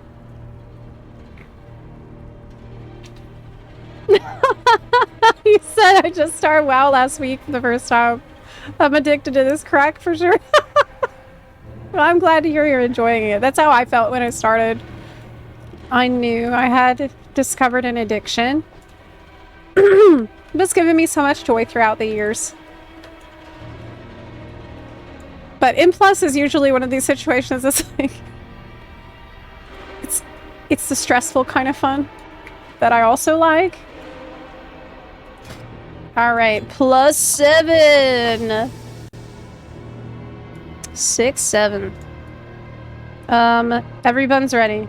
You said I just started WoW last week for the first time. I'm addicted to this crack for sure. Well, I'm glad to hear you're enjoying it. That's how I felt when I started. I knew I had discovered an addiction. It's given me so much joy throughout the years. But M+ is usually one of these situations that's like... It's the stressful kind of fun that I also like. Alright, +7! 6, 7. Everyone's ready.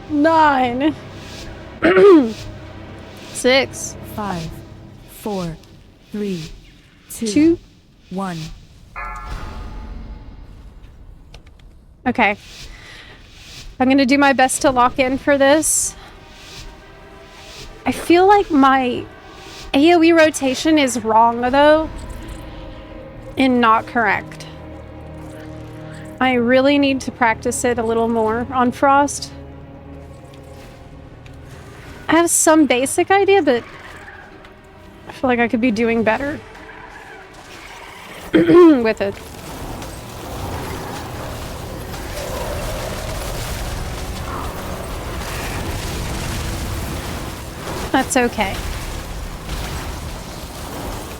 9. 6. 5, 4, 3, 2, 2. 1. Okay. I'm gonna do my best to lock in for this. I feel like my AoE rotation is wrong, though, and not correct. I really need to practice it a little more on Frost. I have some basic idea, but I feel like I could be doing better with it. That's okay.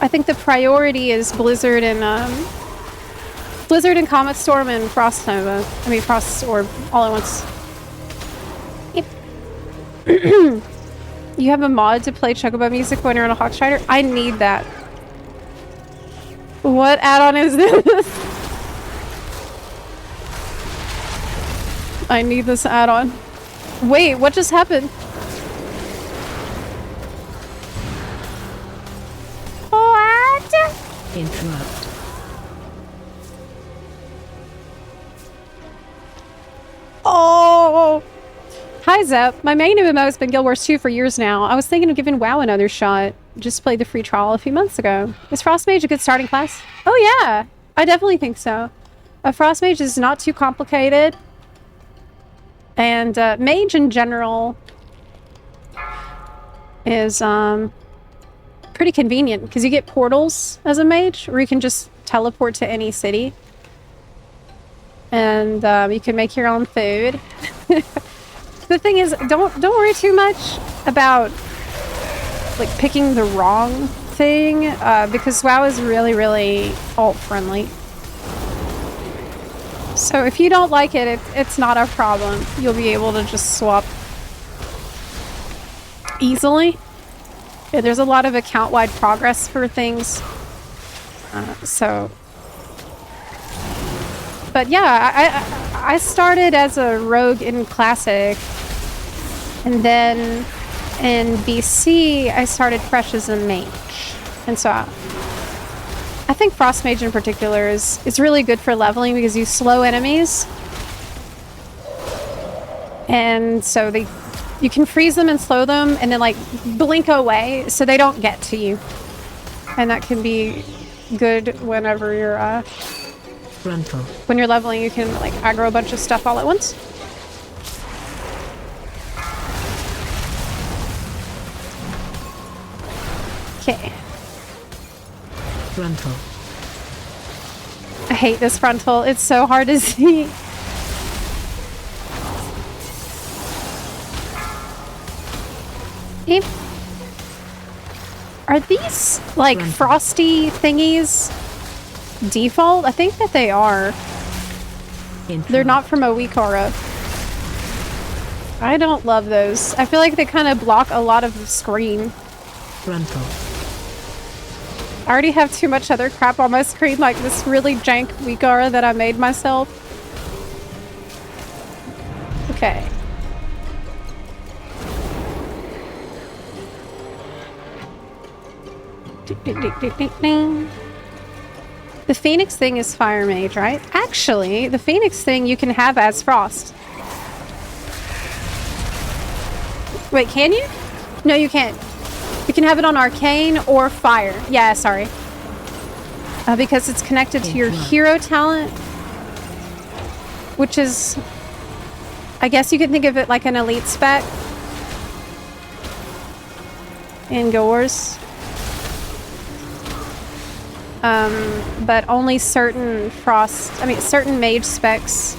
I think the priority is Blizzard and Comet Storm and Frost Nova. I mean Frost Orb all at once. Yep. You have a mod to play Chocobo music when you're on a Hawkstrider? I need that. What add-on is this? I need this add-on. Wait, what just happened? What? Interrupt. Oh! Hi, Zep. My main MMO has been Guild Wars 2 for years now. I was thinking of giving WoW another shot. Just played the free trial a few months ago. Is Frostmage a good starting class? Oh yeah! I definitely think so. A Frostmage is not too complicated. And Mage in general is pretty convenient because you get portals as a Mage where you can just teleport to any city. And you can make your own food. The thing is, don't worry too much about like picking the wrong thing because WoW is really, really alt friendly. So if you don't like it, it's not a problem. You'll be able to just swap easily. Yeah, there's a lot of account-wide progress for things. But yeah, I started as a rogue in Classic, and then in BC I started fresh as a mage, and so I think Frost Mage in particular is really good for leveling because you slow enemies, and so you can freeze them and slow them, and then like blink away so they don't get to you, and that can be good whenever you're Frontal. when you're leveling. You can like aggro a bunch of stuff all at once. Okay. Frontal. I hate this frontal. It's so hard to see. Yep. Are these, like, frosty thingies default? I think that they are. They're not from Owikara. I don't love those. I feel like they kind of block a lot of the screen. Frontal. I already have too much other crap on my screen, like this really jank Wikara that I made myself. Okay. The Phoenix thing is Fire Mage, right? Actually, the Phoenix thing you can have as Frost. Wait, can you? No, you can't. You can have it on Arcane or Fire. Yeah, sorry. Because it's connected to your hero talent. Which is... I guess you could think of it like an elite spec. In Gores. But only certain certain mage specs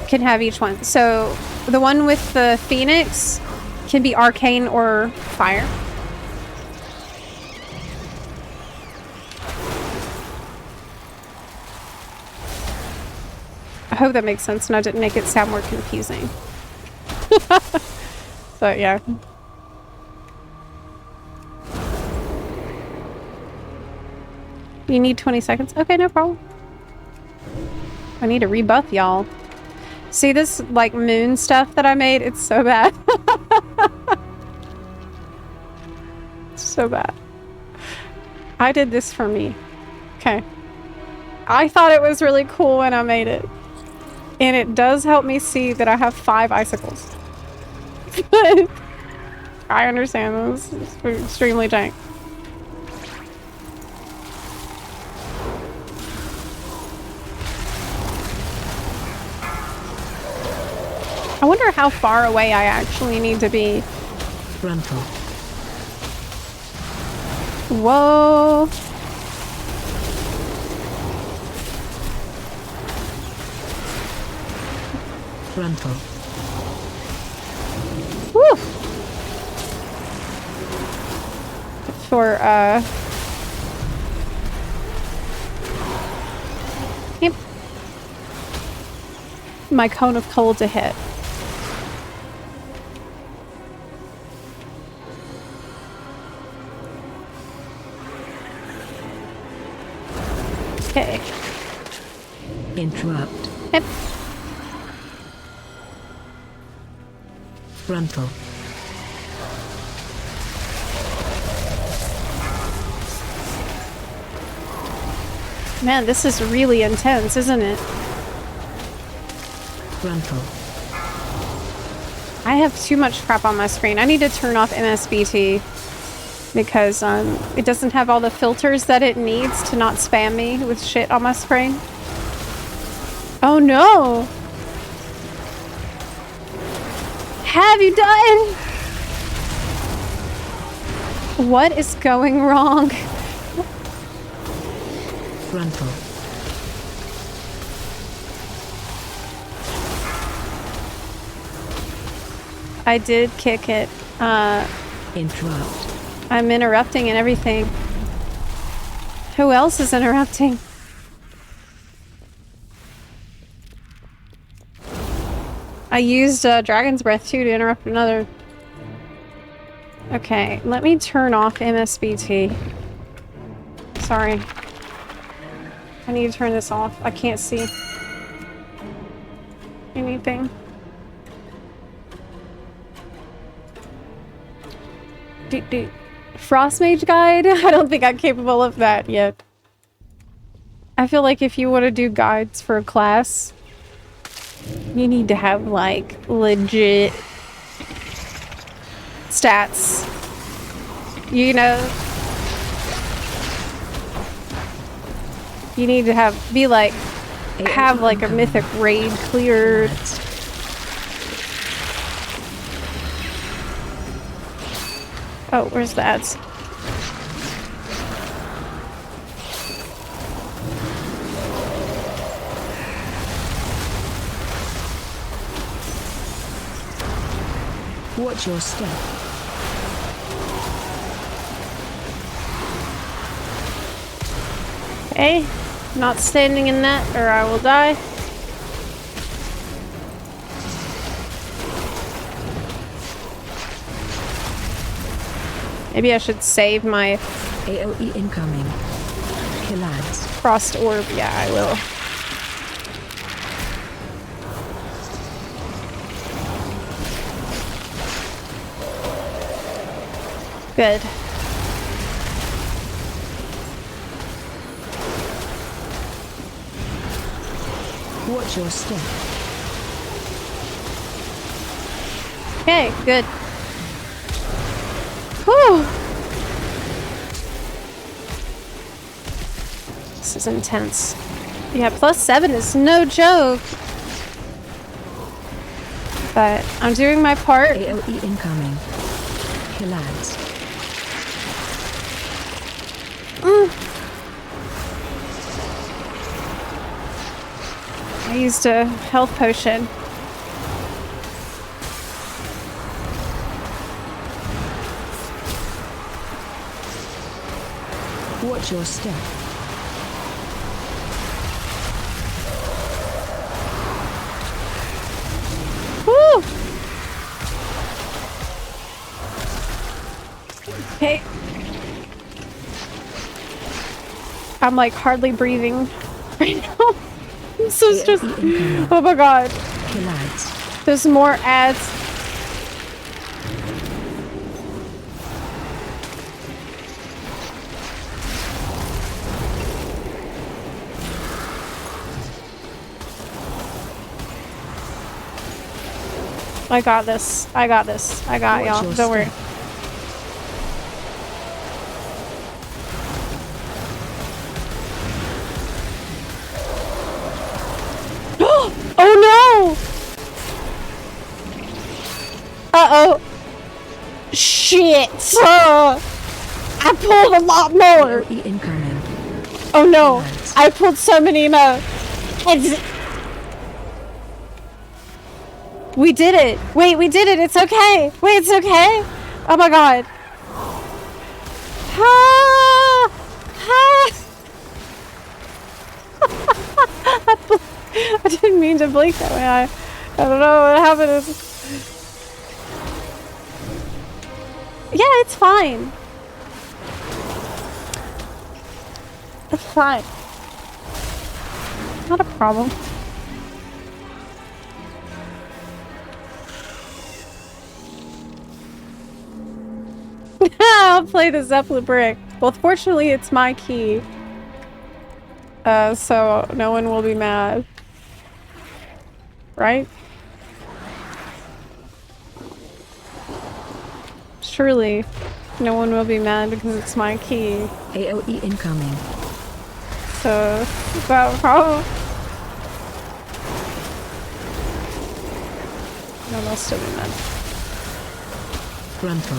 can have each one. So the one with the Phoenix can be Arcane or Fire. I hope that makes sense and I didn't make it sound more confusing. So yeah. You need 20 seconds? Okay, no problem. I need to rebuff y'all. See this, like, moon stuff that I made? It's so bad. It's so bad. I did this for me. Okay. I thought it was really cool when I made it. And it does help me see that I have 5 icicles. I understand this. It's extremely jank. I wonder how far away I actually need to be. Frontal. Whoa. Frontal. Woo. For, Yep. My cone of cold to hit. Okay. Interrupt. Yep. Frontal. Man, this is really intense, isn't it? Frontal. I have too much crap on my screen. I need to turn off MSBT because it doesn't have all the filters that it needs to not spam me with shit on my screen. Oh no! Have you done? What is going wrong? Frontal. I did kick it. Interrupt. I'm interrupting and everything. Who else is interrupting? I used Dragon's Breath too to interrupt another. Okay, let me turn off MSBT. Sorry. I need to turn this off. I can't see anything. Frost Mage Guide? I don't think I'm capable of that yet. I feel like if you want to do guides for a class, you need to have, like, legit stats. You know? You need to have like a mythic raid cleared. Oh, where's the ads? Watch your step. Okay. Not standing in that or I will die. Maybe I should save my AOE incoming. Kill ads. frost orb. Yeah, I will. Good. Watch your step. Okay, good. Whew. This is intense. Yeah, +7 is no joke. But I'm doing my part. AOE incoming. Kill ads. I used a health potion. Watch your step. Woo! Okay. I'm like hardly breathing right now. I'm so stressed. Oh my god. Kill ads. There's more ads. I got this. I got this. I got Watch y'all. your Don't worry. step. Oh no! Uh-oh. Shit! I pulled a lot more! AOE incoming. Oh no! I pulled so many more! We did it! Wait, we did it! It's okay! Wait, it's okay! Oh my god! Ah! Ah! I didn't mean to blink that way. I don't know what happened. Yeah, it's fine. It's fine. Not a problem. I'll play the Zepla brick. Well, fortunately, it's my key. So no one will be mad. Right? Surely, no one will be mad because it's my key. AOE incoming. So, is that a problem? No, they'll still be mad. Frontal.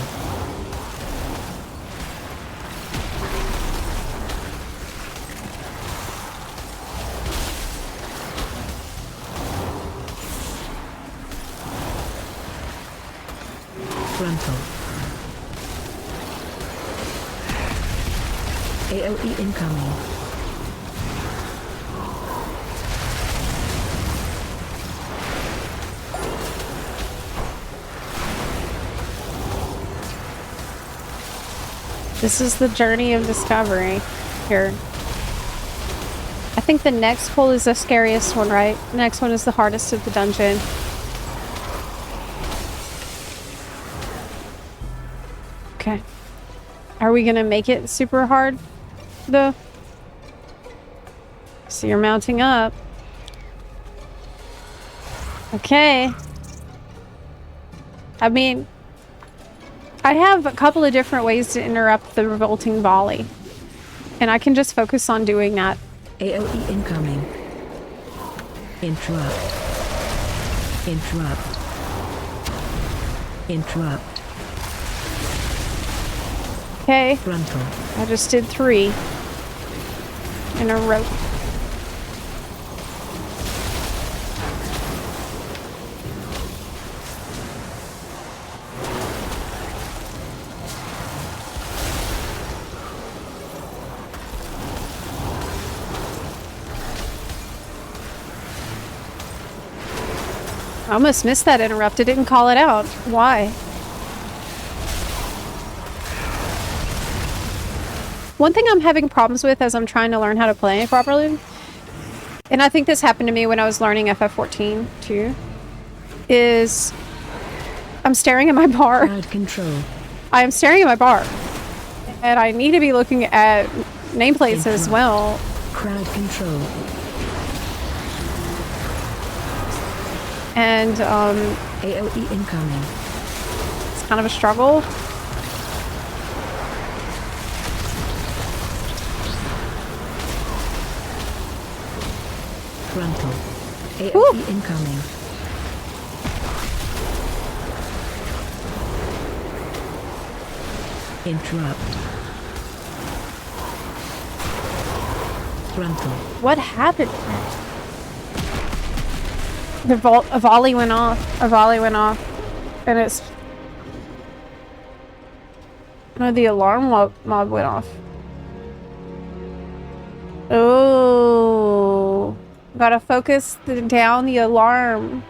Frontal. AOE incoming. This is the journey of discovery here. I think the next pull is the scariest one, right? The next one is the hardest of the dungeon. Okay. Are we gonna make it super hard, though? So you're mounting up. Okay. I mean, I have a couple of different ways to interrupt the revolting volley. And I can just focus on doing that. AOE incoming. Interrupt. Interrupt. Interrupt. Okay. Frontal. I just did 3 in a row. I almost missed that interrupt. It didn't call it out. Why? One thing I'm having problems with as I'm trying to learn how to play properly, and I think this happened to me when I was learning FF14 too, is I'm staring at my bar. Crowd control. I am staring at my bar. And I need to be looking at nameplates as well. Crowd control. And AOE incoming. it's kind of a struggle. Frontal. AOE Woo. incoming. Interrupt. Frontal. What happened? A volley went off. A volley went off. And it's... No, the alarm mob went off. Oh. Gotta focus down the alarm.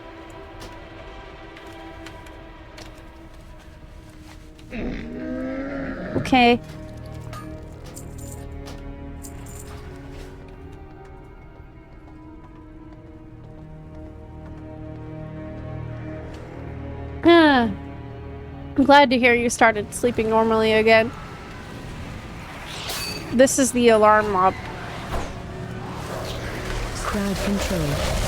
Okay. I'm glad to hear you started sleeping normally again. This is the alarm mob. Crowd control.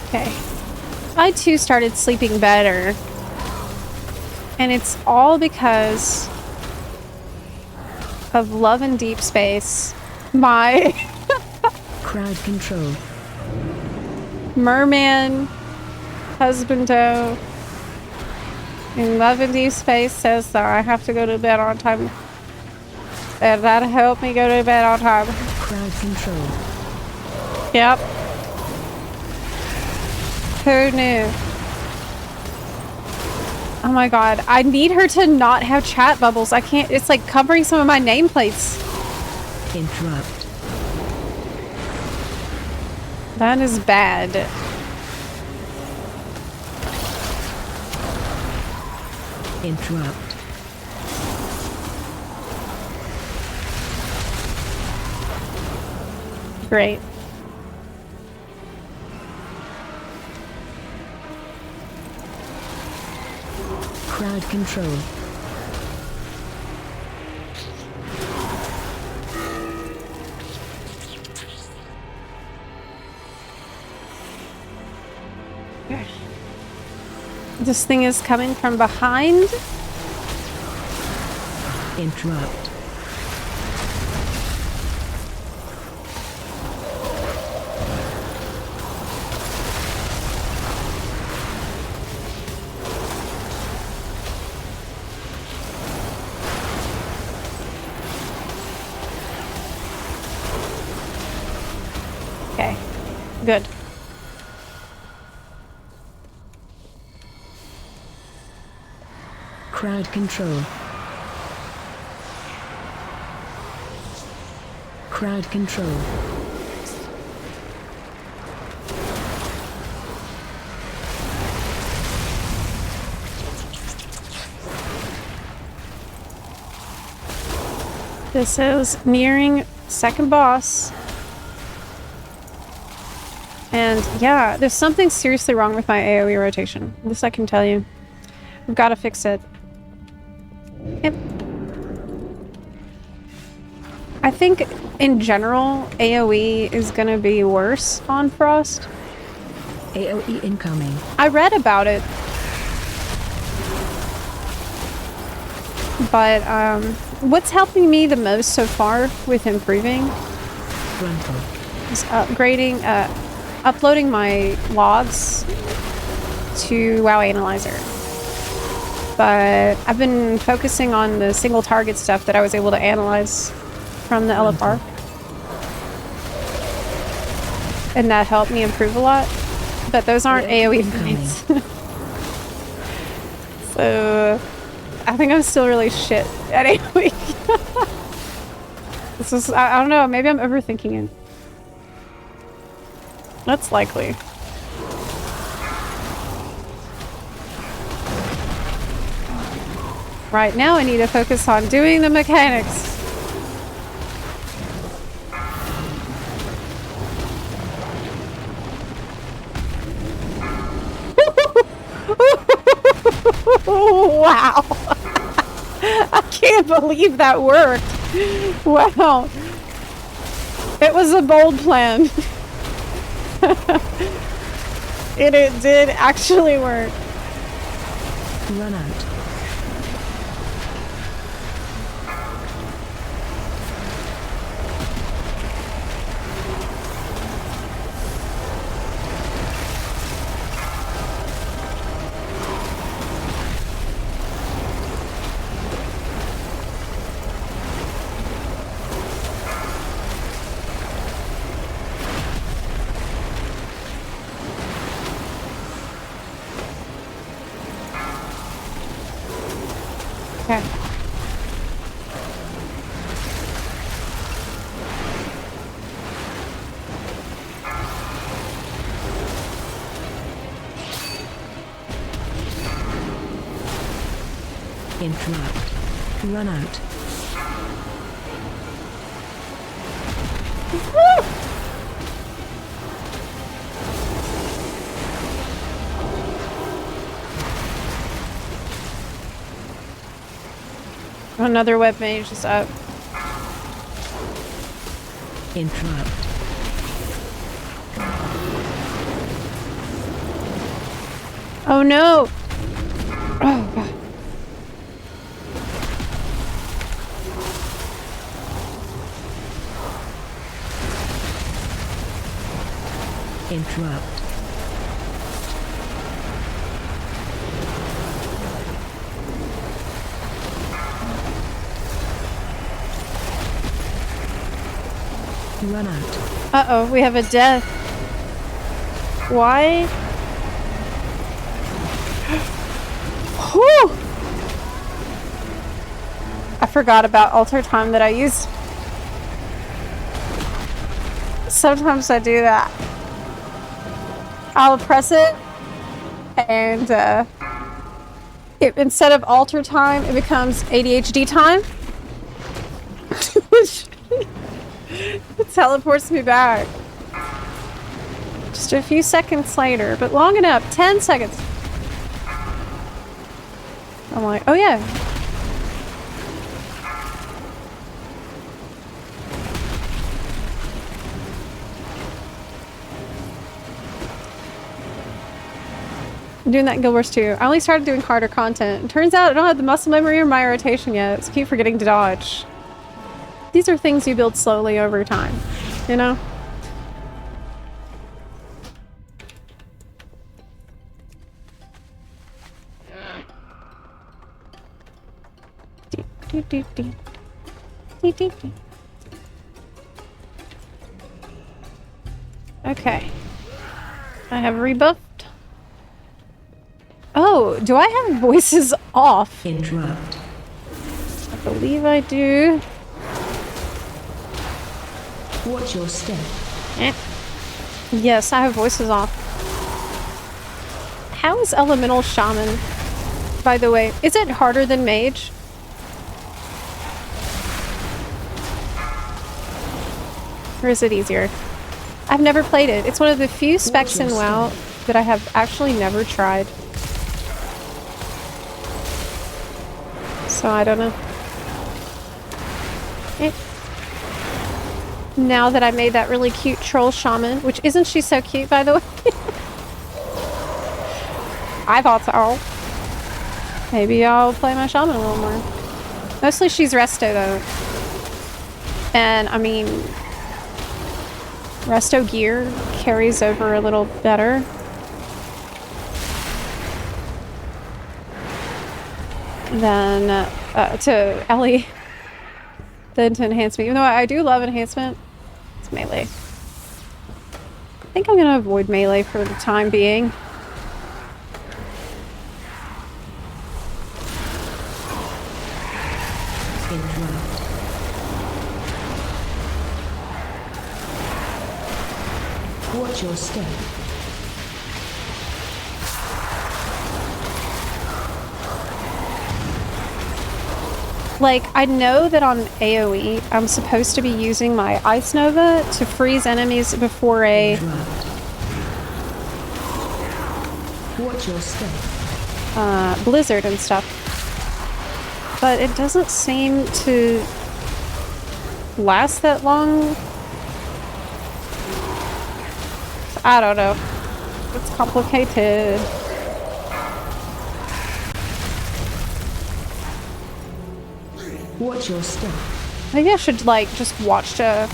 Okay. I too started sleeping better. And it's all because of Love in Deep Space. My Crowd control. merman husbando in Love in Deep Space says that I have to go to bed on time. And that'll help me go to bed on time. Crowd control. Yep. Who knew? Oh my god. I need her to not have chat bubbles. I can't. It's like covering some of my nameplates. Interrupt. That is bad. Interrupt. Great. Crowd control. This thing is coming from behind. Interrupt. Okay. Good. Crowd control. Crowd control. This is nearing second boss. And yeah, there's something seriously wrong with my AoE rotation. This I can tell you. We've got to fix it. Yep. I think in general, AoE is going to be worse on Frost. AOE incoming. I read about it. But what's helping me the most so far with improving Frontal. is uploading my logs to WoW Analyzer. But I've been focusing on the single target stuff that I was able to analyze from the LFR. and that helped me improve a lot. But those aren't AoE Incoming. points. So I think I'm still really shit at AoE. This is, I don't know, maybe I'm overthinking it. That's likely. Right now I need to focus on doing the mechanics. Wow. I can't believe that worked. Wow. It was a bold plan. And it did actually work. Run out. Okay. Interrupt. Run out. Another web mage is up. Interrupt. Oh no! Oh god. Interrupt. Run out. Uh-oh, we have a death. Why? Whew! I forgot about altar time that I used. Sometimes I do that. I'll press it and instead of altar time, it becomes ADHD time. Which it teleports me back. Just a few seconds later, but long enough. 10 seconds. I'm like, oh yeah. I'm doing that in Guild Wars 2. I only started doing harder content. It turns out I don't have the muscle memory or my rotation yet, so I keep forgetting to dodge. These are things you build slowly over time, you know? Okay. I have rebuffed. Oh, do I have voices off? Interrupt. I believe I do. Watch your step. Yes, I have voices off. How is Elemental Shaman, by the way? Is it harder than Mage? Or is it easier? I've never played it. It's one of the few specs in WoW that I have actually never tried. So I don't know. Now that I made that really cute troll shaman, which isn't she so cute, by the way? I thought so. Maybe I'll play my shaman a little more. Mostly she's resto though. And I mean, resto gear carries over a little better. Than to Ellie than to enhancement. Even though I do love enhancement, it's melee. think I'm gonna avoid melee for the time being. Interrupt. Watch your step. Like, I know that on AoE, I'm supposed to be using my Ice Nova to freeze enemies before a... Interrupt. Watch your step. blizzard and stuff. But it doesn't seem to last that long. I don't know. It's complicated. Watch your step. Maybe I should, like, just watch a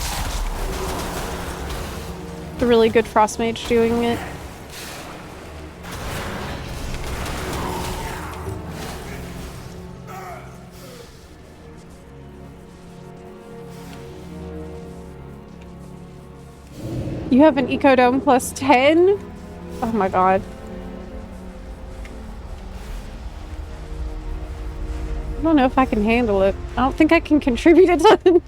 really good Frost Mage doing it. You have an Ecodome plus 10? Oh my god. I don't know if I can handle it. I don't think I can contribute a ton.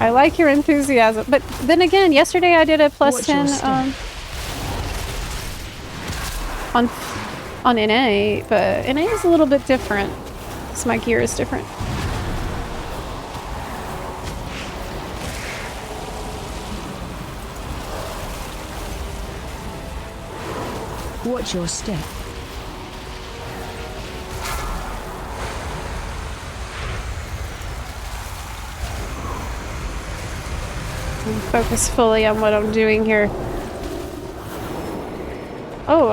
I like your enthusiasm, but then again, yesterday I did a plus Watch your 10 on NA, but NA is a little bit different because my gear is different. Watch your step. Focus fully on what I'm doing here. Oh,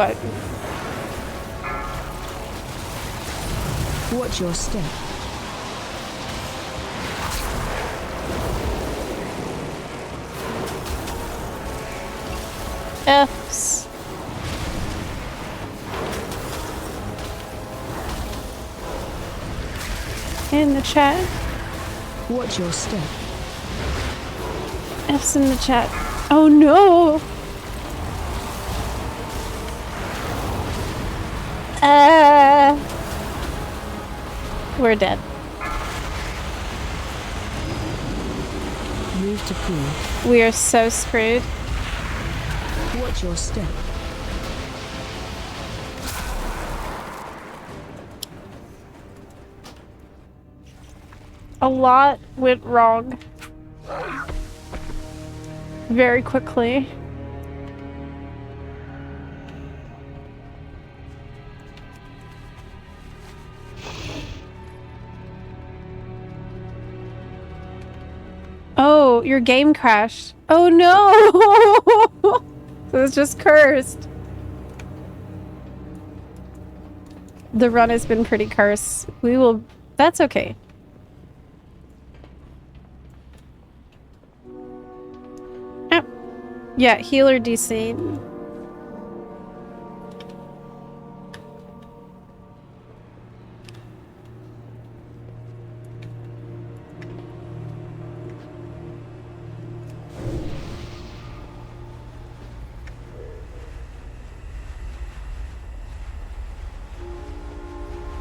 Watch your step. F's. In the chat. Watch your step. F's in the chat. Oh no! We're dead. Move to pool. We are so screwed. Watch your step. A lot went wrong. Very quickly. Oh, your game crashed. Oh no! It was just cursed. The run has been pretty cursed. We will... That's okay. Ah. Yeah, healer DC.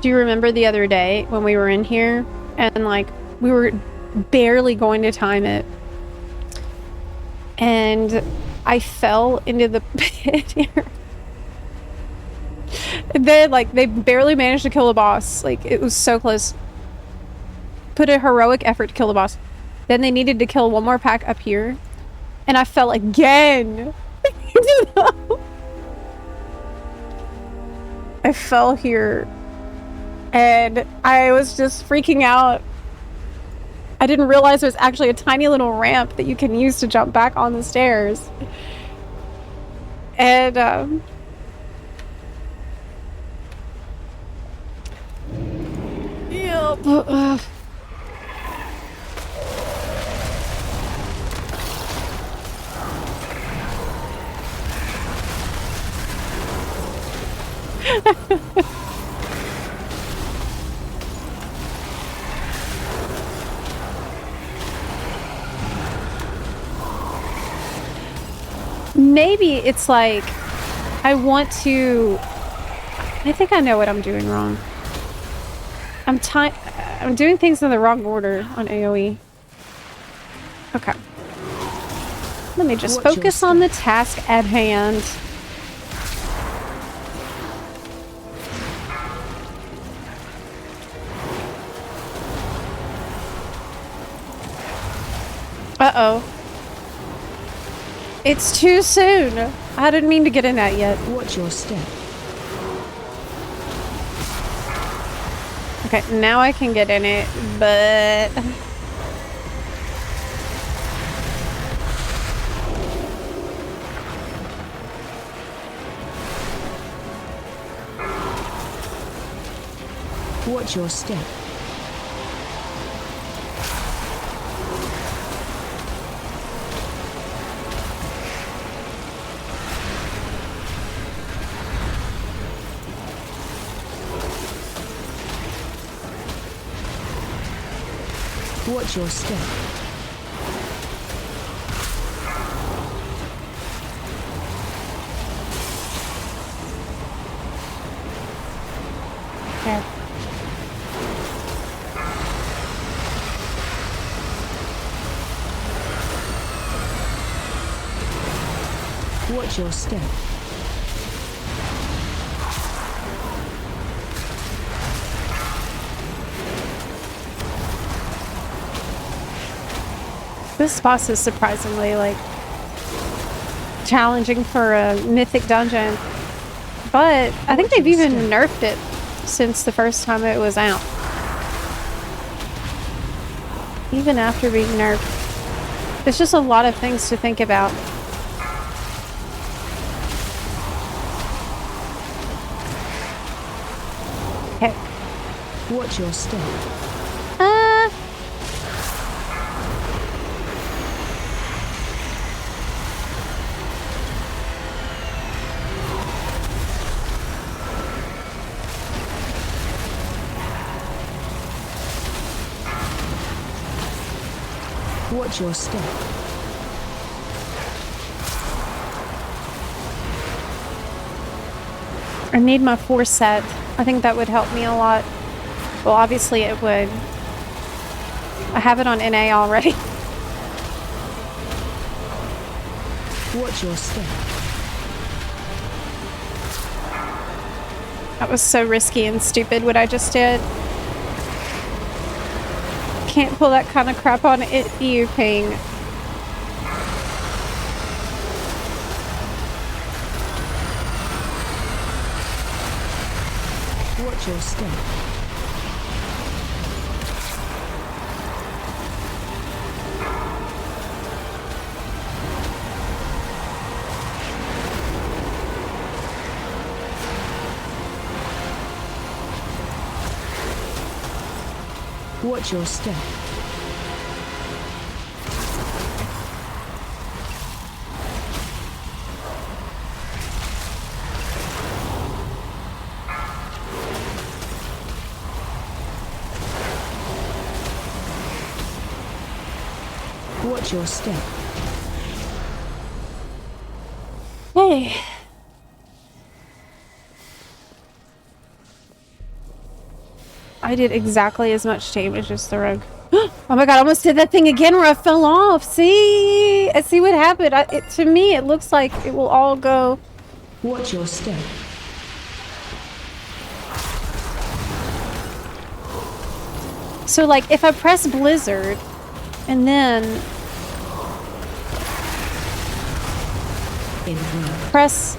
Do you remember the other day when we were in here and like we were barely going to time it and I fell into the pit here? And then like they barely managed to kill the boss. Like it was so close. Put a heroic effort to kill the boss. Then they needed to kill one more pack up here and I fell again. I fell here. And I was just freaking out. I didn't realize there's actually a tiny little ramp that you can use to jump back on the stairs. And, yep. Maybe it's like I want to. I think I know what I'm doing wrong. I'm doing things in the wrong order on AoE. Okay. Let me just Watch focus your on the task at hand. Uh-oh. It's too soon. I didn't mean to get in that yet. Watch your step. Okay, now I can get in it, but... Watch your step. Watch your step. Okay. Watch your step. This boss is surprisingly, like, challenging for a mythic dungeon. But I think they've even nerfed it since the first time it was out. Even after being nerfed. There's just a lot of things to think about. Okay. Watch your step. Watch your step. I need my 4 set. I think that would help me a lot. Well, obviously it would. I have it on NA already. Watch your step. That was so risky and stupid what I just did. Can't pull that kind of crap on you, Ping. Watch your step. Watch your step. Watch your step. Hey. I did exactly as much damage as the rogue. Oh my god, I almost did that thing again where I fell off. See? See what happened? To me, it looks like it will all go... Watch your step. So, like, if I press Blizzard, and then press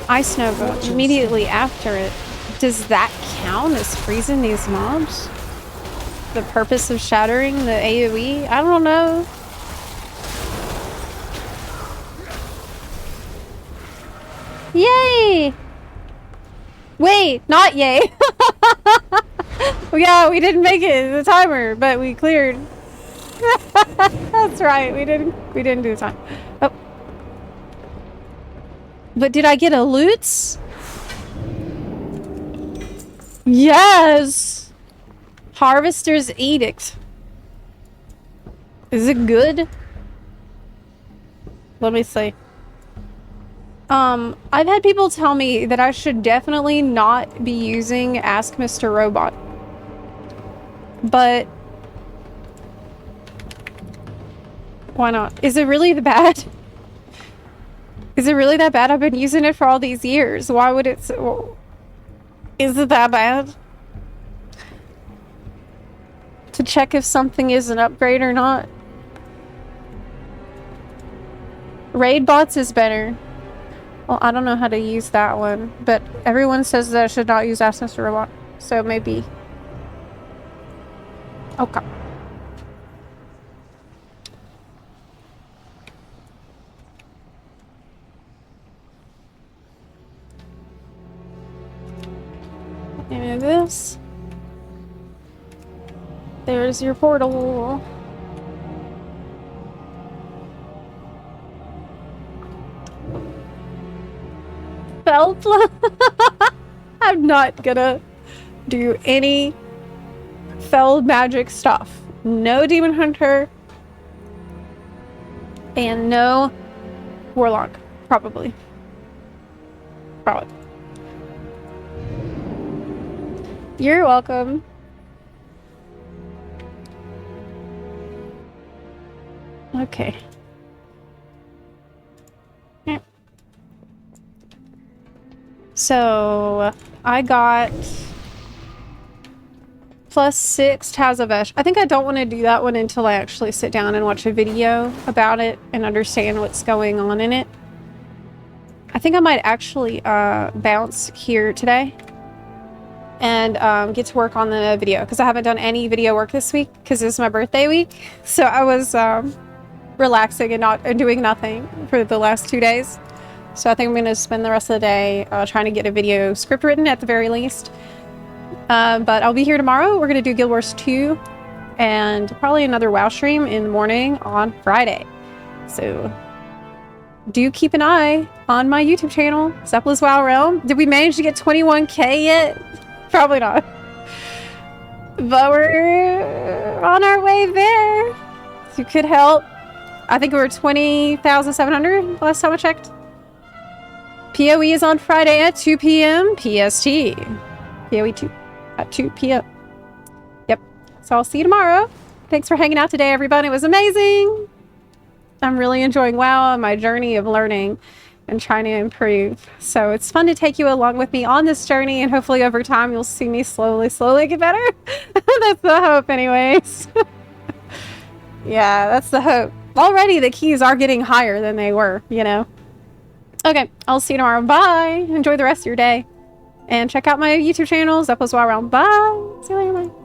Ice Nova immediately after it, does that count as freezing these mobs? The purpose of shattering the AoE? I don't know. Yay! Wait, not yay. Yeah, we didn't make it the timer, but we cleared. That's right. We didn't do the time. Oh. But did I get a loot? Yes. Harvester's Edict. Is it good? Let me see. I've had people tell me that I should definitely not be using Ask Mr. Robot. But why not? Is it really that bad? Is it really that bad? I've been using it for all these years. Why would it... Is it that bad? To check if something is an upgrade or not. Raid bots is better. Well, I don't know how to use that one, but everyone says that I should not use Ask Mr. Robot, so maybe. Okay. And this. There's your portal. Zepla. I'm not gonna do any felled magic stuff. No demon hunter. And no warlock. Probably. Probably. You're welcome. Okay. So I got +6 Tazavesh. I think I don't want to do that one until I actually sit down and watch a video about it and understand what's going on in it. I think I might actually bounce here today and get to work on the video because I haven't done any video work this week because it's my birthday week. So I was relaxing and doing nothing for the last 2 days. So I think I'm going to spend the rest of the day trying to get a video script written at the very least. But I'll be here tomorrow. We're going to do Guild Wars 2 and probably another WoW stream in the morning on Friday. So do keep an eye on my YouTube channel, Zepla's WoW Realm. Did we manage to get 21K yet? Probably not. But we're on our way there. If you could help. I think we were 20,700 last time I checked. PoE is on Friday at 2 p.m. PST. PoE 2 at 2 p.m. Yep. So I'll see you tomorrow. Thanks for hanging out today, everybody. It was amazing. I'm really enjoying WoW and my journey of learning and trying to improve. So it's fun to take you along with me on this journey, and hopefully over time you'll see me slowly get better. That's the hope anyways. Yeah, that's the hope. Already the keys are getting higher than they were, you know. Okay, I'll see you tomorrow. Bye. Enjoy the rest of your day. And check out my YouTube channel, Zepla's WoW Realm. Bye. See you later. Bye.